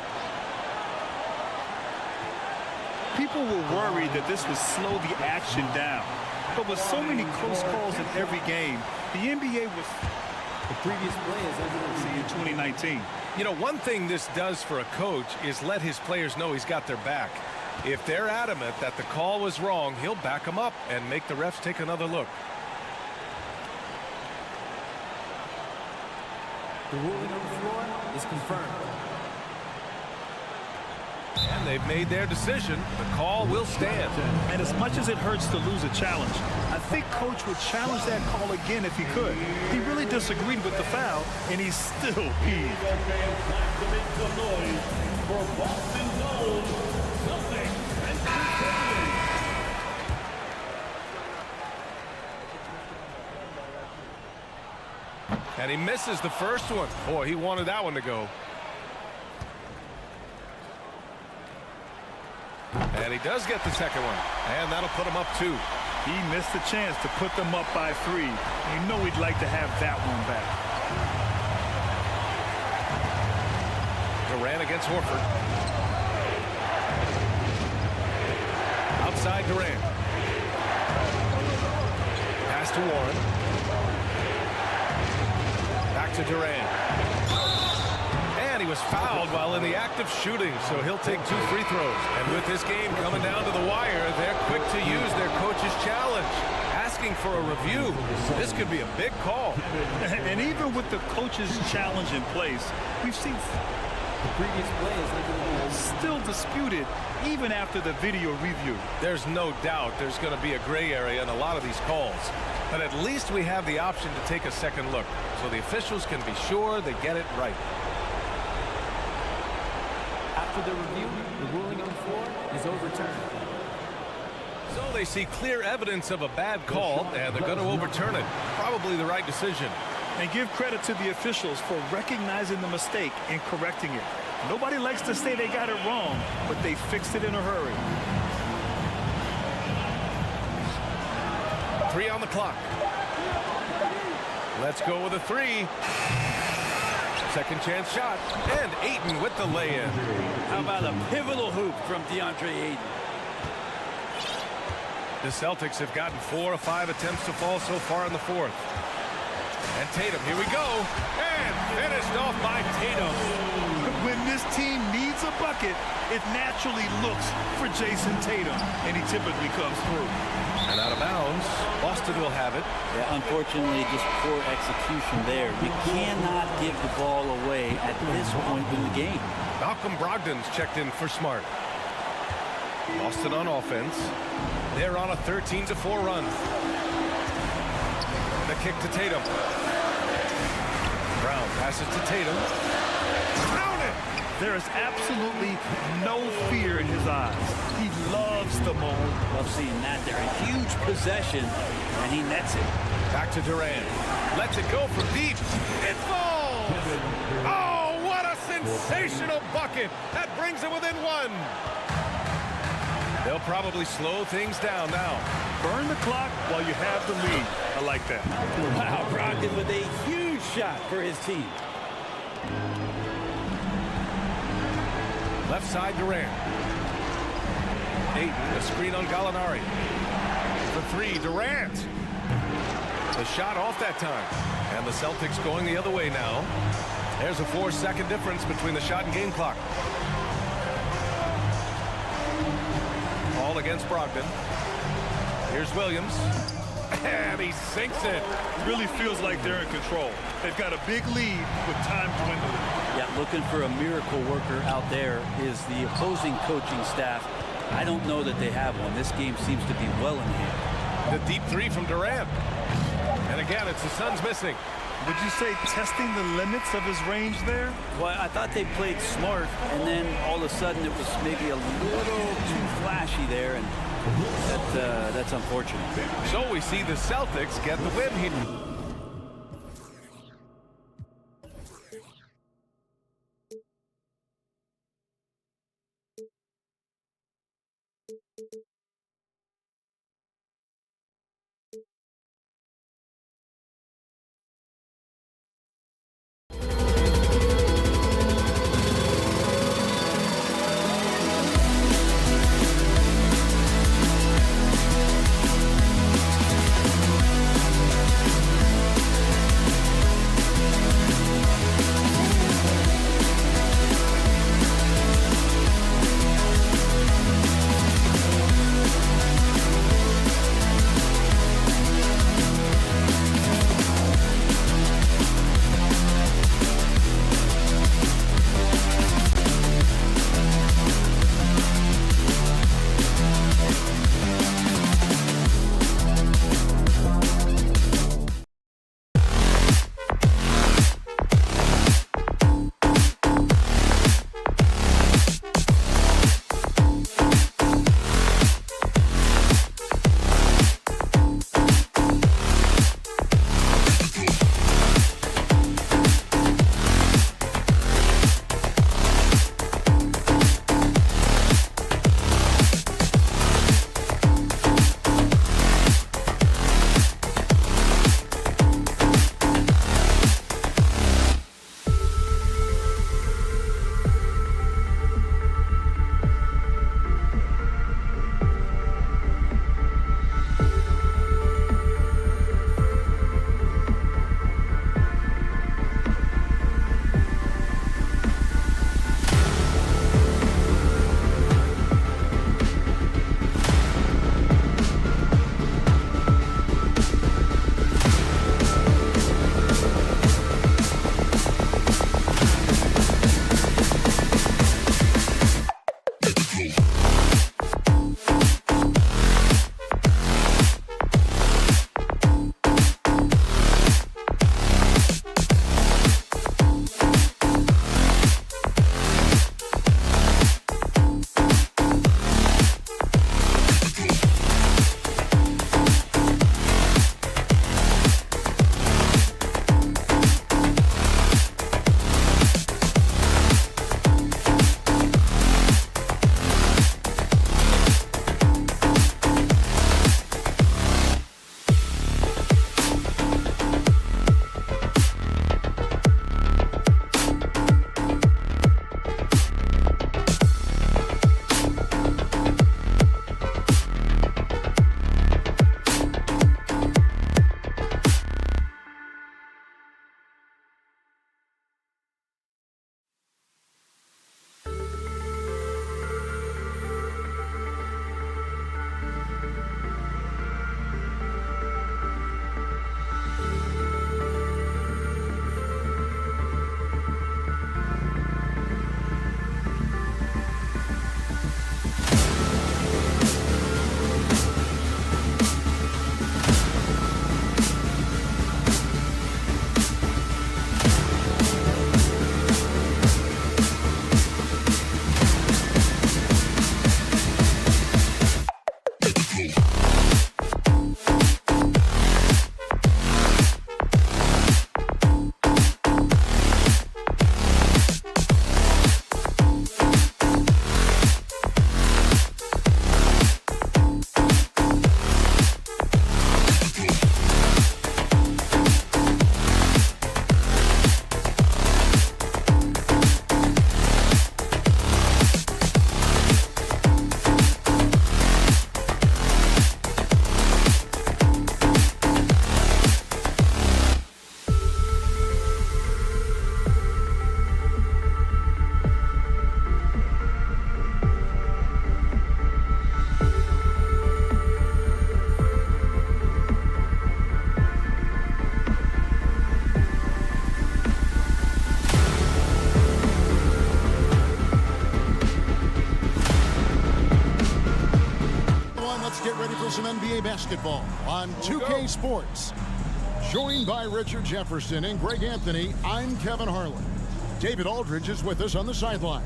People were worried that this would slow the action down. But with so many close calls in every game, the NBA was the previous play as evidenced in 2019. You know, one thing this does for a coach is let his players know he's got their back. If they're adamant that the call was wrong, he'll back them up and make the refs take another look. The ruling on the floor is confirmed. And they've made their decision. The call will stand. And as much as it hurts to lose a challenge, I think Coach would challenge that call again if he could. He really disagreed with the foul, and he's still peeved. And he misses the first one. Boy, he wanted that one to go. And he does get the second one. And that'll put him up 2. He missed the chance to put them up by 3. You know he'd like to have that one back. Durant against Horford. Outside Durant. Pass to Warren. Back to Durant. And he was fouled while in the act of shooting, so he'll take 2 free throws. And with this game coming down to the wire, they're quick to use their coach's challenge, asking for a review. This could be a big call. And even with the coach's challenge in place, we've seen the previous plays still disputed even after the video review. There's no doubt there's going to be a gray area in a lot of these calls. But at least we have the option to take a second look, so the officials can be sure they get it right. After the review, the ruling on the floor is overturned. So they see clear evidence of a bad call, and they're going to overturn it. Probably the right decision. And give credit to the officials for recognizing the mistake and correcting it. Nobody likes to say they got it wrong, but they fixed it in a hurry. 3 on the clock. Let's go with a 3. Second chance shot. And Ayton with the lay-in. How about a pivotal hoop from DeAndre Ayton? The Celtics have gotten 4 of 5 attempts to fall so far in the fourth. And Tatum, here we go. And finished off by Tatum. When this team needs a bucket, it naturally looks for Jason Tatum, and he typically comes through. And out of bounds, Boston will have it. Yeah, unfortunately, just poor execution there. You cannot give the ball away at this point in the game. Malcolm Brogdon's checked in for Smart. Boston on offense. They're on a 13-4 run. The kick to Tatum. Brown passes to Tatum. Count it! There is absolutely no fear in his eyes. He loves the moment. Love seeing that there. A huge possession, and he nets it. Back to Durant. Lets it go from deep. It falls! Oh, what a sensational bucket! That brings it within 1. They'll probably slow things down now. Burn the clock while you have the lead. I like that. Wow, Brogdon with a huge shot for his team. Left side, Durant. Ayton, a screen on Gallinari. For 3, Durant. The shot off that time. And the Celtics going the other way now. There's a 4-second difference between the shot and game clock. All against Brogdon. Here's Williams. And he sinks it. Really feels like they're in control. They've got a big lead with time dwindling. Yeah, looking for a miracle worker out there is the opposing coaching staff. I don't know that they have one. This game seems to be well in hand. The deep 3 from Durant. And again, it's the Suns missing. Would you say testing the limits of his range there? Well, I thought they played smart, and then all of a sudden it was maybe a little too flashy there, and that's unfortunate. So we see the Celtics get the win here. basketball on 2K Sports. Joined by Richard Jefferson and Greg Anthony, I'm Kevin Harlan. David Aldridge is with us on the sideline.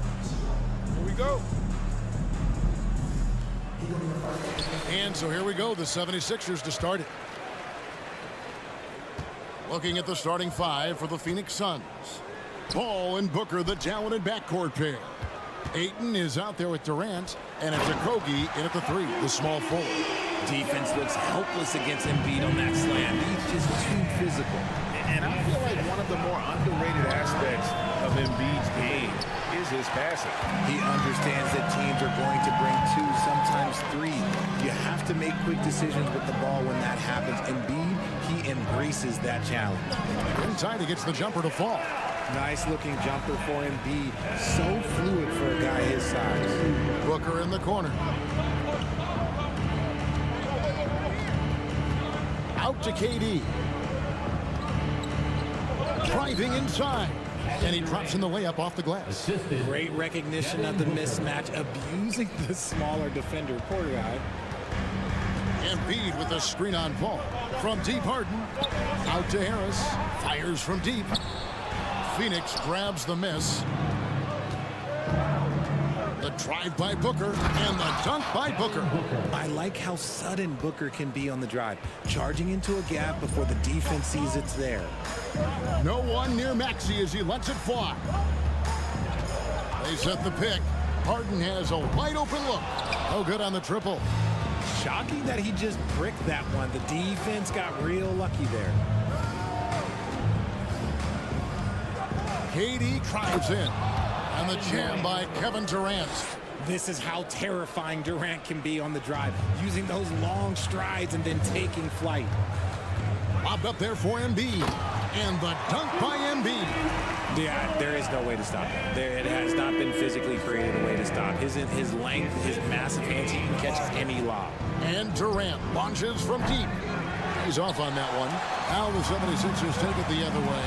Here we go. And so here we go, the 76ers to start it. Looking at the starting five for the Phoenix Suns. Ball and Booker, the talented backcourt pair. Ayton is out there with Durant, and it's Okogie in at the three, the small forward. Defense looks helpless against Embiid on that slam. He's just too physical. And I feel like one of the more underrated aspects of Embiid's game is his passing. He understands that teams are going to bring two, sometimes three. You have to make quick decisions with the ball when that happens. Embiid, he embraces that challenge. Inside, he gets the jumper to fall. Nice looking jumper for Embiid. So fluid for a guy his size. Booker in the corner. Out to KD. Driving inside. And he drops in the layup off the glass. Great recognition of the mismatch, abusing the smaller defender. Poor guy. Embiid with a screen on ball. From deep, Harden. Out to Harris. Fires from deep. Phoenix grabs the miss. The drive by Booker and the dunk by Booker. I like how sudden Booker can be on the drive, charging into a gap before the defense sees it's there. No one near Maxey as he lets it fly. They set the pick. Harden has a wide open look. No good on the triple. Shocking that he just bricked that one. The defense got real lucky there. KD drives in. And the jam by Kevin Durant. This is how terrifying Durant can be on the drive, using those long strides and then taking flight. Lobbed up there for Embiid. And the dunk by Embiid. Yeah, there is no way to stop him. It has not been physically created a way to stop. His length, his massive hands, he can catch any lob. And Durant launches from deep. He's off on that one. Now the 76ers take it the other way.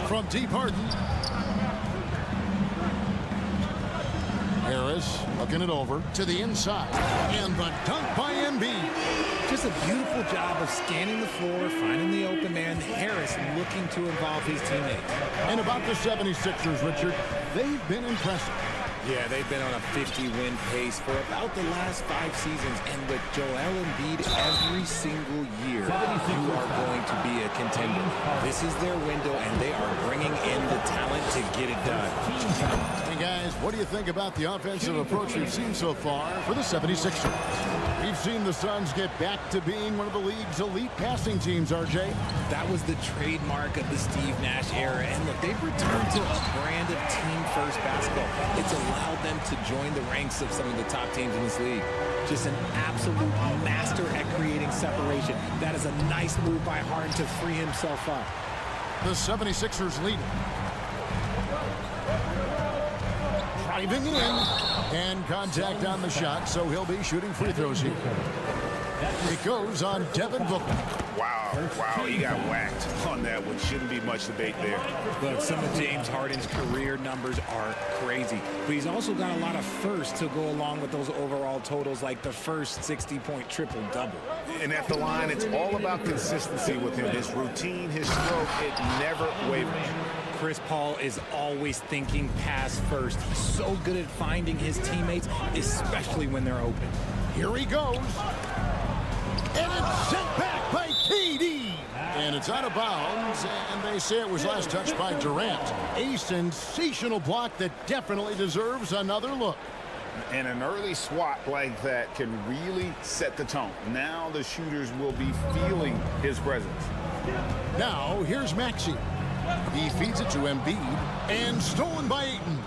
From deep, Harden. Harris looking it over to the inside. And the dunk by Embiid. Just a beautiful job of scanning the floor, finding the open man. Harris looking to involve his teammates. And about the 76ers, Richard, they've been impressive. Yeah, they've been on a 50-win pace for about the last 5 seasons. And with Joel Embiid every single year, you are going to be a contender. This is their window, and they are bringing in the talent to get it done. Hey, guys, what do you think about the offensive approach we've seen so far for the 76ers? We've seen the Suns get back to being one of the league's elite passing teams, RJ. That was the trademark of the Steve Nash era. And look, they've returned to a brand of team-first basketball. It's allowed them to join the ranks of some of the top teams in this league. Just an absolute master at creating separation. That is a nice move by Harden to free himself up. The 76ers lead. Driving in. And contact on the shot, so he'll be shooting free throws here. It goes on Devin Booker. Wow, he got whacked on that one. Shouldn't be much debate there. Look, some of James Harden's career numbers are crazy, but he's also got a lot of firsts to go along with those overall totals, like the first 60-point triple-double. And at the line, it's all about consistency with him. His routine, his stroke, it never wavers. Chris Paul is always thinking pass first. He's so good at finding his teammates, especially when they're open. Here he goes. And it's sent back by KD. And it's out of bounds, and they say it was last touched by Durant. A sensational block that definitely deserves another look. And an early swat like that can really set the tone. Now the shooters will be feeling his presence. Now here's Maxey. He feeds it to Embiid, and stolen by Ayton.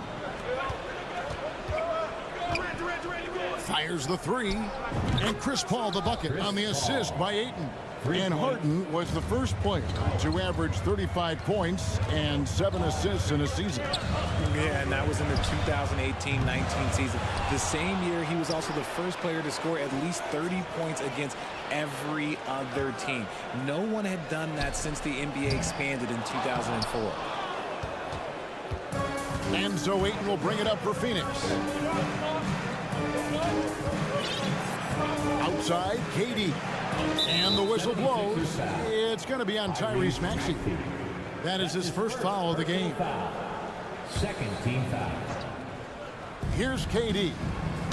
Fires the three, and Chris Paul the bucket on the assist by Ayton. And Harden was the first player to average 35 points and 7 assists in a season. Yeah, and that was in the 2018-19 season. The same year, he was also the first player to score at least 30 points against every other team. No one had done that since the NBA expanded in 2004. And so Ayton will bring it up for Phoenix. Outside, KD. And the whistle blows. It's going to be on Tyrese Maxey. That is his first foul of the game. Second team foul. Here's KD.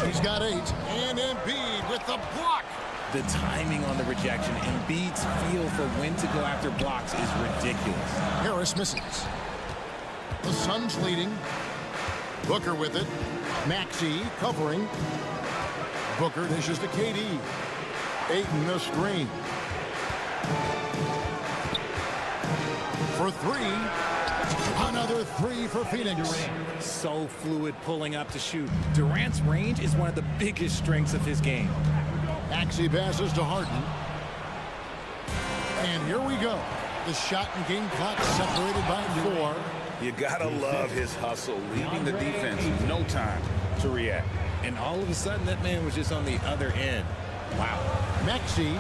He's got 8. And Embiid with the block. The timing on the rejection, Embiid's feel for when to go after blocks is ridiculous. Harris misses. The Suns leading. Booker with it. Maxey covering. Booker dishes to KD. Ayton the screen. For 3. Another 3 for Phoenix. So fluid pulling up to shoot. Durant's range is one of the biggest strengths of his game. Maxey passes to Harden. And here we go. The shot and game clock separated by 4. You gotta love his hustle, leaving the defense no time to react. And all of a sudden, that man was just on the other end. Wow. Maxey.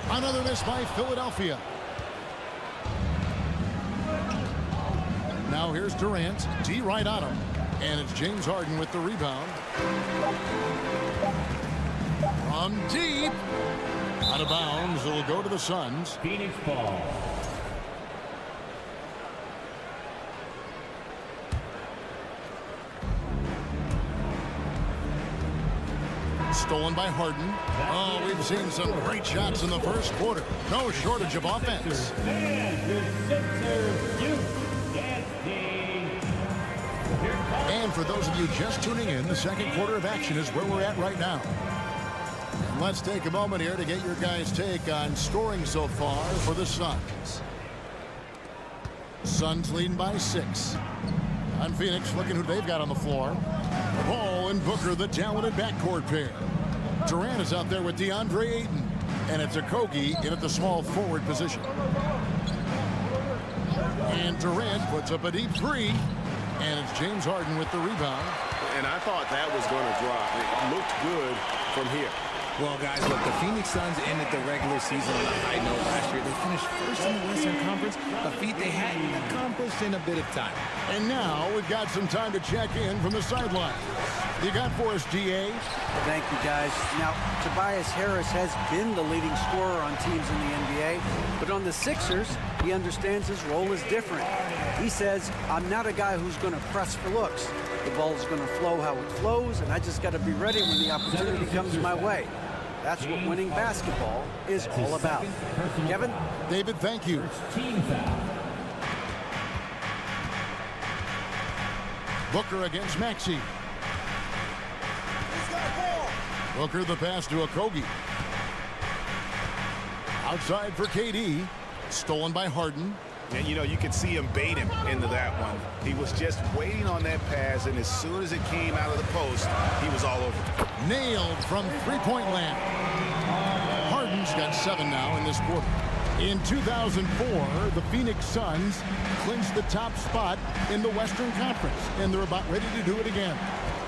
Another miss by Philadelphia. Now here's Durant. D right on him. And it's James Harden with the rebound. From deep. Out of bounds. It'll go to the Suns. Phoenix ball. Stolen by Harden. Oh, we've seen some great shots in the first quarter. No shortage of offense. And for those of you just tuning in, the second quarter of action is where we're at right now. And let's take a moment here to get your guys' take on scoring so far for the Suns. Suns leading by 6. On Phoenix, looking who they've got on the floor. Ball and Booker, the talented backcourt pair. Durant is out there with DeAndre Ayton. And it's Okogie in at the small forward position. And Durant puts up a deep 3. And it's James Harden with the rebound. And I thought that was going to drop. It looked good from here. Well, guys, look, the Phoenix Suns ended the regular season on a high note last year. They finished first in the Western Conference, a feat they hadn't accomplished in a bit of time. And now we've got some time to check in from the sideline. You got for us, GA? Thank you, guys. Now, Tobias Harris has been the leading scorer on teams in the NBA, but on the Sixers, he understands his role is different. He says, I'm not a guy who's going to press for looks. The ball's going to flow how it flows, and I just got to be ready when the opportunity comes my way. That's what winning basketball is all about. Kevin? David, thank you. Booker against Maxey. Booker the pass to Okogie. Outside for KD. Stolen by Harden. And, you know, you could see him bait him into that one. He was just waiting on that pass, and as soon as it came out of the post, he was all over. Nailed from three-point land. Harden's got 7 now in this quarter. In 2004, the Phoenix Suns clinched the top spot in the Western Conference, and they're about ready to do it again.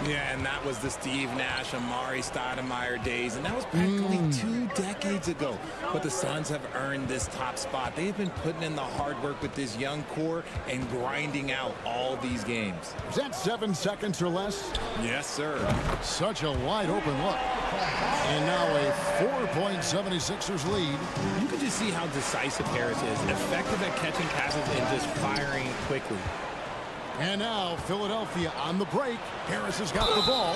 Yeah, and that was the Steve Nash, Amari Stoudemire days, and that was practically 2 decades ago. But the Suns have earned this top spot. They've been putting in the hard work with this young core and grinding out all these games. Is that 7 seconds or less? Yes, sir. Such a wide open look. And now a 4-point 76ers lead. You can just see how decisive Harris is, effective at catching passes and just firing quickly. And now Philadelphia on the break. Harris has got the ball.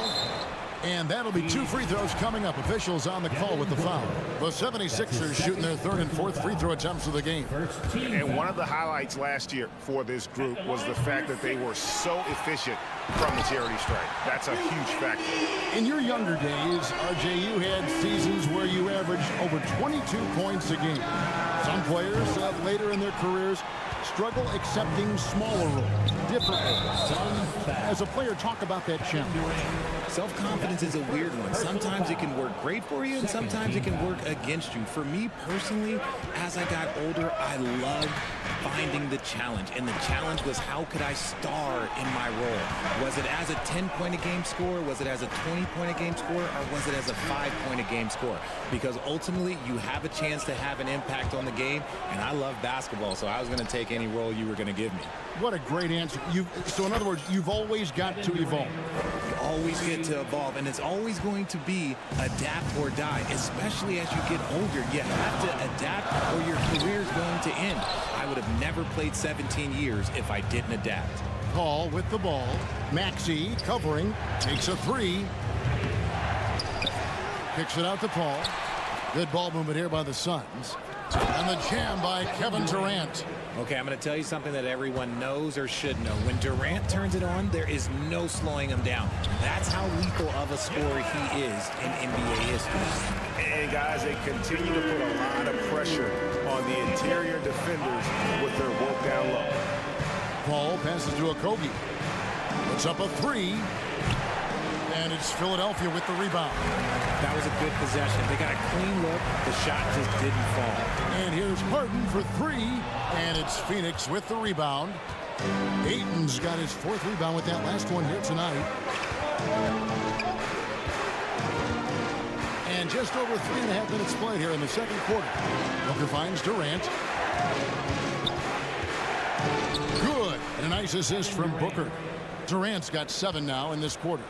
And that'll be 2 free throws coming up. Officials on the call with the foul. The 76ers shooting their 3rd and 4th free throw attempts of the game. And one of the highlights last year for this group was the fact that they were so efficient from the charity stripe. That's a huge factor. In your younger days, RJ, you had seasons where you averaged over 22 points a game. Some players later in their careers struggle accepting smaller roles, different roles. As a player, talk about that challenge. Self-confidence is a weird one. Sometimes it can work great for you, and sometimes it can work against you. For me personally, as I got older, I loved finding the challenge. And the challenge was, how could I star in my role? Was it as a 10-point-a-game scorer? Was it as a 20-point-a-game scorer? Or was it as a 5-point-a-game scorer? Because ultimately, you have a chance to have an impact on the game. And I love basketball, so I was going to take any role you were going to give me. What a great answer. So in other words, you've always got to evolve. You always get to evolve, and it's always going to be adapt or die, especially as you get older. You have to adapt or your career is going to end. I would have never played 17 years if I didn't adapt. Paul with the ball. Maxey covering. Takes a three. Kicks it out to Paul. Good ball movement here by the Suns. And the jam by Kevin Durant. Okay, I'm going to tell you something that everyone knows or should know. When Durant turns it on, there is no slowing him down. That's how lethal of a scorer he is in NBA history. And guys, they continue to put a lot of pressure on the interior defenders with their work down low. Paul passes to Okogie. Puts up a three. And it's Philadelphia with the rebound. That was a good possession. They got a clean look. The shot just didn't fall. And here's Harden for three. And it's Phoenix with the rebound. Ayton's got his fourth rebound with that last one here tonight. And just over 3.5 minutes played here in the second quarter. Booker finds Durant. Good. And a nice assist from Booker. Durant's got 7 now in this quarter.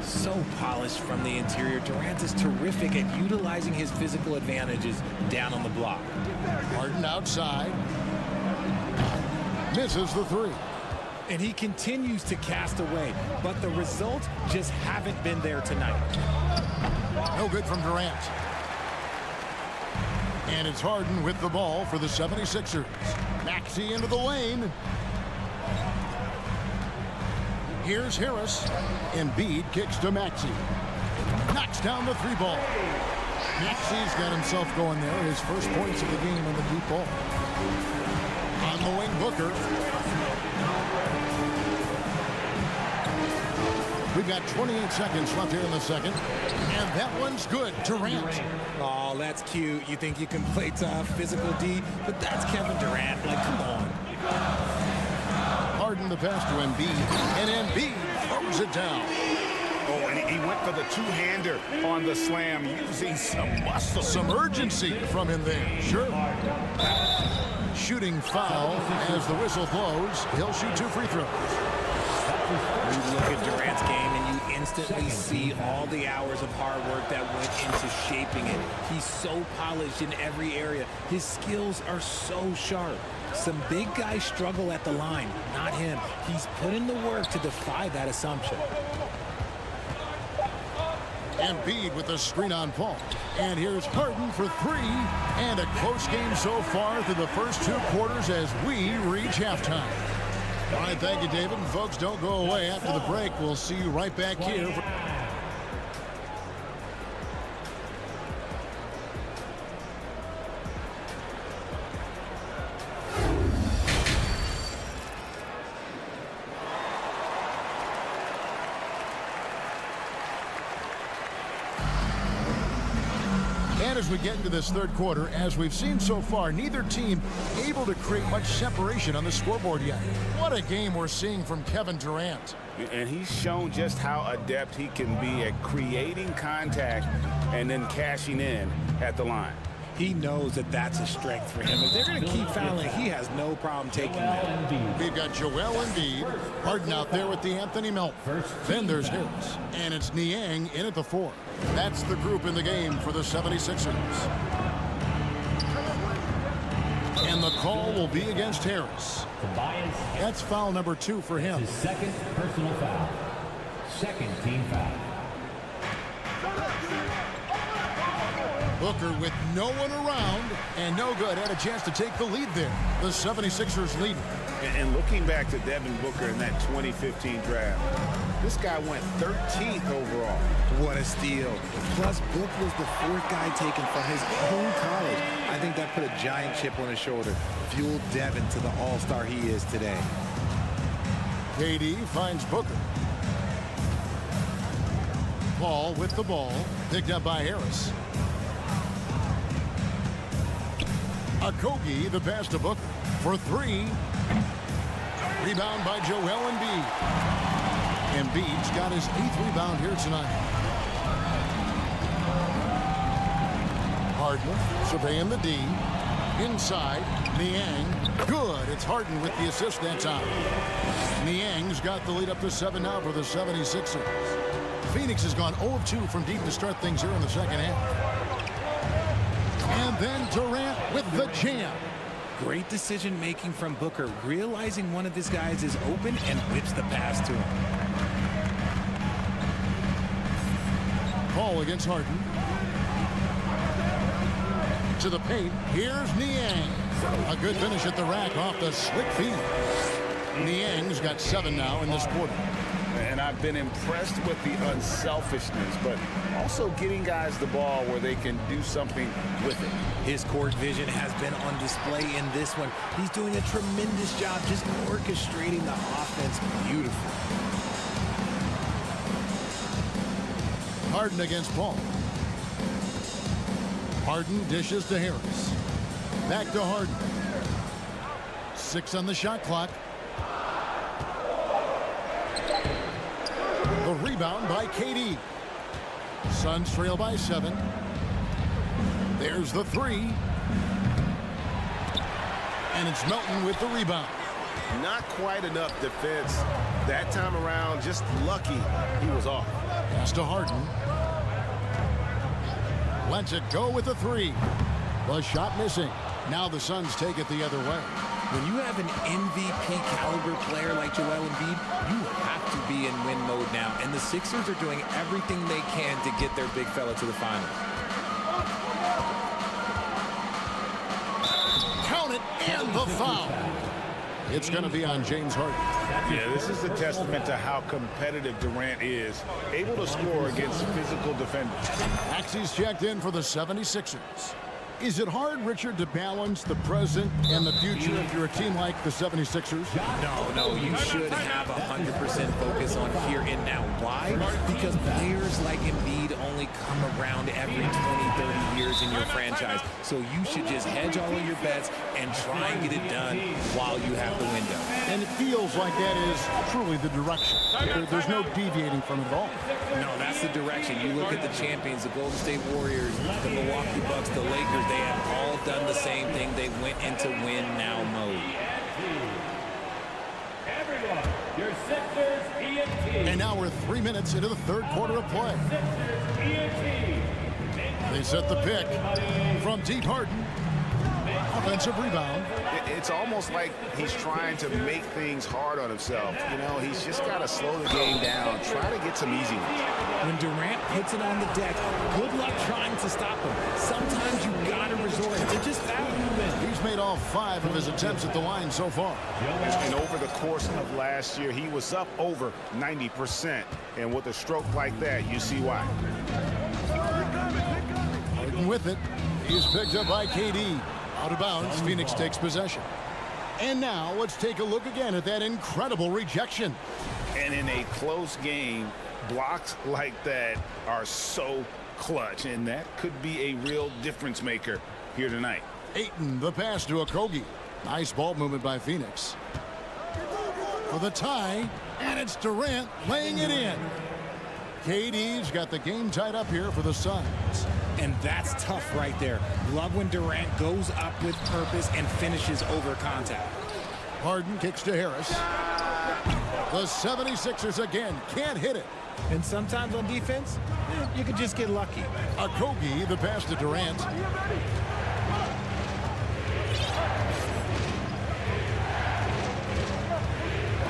So polished from the interior. Durant is terrific at utilizing his physical advantages down on the block. Harden outside. Misses the three. And he continues to cast away, but the results just haven't been there tonight. No good from Durant. And it's Harden with the ball for the 76ers. Maxey into the lane. Here's Harris. Embiid kicks to Maxey. Knocks down the three ball. Maxey's got himself going there. His first points of the game on the deep ball. On the wing, Booker. We've got 28 seconds left here in the second. And that one's good. Durant. Oh, that's cute. You think you can play tough, physical D, but that's Kevin Durant. Like, come on. Harden the pass to Embiid, and Embiid throws it down. Oh, and he went for the two-hander on the slam, using some muscle. Some urgency from him there. Sure. Shooting foul as the whistle blows. He'll shoot 2 free throws. You look at Durant's game and you instantly see all the hours of hard work that went into shaping it. He's so polished in every area. His skills are so sharp. Some big guys struggle at the line, not him. He's put in the work to defy that assumption. Embiid with the screen on Paul. And here's Harden for three. And a close game so far through the first 2 quarters as we reach halftime. All right, thank you, David. And folks, don't go away after the break. We'll see you right back here. And as we get into this third quarter, as we've seen so far, neither team able to create much separation on the scoreboard yet. What a game we're seeing from Kevin Durant. And he's shown just how adept he can be at creating contact and then cashing in at the line. He knows that that's a strength for him. If they're going to keep fouling, he has no problem taking that. We've got Joel Embiid, Harden out there with the Anthony Melton. Then there's Harris, and it's Niang in at the 4. That's the group in the game for the 76ers. And the call will be against Harris. That's foul number 2 for him. His second personal foul. Second team foul. Booker with no one around and no good. Had a chance to take the lead there. The 76ers lead. And looking back to Devin Booker in that 2015 draft, this guy went 13th overall. What a steal. Plus, Book was the 4th guy taken from his own college. I think that put a giant chip on his shoulder. Fueled Devin to the all-star he is today. KD finds Booker. Paul with the ball. Picked up by Harris. Okogie, the pass to Booker. for three. Rebound by Joel Embiid. Embiid's got his 8th rebound here tonight. Harden surveying the D. Inside, Niang. Good. It's Harden with the assist that time. Niang's got the lead up to 7 now for the 76ers. Phoenix has gone 0 of 2 from deep to start things here in the second half. And then Durant with the jam. Great decision making from Booker, realizing one of his guys is open and whips the pass to him. Ball against Harden. To the paint. Here's Niang. A good finish at the rack off the slick feed. Niang's got 7 now in this quarter. And I've been impressed with the unselfishness, but also getting guys the ball where they can do something with it. His court vision has been on display in this one. He's doing a tremendous job just orchestrating the offense beautifully. Harden against Paul. Harden dishes to Harris. Back to Harden. 6 on the shot clock. The rebound by KD. Suns trail by 7. There's the 3. And it's Melton with the rebound. Not quite enough defense that time around. Just lucky he was off. Pass to Harden. Lets it go with the 3. The shot missing. Now the Suns take it the other way. When you have an MVP caliber player like Joel Embiid, you have to be in win mode now. And the Sixers are doing everything they can to get their big fella to the finals. Count it, and the foul. It's going to be on James Harden. Yeah, this is a testament to how competitive Durant is. Able to score against physical defenders. Maxi's checked in for the 76ers. Is it hard, Richard, to balance the present and the future if you're a team like the 76ers? No, you should have 100% focus on here and now. Why? Because players like Embiid only come around every 20, 30 years in your franchise. So you should just hedge all of your bets and try and get it done while you have the window. And it feels like that is truly the direction. There's no deviating from it at all. No, that's the direction. You look at the champions, the Golden State Warriors, the Milwaukee Bucks, the Lakers. They have all done the same thing. They went into win-now mode. Everyone, your Sixers ENT. And now we're 3 minutes into the third quarter of play. They set the pick from deep. Harden. Offensive rebound. It's almost like he's trying to make things hard on himself. You know, he's just got to slow the game down, try to get some easy ones. When Durant puts it on the deck, good luck trying to stop him. Sometimes you got to resort to just foul him. He's made all 5 of his attempts at the line so far. And over the course of last year, he was up over 90%. And with a stroke like that, you see why. Harden with it. He's picked up by KD. Out of bounds, Phoenix takes possession. And now let's take a look again at that incredible rejection. And in a close game, blocks like that are so clutch, and that could be a real difference maker here tonight. Ayton, the pass to Okogie. Nice ball movement by Phoenix. For the tie, and it's Durant laying it in. KD's got the game tied up here for the Suns. And that's tough right there. Love when Durant goes up with purpose and finishes over contact. Harden kicks to Harris. The 76ers again can't hit it. And sometimes on defense, you could just get lucky. Okogie, the pass to Durant.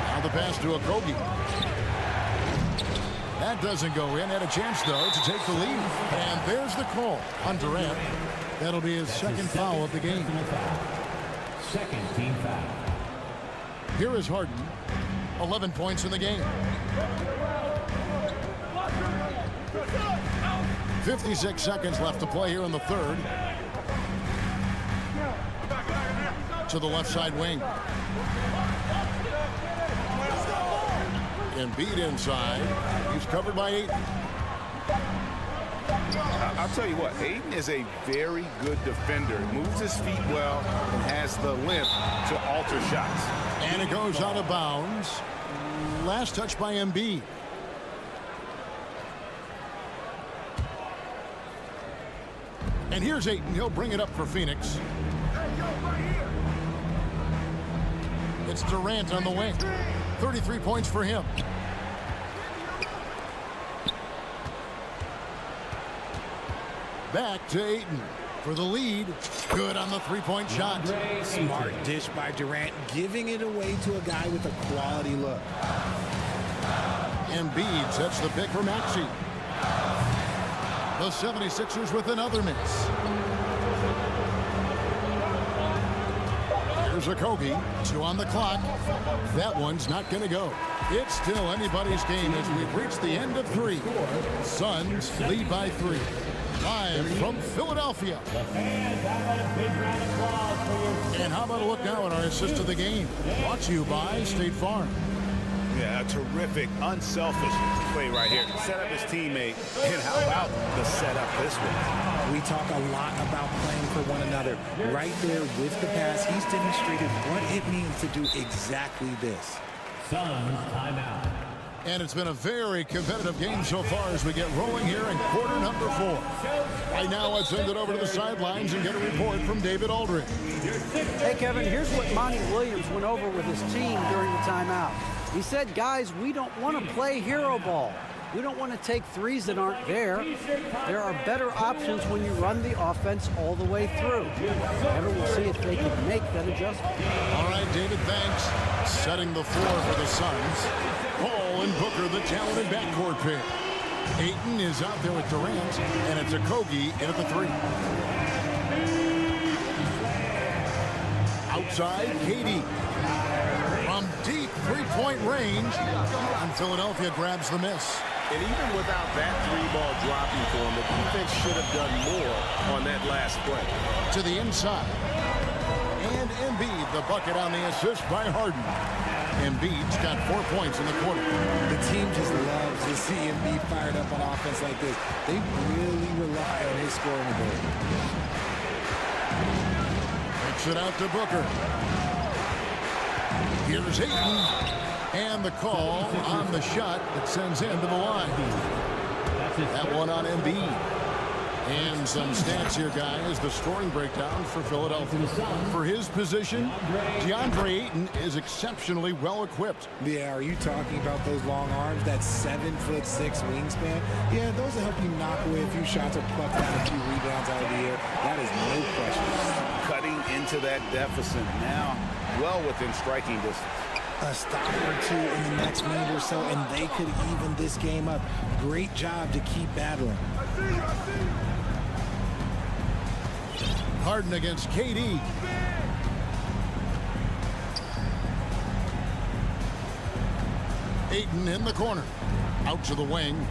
Now the pass to Okogie. That doesn't go in. Had a chance, though, to take the lead. And there's the call on Durant. That'll be his second foul of the game. Second team foul. Here is Harden. 11 points in the game. 56 seconds left to play here in the third. To the left side wing. Embiid inside. He's covered by 8. I'll tell you what, Ayton is a very good defender. Moves his feet well and has the length to alter shots. And it goes out of bounds. Last touch by Embiid. And here's Ayton. He'll bring it up for Phoenix. It's Durant on the wing. 33 points for him. Back to Ayton for the lead. Good on the three-point shot. Smart dish by Durant, giving it away to a guy with a quality look. Embiid sets the pick for Maxey. The 76ers with another miss. Here's a Kobe. 2 on the clock. That one's not going to go. It's still anybody's game as we've reached the end of 3. Suns lead by 3. Live from Philadelphia. And how about a look now at our assist of the game? Brought to you by State Farm. Yeah, a terrific, unselfish play right here. Set up his teammate. And how about the setup this one? We talk a lot about playing for one another. Right there with the pass, he's demonstrated what it means to do exactly this. Suns timeout. And it's been a very competitive game so far as we get rolling here in quarter number 4. Right now, let's send it over to the sidelines and get a report from David Aldridge. Hey, Kevin, here's what Monty Williams went over with his team during the timeout. He said, guys, we don't want to play hero ball. We don't want to take threes that aren't there. There are better options when you run the offense all the way through. Ever we'll see if they can make that adjustment. All right, David, thanks. Setting the floor for the Suns. Paul and Booker, the talented backcourt pair. Ayton is out there with Durant, and it's Okogie in at the 3. Outside, KD. From deep three-point range, and Philadelphia grabs the miss. And even without that 3-ball dropping for him, the defense should have done more on that last play. To the inside. And Embiid, the bucket on the assist by Harden. Embiid's got 4 points in the quarter. The team just loves to see Embiid fired up on offense like this. They really rely on his scoring ability. Kicks it out to Booker. Here's Ayton. And the call on the shot that sends him to the line. That one on Embiid. And some stats here, guys. The scoring breakdown for Philadelphia. For his position, DeAndre Ayton is exceptionally well equipped. Yeah, are you talking about those long arms, that 7'6" wingspan? Yeah, those will help you knock away a few shots or pluck down a few rebounds out of the air. That is no question. Cutting into that deficit now, well within striking distance. A stop or two in the next minute or so, and they could even this game up. Great job to keep battling. Harden against KD. Ayton in the corner. Out to the wing.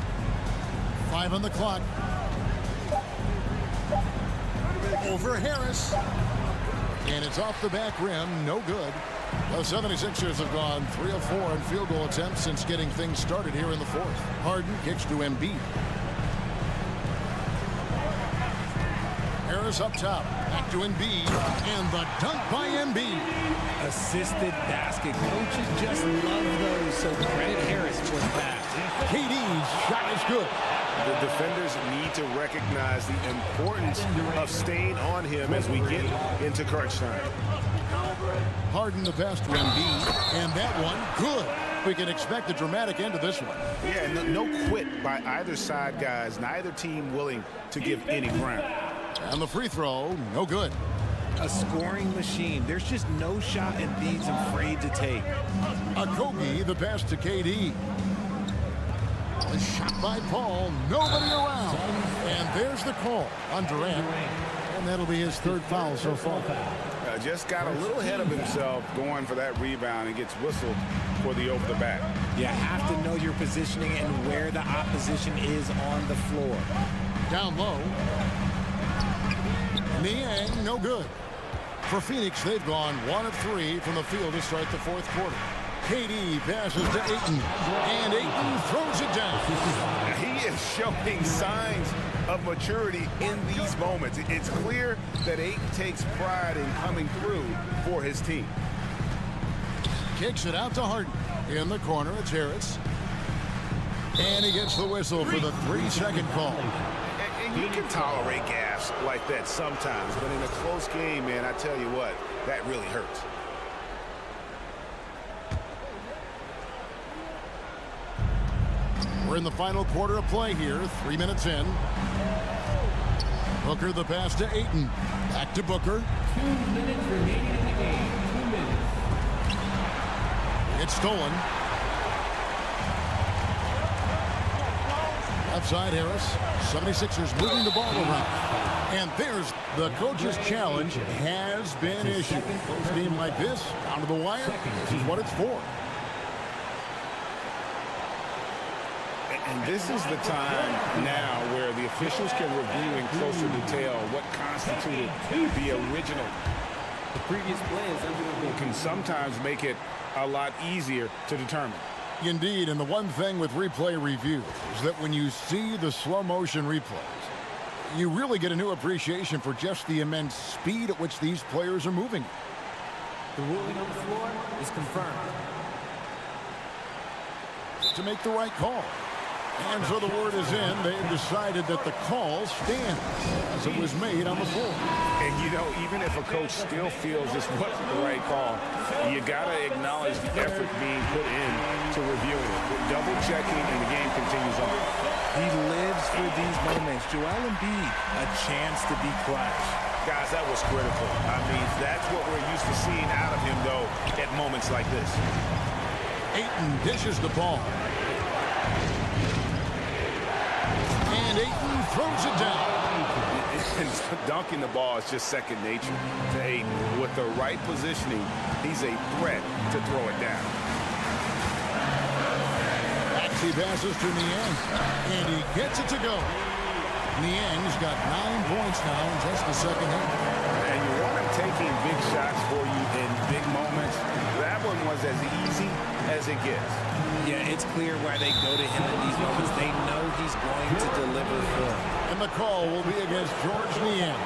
5 on the clock. Over Harris. And it's off the back rim. No good. The 76ers have gone 3 of 4 in field goal attempts since getting things started here in the 4th. Harden kicks to Embiid. Harris up top. Back to Embiid. And the dunk by Embiid. Assisted basket. Coaches just love those, so credit Harris for that. KD's shot is good. The defenders need to recognize the importance of staying on him as we get into crunch time. Harden the best to Embiid, and that one good. We can expect a dramatic end to this one. Yeah, and no quit by either side, guys. Neither team willing to give any ground. And the free throw, no good. A scoring machine. There's just no shot Embiid's afraid to take. Okogie the pass to KD. A shot by Paul, nobody around. And there's the call on Durant. And that'll be his 3rd foul so far. Just got a little ahead of himself going for that rebound and gets whistled for the over the back. You have to know your positioning and where the opposition is on the floor. Down low. Niang, no good. For Phoenix, they've gone 1 of 3 from the field to start the 4th quarter. KD passes to Ayton, and Ayton throws it down. He is showing signs of maturity in these moments. It's clear that Ayton takes pride in coming through for his team. Kicks it out to Harden. In the corner, it's Harris. And he gets the whistle for the 3-second call. And you can tolerate gaffes like that sometimes, but in a close game, man, I tell you what, that really hurts. We're in the final quarter of play here, 3 minutes in. Booker the pass to Ayton. Back to Booker. 2 minutes remaining in the game. 2 minutes. It's stolen. Left side, Harris. 76ers moving the ball around. And there's the coach's challenge has been issued. A team like this, down to the wire, this is what it's for. And this is the time now where the officials can review in closer detail what constituted the original. The previous play is undoable. Can sometimes make it a lot easier to determine. Indeed, and the one thing with replay review is that when you see the slow motion replays, you really get a new appreciation for just the immense speed at which these players are moving. The ruling on the floor is confirmed. To make the right call. And so the word is in. They've decided that the call stands as it was made on the floor. And, you know, even if a coach still feels this wasn't the right call, you got to acknowledge the effort being put in to reviewing it. We're double-checking, and the game continues on. He lives for these moments. Joel Embiid, a chance to be clutch. Guys, that was critical. I mean, that's what we're used to seeing out of him, though, at moments like this. Ayton dishes the ball. And Ayton throws it down. And dunking the ball is just second nature to Ayton. With the right positioning, he's a threat to throw it down. He passes to Niang, and he gets it to go. Niang's got 9 points now in just the second half. And you want him taking big shots for you in big moments. That one was as easy as it gets. Yeah, it's clear why they go to him in these moments. They know he's going to deliver for them. And the call will be against George Niang.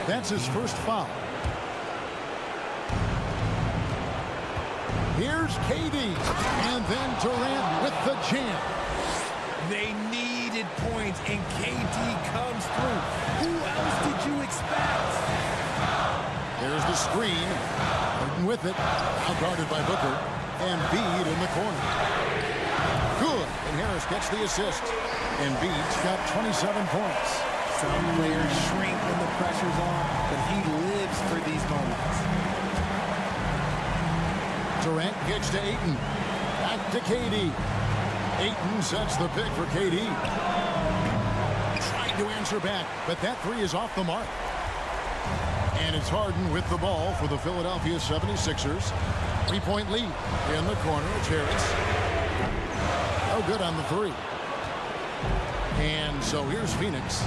That's his first foul. Here's KD, and then Durant with the jam. They needed points, and KD comes through. Who else did you expect? There's the screen. Harden with it. Now guarded by Booker. And Embiid in the corner. Good. And Harris gets the assist. Embiid's got 27 points. Some players shrink when the pressure's on, but he lives for these moments. Durant gets to Ayton. Back to KD. Ayton sets the pick for KD. Tried to answer back, but that three is off the mark. And it's Harden with the ball for the Philadelphia 76ers. 3-point lead. In the corner, it's Harris. Oh, good on the three. And so here's Phoenix.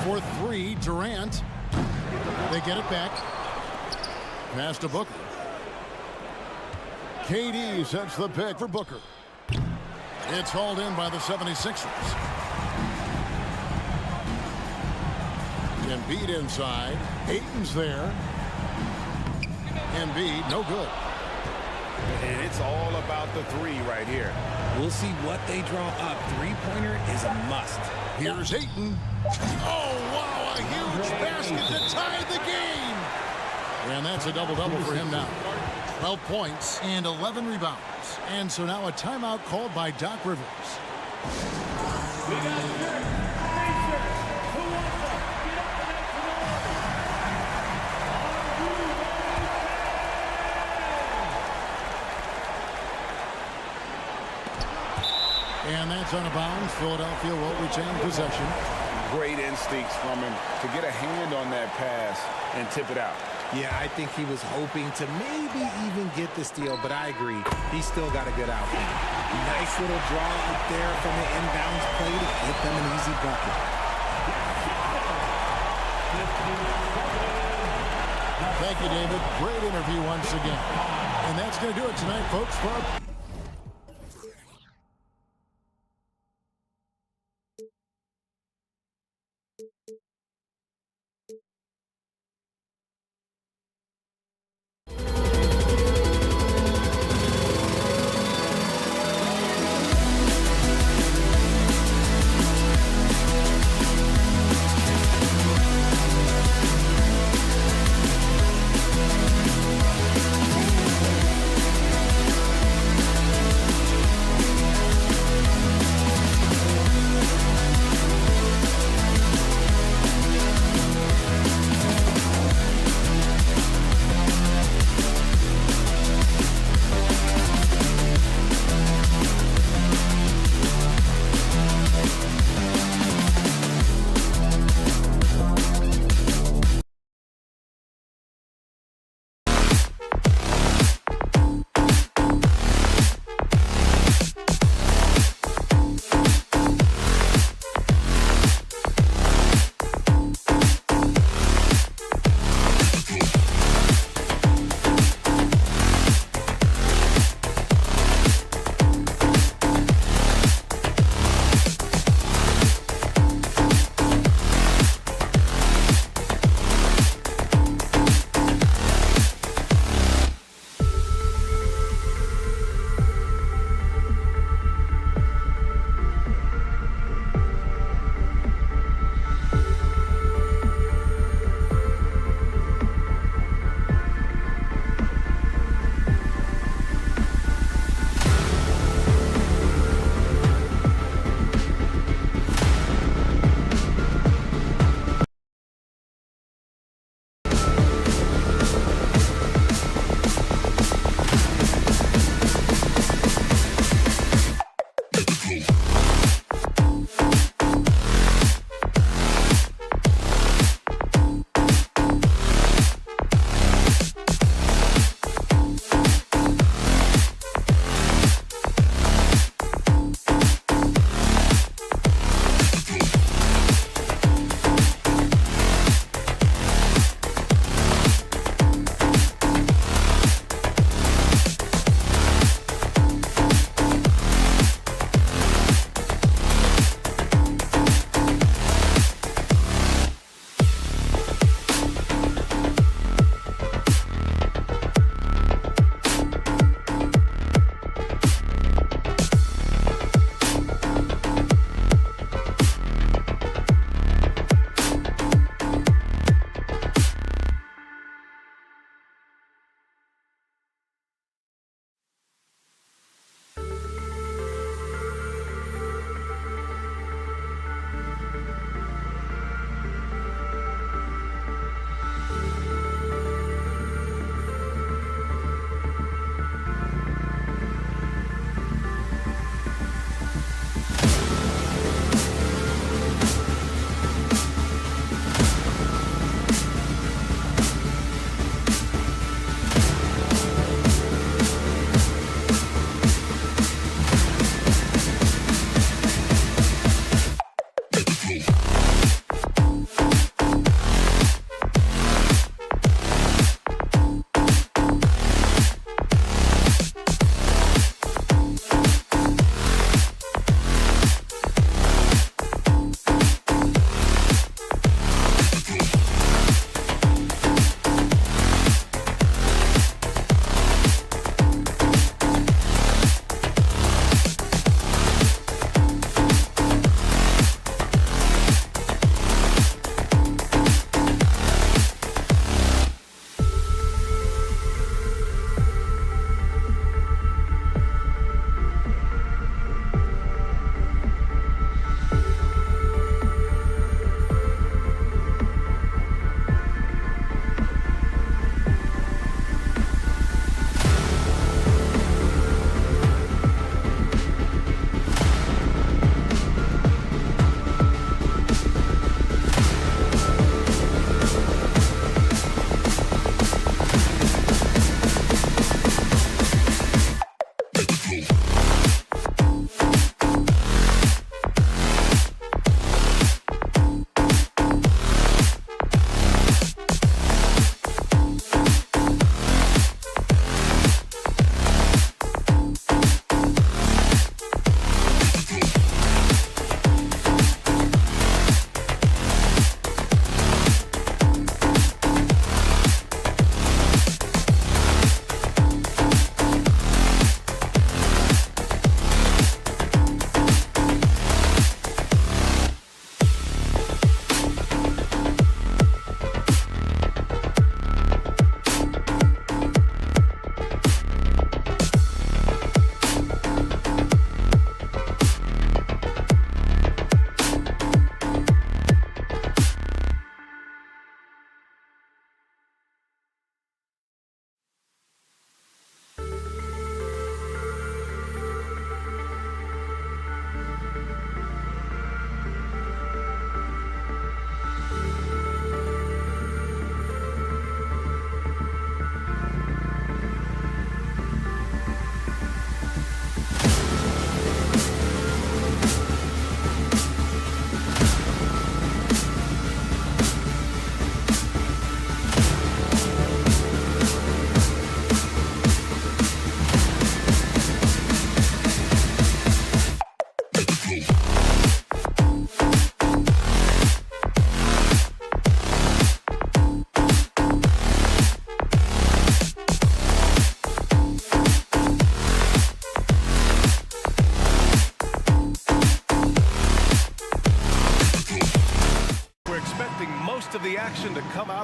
For three, Durant. They get it back. Pass to Booker. KD sets the pick for Booker. It's hauled in by the 76ers. Embiid inside. Ayton's there. Embiid, no good. And it's all about the three right here. We'll see what they draw up. Three-pointer is a must. Here's Ayton. Oh, wow, a huge basket to tie the game. And that's a double-double for him now. 12 points and 11 rebounds. And so now a timeout called by Doc Rivers. And that's out of bounds. Philadelphia will retain possession. Great instincts from him to get a hand on that pass and tip it out. Yeah, I think he was hoping to maybe even get the steal, but I agree. He's still got a good outfit. Nice little draw up there from the inbounds play to get them an easy bucket. Thank you, David. Great interview once again. And that's going to do it tonight, folks, for our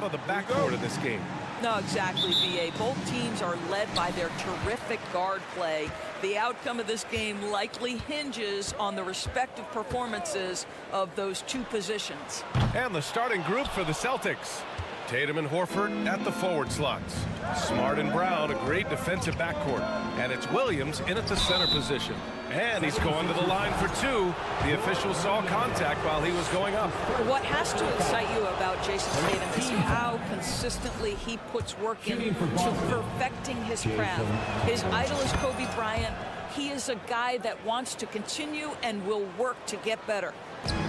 out of the backcourt in this game. No, exactly, B.A. Both teams are led by their terrific guard play. The outcome of this game likely hinges on the respective performances of those two positions. And the starting group for the Celtics. Tatum and Horford at the forward slots. Smart and Brown, a great defensive backcourt. And it's Williams in at the center position. And he's going to the line for two. The official saw contact while he was going up. What has to excite you about Jason Tatum is how consistently he puts work into perfecting his craft. His idol is Kobe Bryant. He is a guy that wants to continue and will work to get better.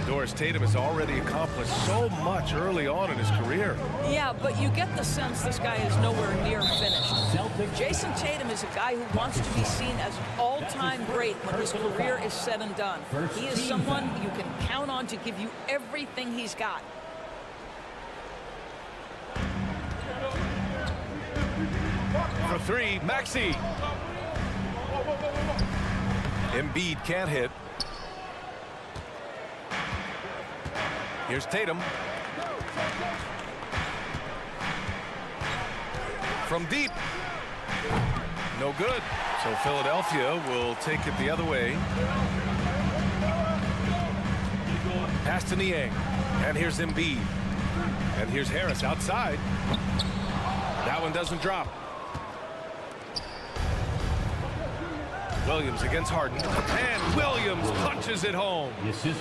Doris, Tatum has already accomplished so much early on in his career. Yeah, but you get the sense this guy is nowhere near finished. Jason Tatum is a guy who wants to be seen as an all-time great when his career is said and done. He is someone you can count on to give you everything he's got. For three, Maxey. Embiid can't hit. Here's Tatum. From deep. No good. So Philadelphia will take it the other way. Pass to Niang. And here's Embiid. And here's Harris outside. That one doesn't drop. Williams against Harden, and Williams punches it home.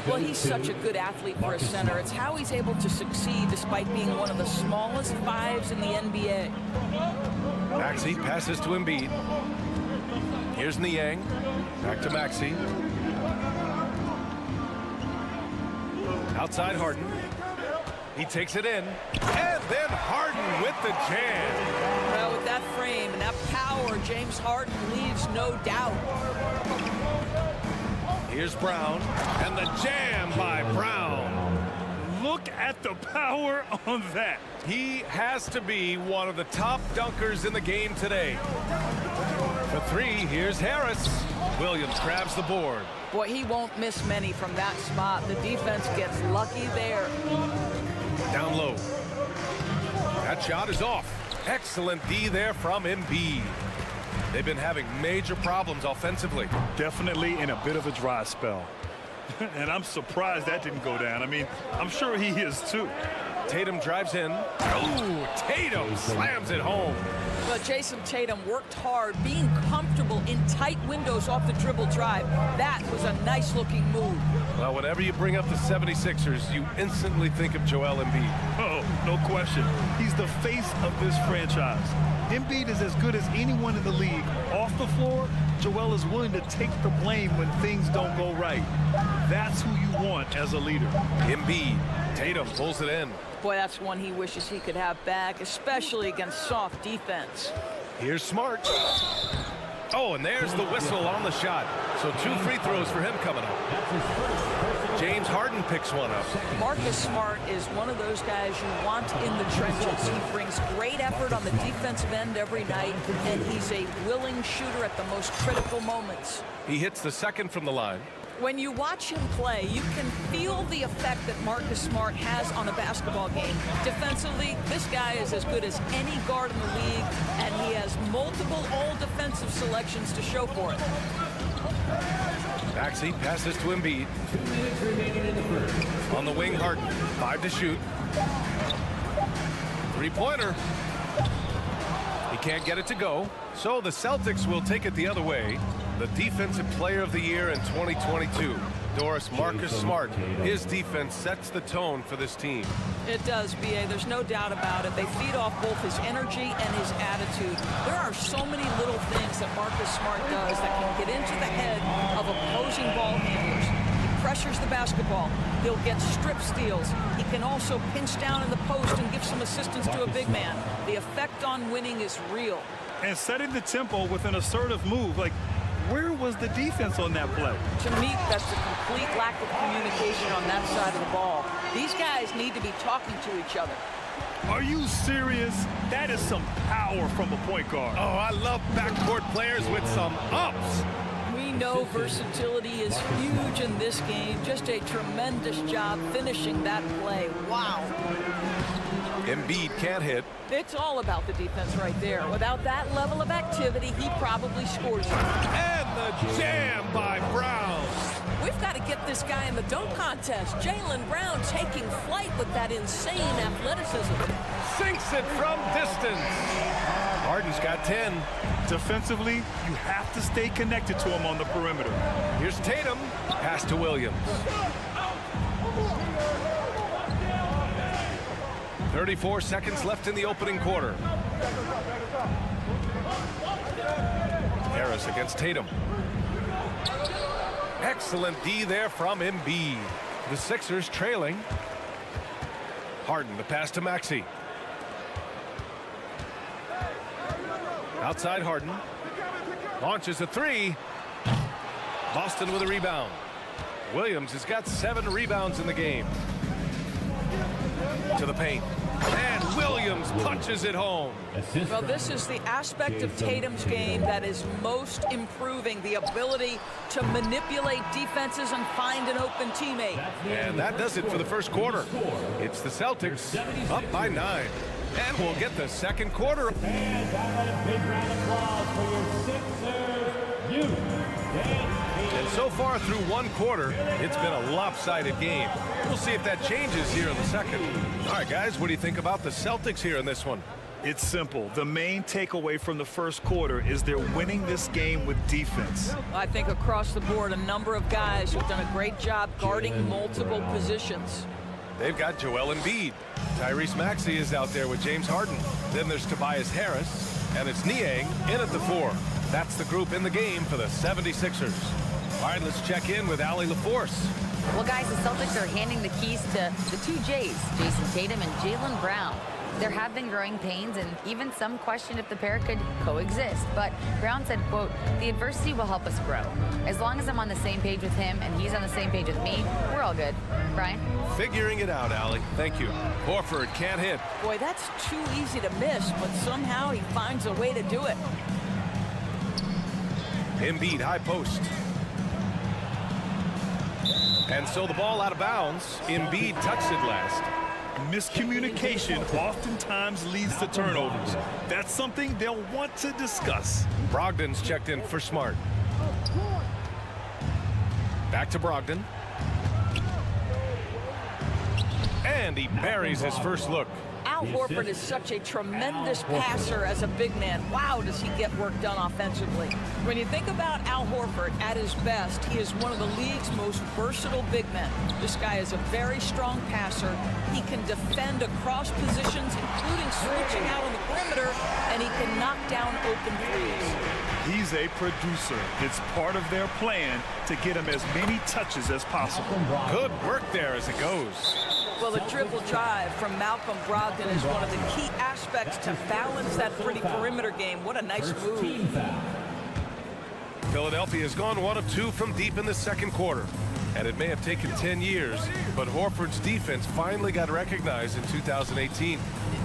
Well, he's such a good athlete for a center. It's how he's able to succeed despite being one of the smallest fives in the NBA. Maxey passes to Embiid. Here's Niang. Back to Maxey. Outside Harden. He takes it in. And then Harden with the jam. Well, with that frame and that power, James Harden leaves no doubt. Here's Brown. And the jam by Brown. Look at the power on that. He has to be one of the top dunkers in the game today. For three, here's Harris. Williams grabs the board. Boy, he won't miss many from that spot. The defense gets lucky there. Down low. That shot is off. Excellent D there from Embiid. They've been having major problems offensively. Definitely in a bit of a dry spell. And I'm surprised that didn't go down. I mean, I'm sure he is too. Tatum drives in. Oh, Tatum slams it home. But Jason Tatum worked hard, being comfortable in tight windows off the dribble drive. That was a nice-looking move. Well, whenever you bring up the 76ers, you instantly think of Joel Embiid. Oh, no question. He's the face of this franchise. Embiid is as good as anyone in the league. Off the floor, Joel is willing to take the blame when things don't go right. That's who you want as a leader. Embiid. Tatum pulls it in. Boy, that's one he wishes he could have back, especially against soft defense. Here's Smart. Oh, and there's the whistle on the shot. So 2 free throws for him coming up. James Harden picks one up. Marcus Smart is one of those guys you want in the trenches. He brings great effort on the defensive end every night, and he's a willing shooter at the most critical moments. He hits the second from the line. When you watch him play, you can feel the effect that Marcus Smart has on a basketball game. Defensively, this guy is as good as any guard in the league, and he has multiple all-defensive selections to show for it. Maxey passes to Embiid. On the wing, Harden. 5 to shoot. Three-pointer. He can't get it to go. So the Celtics will take it the other way. The Defensive Player of the Year in 2022. Doris, Marcus Smart. His defense sets the tone for this team. It does, B.A. There's no doubt about it. They feed off both his energy and his attitude. There are so many little things that Marcus Smart does that can get into the head of opposing ball handlers. He pressures the basketball. He'll get strip steals. He can also pinch down in the post and give some assistance to a big man. The effect on winning is real. And setting the tempo with an assertive move, like, where was the defense on that play? To me, that's a complete lack of communication on that side of the ball. These guys need to be talking to each other. Are you serious? That is some power from a point guard. Oh, I love backcourt players with some ups. We know versatility is huge in this game. Just a tremendous job finishing that play. Wow. Embiid can't hit. It's all about the defense right there. Without that level of activity, he probably scores it. And the jam by Brown. We've got to get this guy in the dunk contest. Jaylen Brown taking flight with that insane athleticism. Sinks it from distance. Harden's got 10. Defensively, you have to stay connected to him on the perimeter. Here's Tatum. Pass to Williams. 34 seconds left in the opening quarter. Harris against Tatum. Excellent D there from Embiid. The Sixers trailing. Harden, the pass to Maxey. Outside Harden. Launches a three. Boston with a rebound. Williams has got 7 rebounds in the game. To the paint. And Williams punches it home. Well, this is the aspect of Tatum's game that is most improving, the ability to manipulate defenses and find an open teammate. And that does it for the first quarter. It's the Celtics up by 9. And we'll get the second quarter. And a big round of applause for your Sixers youth. And so far through one quarter, it's been a lopsided game. We'll see if that changes here in the second. All right, guys, what do you think about the Celtics here in this one? It's simple. The main takeaway from the first quarter is they're winning this game with defense. I think across the board, a number of guys who've done a great job guarding multiple positions. They've got Joel Embiid. Tyrese Maxey is out there with James Harden. Then there's Tobias Harris, and it's Niang in at the 4. That's the group in the game for the 76ers. All right, let's check in with Allie LaForce. Well, guys, the Celtics are handing the keys to the 2 J's, Jason Tatum and Jaylen Brown. There have been growing pains, and even some question if the pair could coexist. But Brown said, quote, "The adversity will help us grow. As long as I'm on the same page with him and he's on the same page with me, we're all good." Brian? Figuring it out, Allie. Thank you. Horford can't hit. Boy, that's too easy to miss, but somehow he finds a way to do it. Embiid, high post. And so the ball out of bounds. Embiid tucks it last. Miscommunication oftentimes leads to turnovers. That's something they'll want to discuss. Brogdon's checked in for Smart. Back to Brogdon. And he buries his first look. Al Horford is such a tremendous passer as a big man. Wow, does he get work done offensively. When you think about Al Horford at his best, he is one of the league's most versatile big men. This guy is a very strong passer. He can defend across positions, including switching out on the perimeter, and he can knock down open threes. He's a producer. It's part of their plan to get him as many touches as possible. Good work there as it goes. Well, the triple drive from Malcolm Brogdon is one of the key aspects to balance that pretty perimeter game. What a nice move. Philadelphia has gone 1 of 2 from deep in the second quarter. And it may have taken 10 years, but Horford's defense finally got recognized in 2018.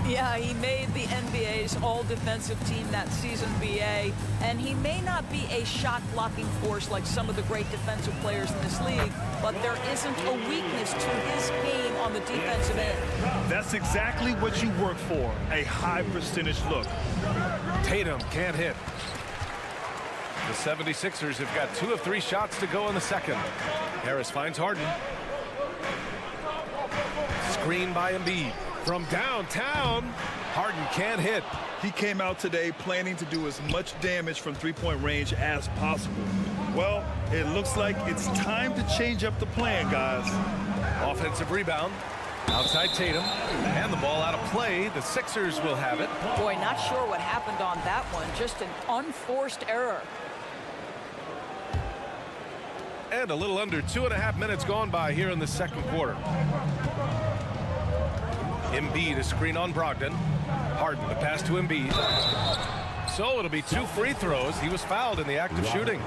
Yeah, he made the NBA's all-defensive team that season, BA, and he may not be a shot-blocking force like some of the great defensive players in this league, but there isn't a weakness to his game on the defensive end. That's exactly what you work for, a high-percentage look. Tatum can't hit. The 76ers have got 2 of 3 shots to go in the second. Harris finds Harden. Screen by Embiid. From downtown, Harden can't hit. He came out today planning to do as much damage from three-point range as possible. Well, it looks like it's time to change up the plan, guys. Offensive rebound. Outside Tatum. And the ball out of play. The Sixers will have it. Boy, not sure what happened on that one. Just an unforced error. And a little under 2.5 minutes gone by here in the second quarter. Embiid, a screen on Brogdon. Harden, the pass to Embiid. So it'll be 2 free throws. He was fouled in the act of shooting.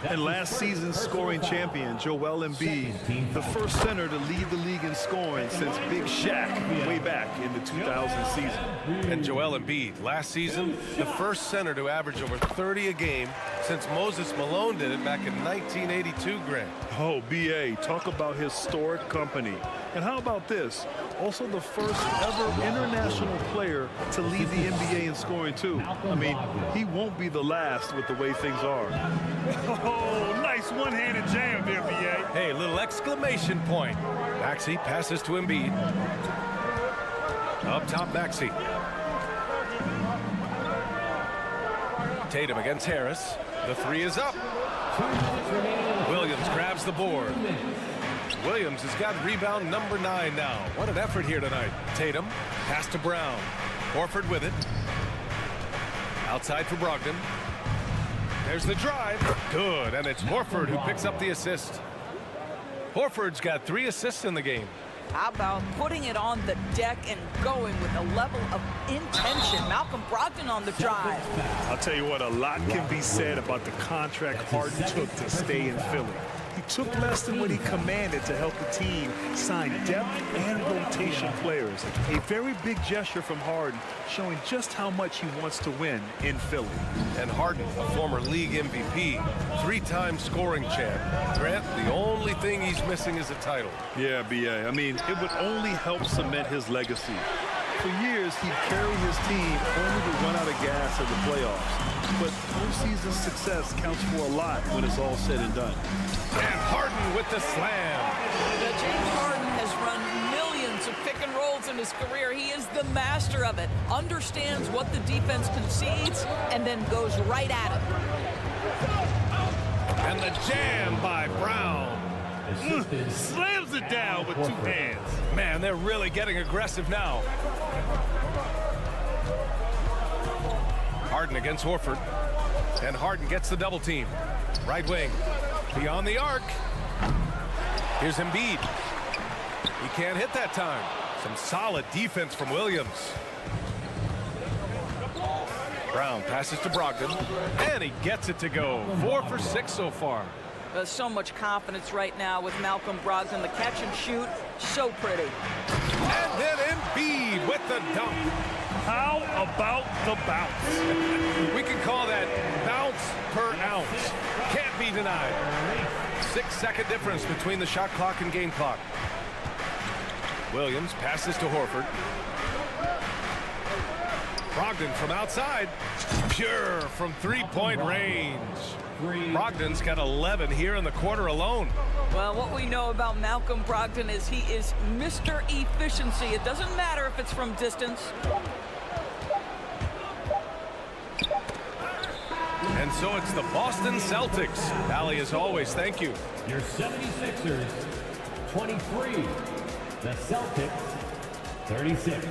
And last season's scoring champion, Joel Embiid, the first center to lead the league in scoring since Big Shaq way back in the 2000 season. And Joel Embiid, last season, the first center to average over 30 a game since Moses Malone did it back in 1982, Grant. Oh, B.A., talk about historic company. And how about this? Also the first ever international player to lead the NBA in scoring, too. I mean, he won't be the last with the way things are. Oh, nice one-handed jam there, B.A. Hey, little exclamation point. Maxey passes to Embiid. Up top, Maxey. Tatum against Harris. The three is up. Williams grabs the board. Williams has got rebound number 9 now. What an effort here tonight. Tatum, pass to Brown. Horford with it. Outside for Brogdon. There's the drive. Good, and it's Horford who picks up the assist. Horford's got 3 assists in the game. How about putting it on the deck and going with a level of intention? Malcolm Brogdon on the drive. I'll tell you what, a lot can be said about the contract Harden took to stay in Philly. He took less than what he commanded to help the team sign depth and rotation players. A very big gesture from Harden, showing just how much he wants to win in Philly. And Harden, a former league MVP, 3-time scoring champ. Grant, the only thing he's missing is a title. Yeah, B.A. I mean, it would only help cement his legacy. For years, he'd carry his team only to run out of gas in the playoffs. But postseason success counts for a lot when it's all said and done. And Harden with the slam. James Harden has run millions of pick and rolls in his career. He is the master of it. Understands what the defense concedes and then goes right at it. And the jam by Brown. Slams it down with 2 hands. Man, they're really getting aggressive now. Harden against Horford. And Harden gets the double team. Right wing. Beyond the arc. Here's Embiid. He can't hit that time. Some solid defense from Williams. Brown passes to Brogdon. And he gets it to go. 4 for 6 so far. There's so much confidence right now with Malcolm Brogdon. The catch and shoot, so pretty. And then Embiid with the dunk. How about the bounce? We can call that bounce per ounce. Can't be denied. 6-second difference between the shot clock and game clock. Williams passes to Horford. Brogdon from outside. Pure from 3-point range. Brogdon's got 11 here in the quarter alone. Well, what we know about Malcolm Brogdon is he is Mr. Efficiency. It doesn't matter if it's from distance. And so it's the Boston Celtics. Allie, as always, thank you. Your 76ers, 23. The Celtics, 36.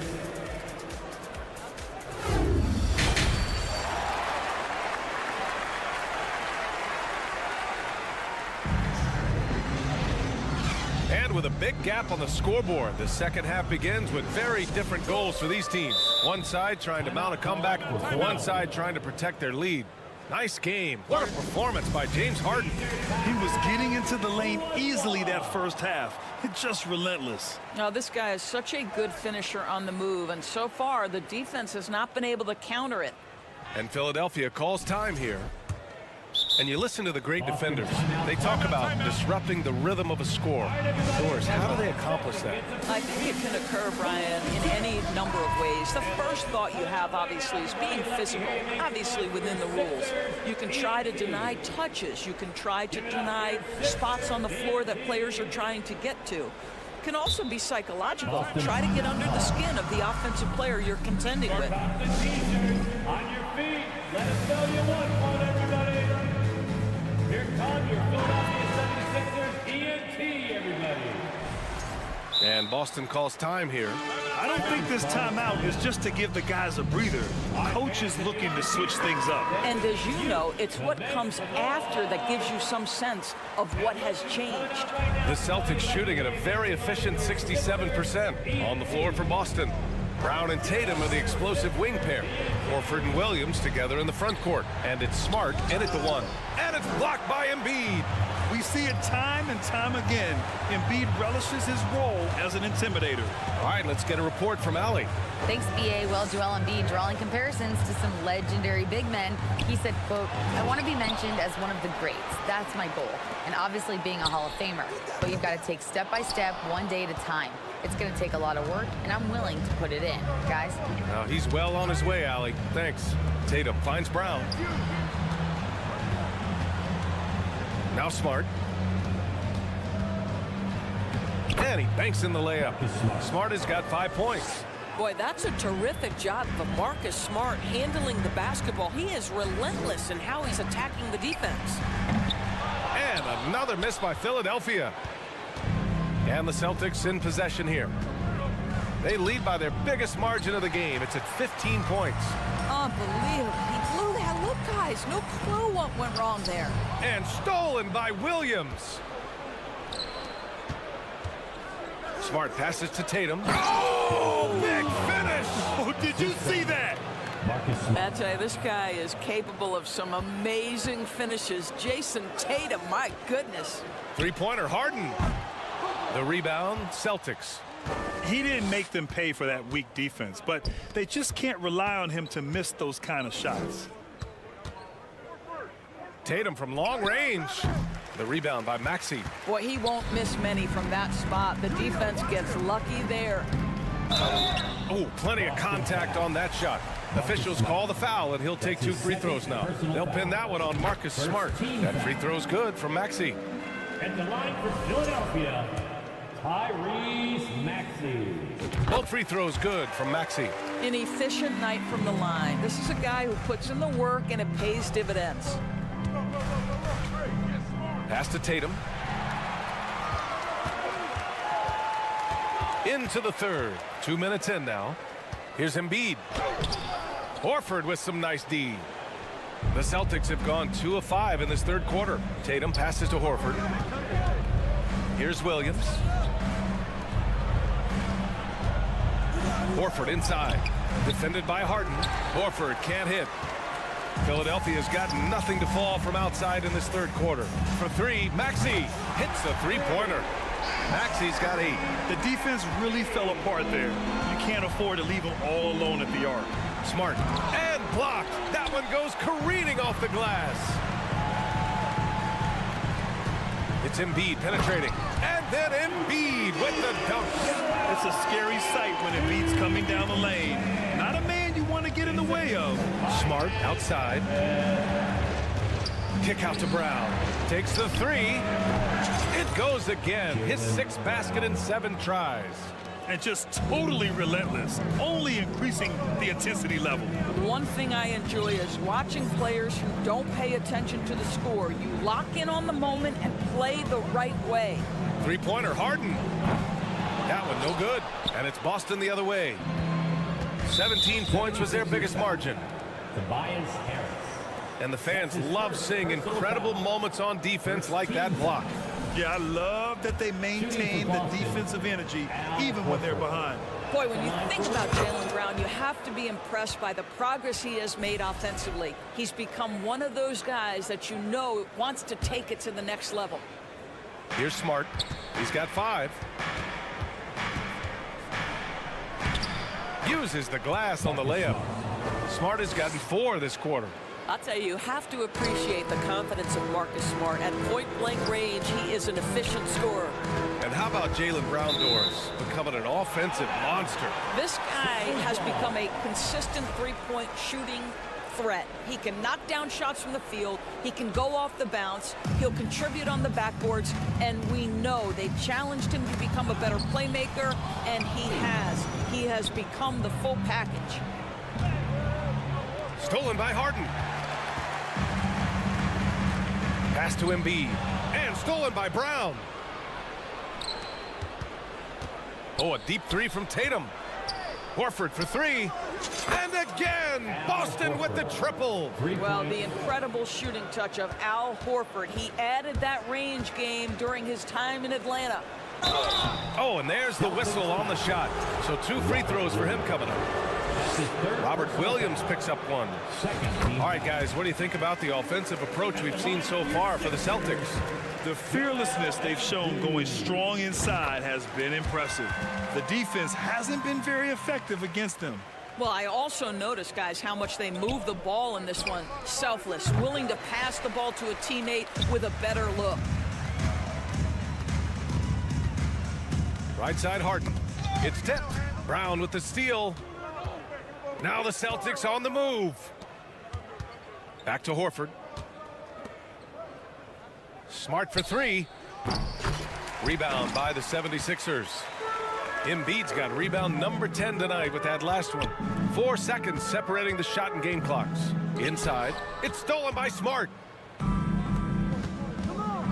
With a big gap on the scoreboard, the second half begins with very different goals for these teams. One side trying to mount a comeback, one side trying to protect their lead. Nice game. What a performance by James Harden. He was getting into the lane easily that first half. It's just relentless. Now, this guy is such a good finisher on the move, and so far the defense has not been able to counter it. And Philadelphia calls time here. And you listen to the great defenders. They talk about disrupting the rhythm of a score. Doris, how do they accomplish that? I think it can occur, Brian, in any number of ways. The first thought you have, obviously, is being physical, obviously within the rules. You can try to deny touches. You can try to deny spots on the floor that players are trying to get to. It can also be psychological. Try to get under the skin of the offensive player you're contending with. On your feet, let us know you want one, everybody. Here come your Philadelphia 76ers ENT, everybody. And Boston calls time here. I don't think this timeout is just to give the guys a breather. Coach is looking to switch things up. And as you know, it's what comes after that gives you some sense of what has changed. The Celtics shooting at a very efficient 67%. On the floor for Boston. Brown and Tatum are the explosive wing pair. Horford and Williams together in the front court. And it's Smart in at the one. And it's blocked by Embiid. We see it time and time again. Embiid relishes his role as an intimidator. All right, let's get a report from Allie. Thanks, BA. Well, Joel Embiid drawing comparisons to some legendary big men. He said, quote, "I want to be mentioned as one of the greats. That's my goal. And obviously being a Hall of Famer. But you've got to take step by step, one day at a time. It's going to take a lot of work, and I'm willing to put it in." Guys? Now he's well on his way, Allie. Thanks. Tatum finds Brown. Now Smart. And he banks in the layup. Smart has got 5 points. Boy, that's a terrific job of Marcus Smart handling the basketball. He is relentless in how he's attacking the defense. And another miss by Philadelphia. And the Celtics in possession here. They lead by their biggest margin of the game. It's at 15 points. Unbelievable. He blew that. Look, guys, no clue what went wrong there. And stolen by Williams. Smart passes to Tatum. Oh, big finish! Oh, did you see that? I tell you, this guy is capable of some amazing finishes. Jason Tatum, my goodness. Three-pointer, Harden. The rebound, Celtics. He didn't make them pay for that weak defense, but they just can't rely on him to miss those kind of shots. Tatum from long range. The rebound by Maxey. Boy, he won't miss many from that spot. The defense gets lucky there. Oh, plenty of contact on that shot. Officials call the foul, and he'll take 2 free throws now. They'll pin that one on Marcus Smart. That free throw's good from Maxey. At the line for Philadelphia, Tyrese Maxey. Both free throws good from Maxey. An efficient night from the line. This is a guy who puts in the work, and it pays dividends. Pass to Tatum. Into the third. 2 minutes in now. Here's Embiid. Horford with some nice D. The Celtics have gone 2 of 5 in this third quarter. Tatum passes to Horford. Here's Williams. Horford inside. Defended by Harden. Horford can't hit. Philadelphia's got nothing to fall from outside in this third quarter. For 3, Maxey hits a three-pointer. Maxey's got 8. The defense really fell apart there. You can't afford to leave them all alone at the arc. Smart. And blocked. That one goes careening off the glass. It's Embiid penetrating. And then Embiid with the dunk. It's a scary sight when Embiid's coming down the lane. Not a man you want to get in the way of. Smart outside. Kick out to Brown. Takes the 3. It goes again. His 6th basket in 7 tries. And just totally relentless, only increasing the intensity level. One thing I enjoy is watching players who don't pay attention to the score. You lock in on the moment and play the right way. Three-pointer, Harden. That one no good. And it's Boston the other way. 17 points was their biggest margin. Tobias Harris. And the fans love seeing incredible moments on defense like that block. Yeah, I love that they maintain the defensive energy even when they're behind. Boy, when you think about Jaylen Brown, you have to be impressed by the progress he has made offensively. He's become one of those guys that you know wants to take it to the next level. Here's Smart. He's got 5. Uses the glass on the layup. Smart has gotten 4 this quarter. I'll tell you have to appreciate the confidence of Marcus Smart. At point-blank range, he is an efficient scorer. And how about Jaylen Brown doors becoming an offensive monster? This guy has become a consistent three-point shooting threat. He can knock down shots from the field. He can go off the bounce. He'll contribute on the backboards. And we know they've challenged him to become a better playmaker, and he has. He has become the full package. Stolen by Harden. Pass to Embiid. And stolen by Brown. Oh, a deep 3 from Tatum. Horford for 3. And again, Boston with the triple. Well, the incredible shooting touch of Al Horford. He added that range game during his time in Atlanta. Oh, and there's the whistle on the shot. So 2 free throws for him coming up. Robert Williams picks up one. All right, guys, what do you think about the offensive approach we've seen so far for the Celtics? The fearlessness they've shown going strong inside has been impressive. The defense hasn't been very effective against them. Well, I also noticed, guys, how much they move the ball in this one. Selfless, willing to pass the ball to a teammate with a better look. Right side, Harden. It's tipped. Brown with the steal. Now the Celtics on the move. Back to Horford. Smart for three. Rebound by the 76ers. Embiid's got rebound number 10 tonight with that last one. 4 seconds separating the shot and game clocks. Inside. It's stolen by Smart.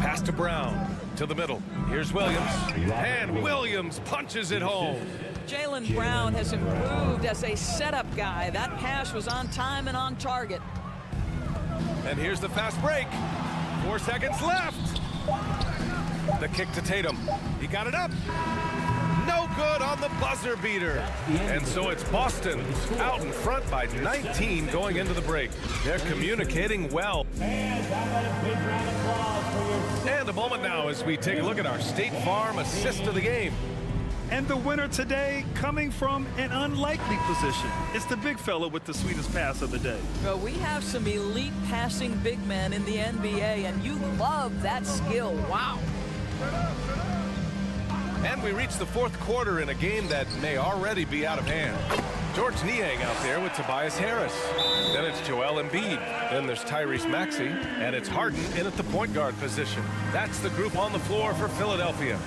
Pass to Brown. To the middle. Here's Williams. And Williams punches it home. Jaylen Brown has improved as a setup guy. That pass was on time and on target. And here's the fast break. 4 seconds left. The kick to Tatum. He got it up. No good on the buzzer beater. And so it's Boston out in front by 19 going into the break. They're communicating well. And a moment now as we take a look at our State Farm assist of the game. And the winner today coming from an unlikely position. It's the big fella with the sweetest pass of the day. Well, we have some elite passing big men in the NBA, and you love that skill. Wow. And we reach the fourth quarter in a game that may already be out of hand. George Niang out there with Tobias Harris. Then it's Joel Embiid. Then there's Tyrese Maxey. And it's Harden in at the point guard position. That's the group on the floor for Philadelphia.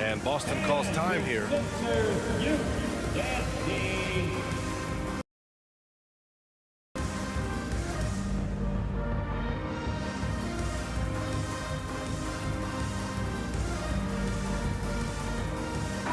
And Boston calls time here.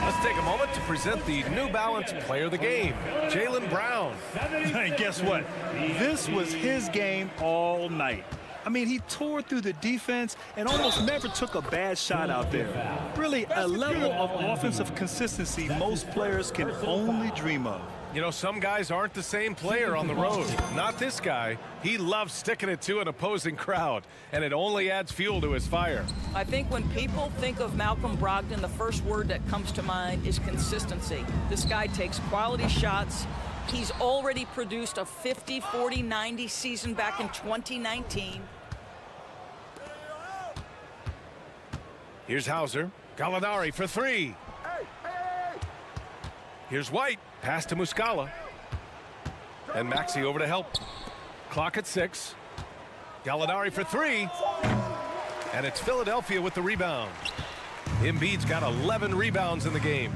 Let's take a moment to present the New Balance Player of the Game, Jaylen Brown. And guess what? This was his game all night. I mean, he tore through the defense and almost never took a bad shot out there. Really, a level of offensive consistency most players can only dream of. You know, some guys aren't the same player on the road. Not this guy. He loves sticking it to an opposing crowd, and it only adds fuel to his fire. I think when people think of Malcolm Brogdon, the first word that comes to mind is consistency. This guy takes quality shots. He's already produced a 50, 40, 90 season back in 2019. Here's Hauser. Gallinari for three. Here's White. Pass to Muscala. And Maxey over to help. Clock at 6. Gallinari for three. And it's Philadelphia with the rebound. Embiid's got 11 rebounds in the game.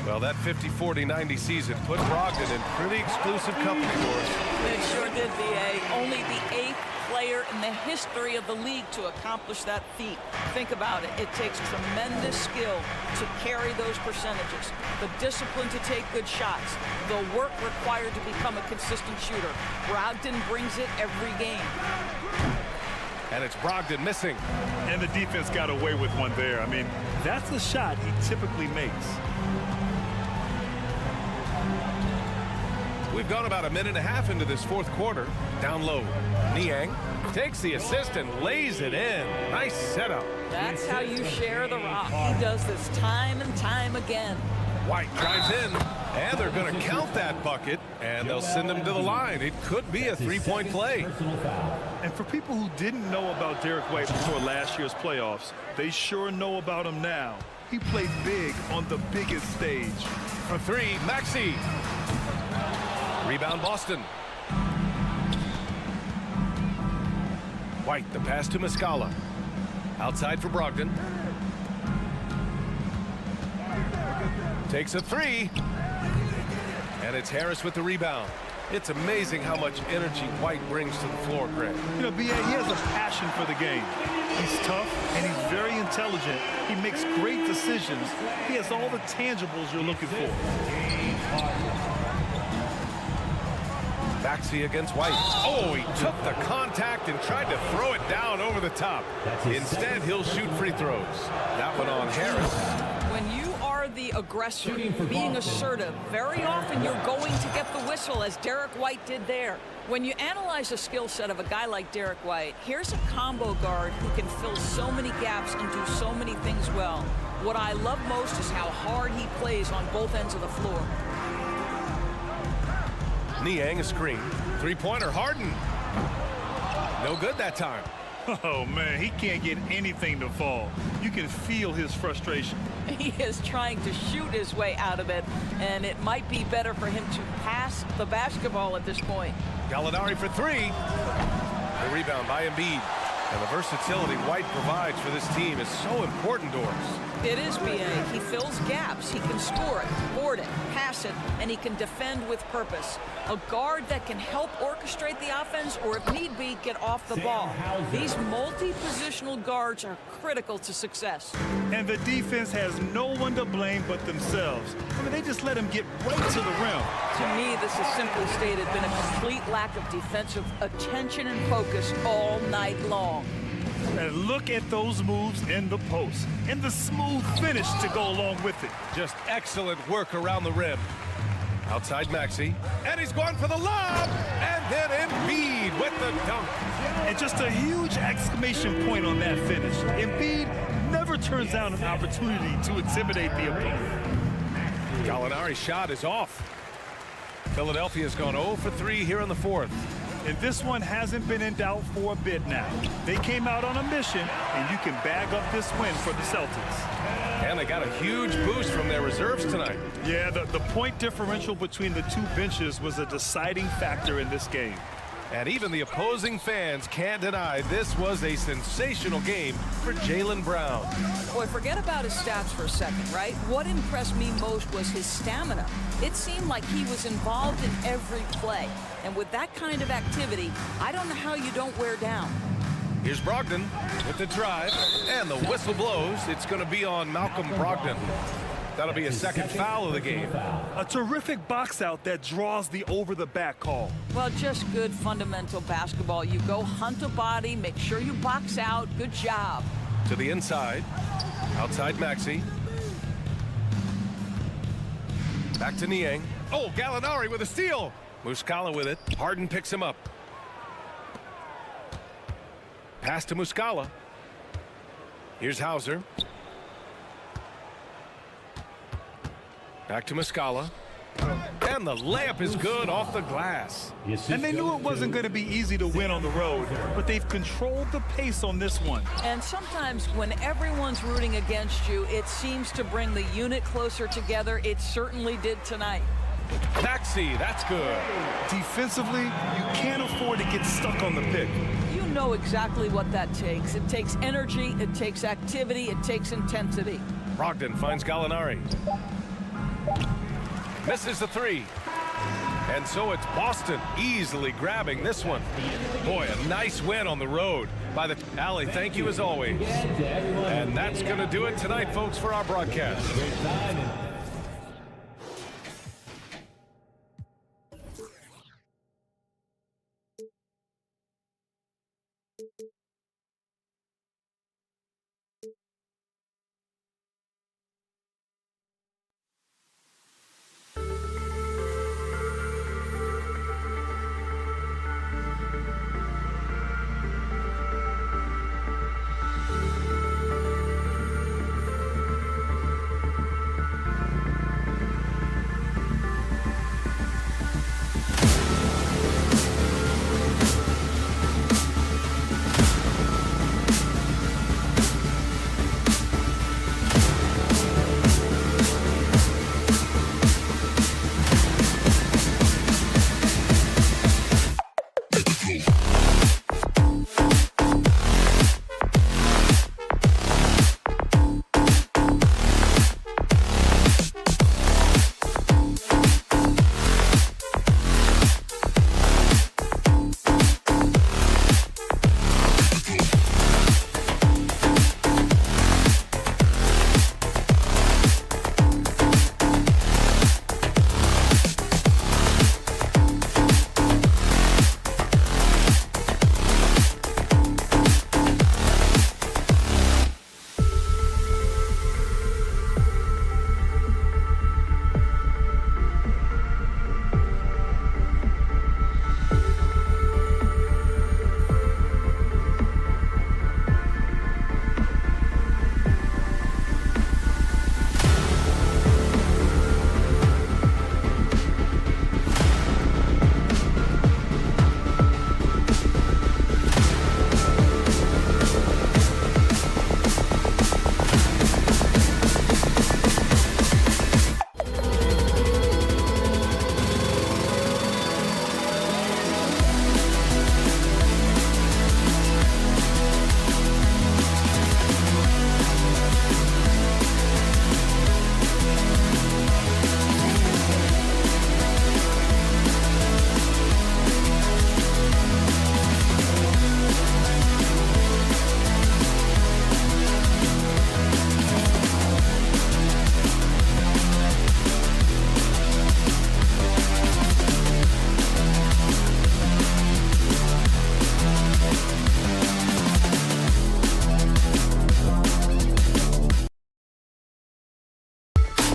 Well, that 50, 40, 90 season put Brogdon in pretty exclusive company for us. It sure did, VA. Only the 8th player in the history of the league to accomplish that feat. Think about it. It takes tremendous skill to carry those percentages. The discipline to take good shots. The work required to become a consistent shooter. Brogdon brings it every game. And it's Brogdon missing. And the defense got away with one there. I mean, that's the shot he typically makes. We've gone about a minute and a half into this fourth quarter. Down low. Niang takes the assist and lays it in. Nice setup. That's how you share the rock. He does this time and time again. White drives in, and they're going to count that bucket, and they'll send him to the line. It could be a three-point play. And for people who didn't know about Derek White before last year's playoffs, they sure know about him now. He played big on the biggest stage. For three, Maxey. Rebound Boston. White, the pass to Muscala. Outside for Brogdon. Takes a three. And it's Harris with the rebound. It's amazing how much energy White brings to the floor, Greg. You know, B.A., he has a passion for the game. He's tough, and he's very intelligent. He makes great decisions. He has all the tangibles you're looking for. Maxey against White. Oh, he took the contact and tried to throw it down over the top. Instead, he'll shoot free throws. That one on Harris. When you are the aggressor, being assertive. Very often you're going to get the whistle, as Derek White did there. When you analyze the skill set of a guy like Derek White, here's a combo guard who can fill so many gaps and do so many things well. What I love most is how hard he plays on both ends of the floor. Niang, a screen. Three-pointer, Harden. No good that time. Oh, man, he can't get anything to fall. You can feel his frustration. He is trying to shoot his way out of it, and it might be better for him to pass the basketball at this point. Gallinari for three. The rebound by Embiid. And the versatility White provides for this team is so important to us. It is, B.A. He fills gaps. He can score it, board it, pass it, and he can defend with purpose. A guard that can help orchestrate the offense or, if need be, get off the ball. These multi-positional guards are critical to success. And the defense has no one to blame but themselves. I mean, they just let him get right to the rim. To me, this has simply stated been a complete lack of defensive attention and focus all night long. And look at those moves in the post and the smooth finish to go along with it. Just excellent work around the rim. Outside Maxey, and he's going for the lob, and then Embiid with the dunk. And just a huge exclamation point on that finish. Embiid never turns down an opportunity to intimidate the opponent. Gallinari's shot is off. Philadelphia's gone 0 for 3 here in the fourth. And this one hasn't been in doubt for a bit now. They came out on a mission, and you can bag up this win for the Celtics. And they got a huge boost from their reserves tonight. Yeah, the point differential between the two benches was a deciding factor in this game. And even the opposing fans can't deny this was a sensational game for Jaylen Brown. Boy, forget about his stats for a second, right? What impressed me most was his stamina. It seemed like he was involved in every play. And with that kind of activity, I don't know how you don't wear down. Here's Brogdon with the drive, and the whistle blows. It's going to be on Malcolm Brogdon. That'll be a second foul of the game. A terrific box out that draws the over-the-back call. Well, just good fundamental basketball. You go hunt a body, make sure you box out. Good job. To the inside. Outside Maxey. Back to Niang. Oh, Gallinari with a steal. Muscala with it. Harden picks him up. Pass to Muscala. Here's Hauser. Back to Muscala. And the layup is good off the glass. And they knew it wasn't going to be easy to win on the road, but they've controlled the pace on this one. And sometimes when everyone's rooting against you, it seems to bring the unit closer together. It certainly did tonight. Maxey, that's good. Defensively, you can't afford to get stuck on the pick. You know exactly what that takes. It takes energy, it takes activity, it takes intensity. Brogdon finds Gallinari. Misses the three. And so it's Boston easily grabbing this one. Boy, a nice win on the road by the Allie. Thank you as always. And that's going to do it tonight, folks, for our broadcast.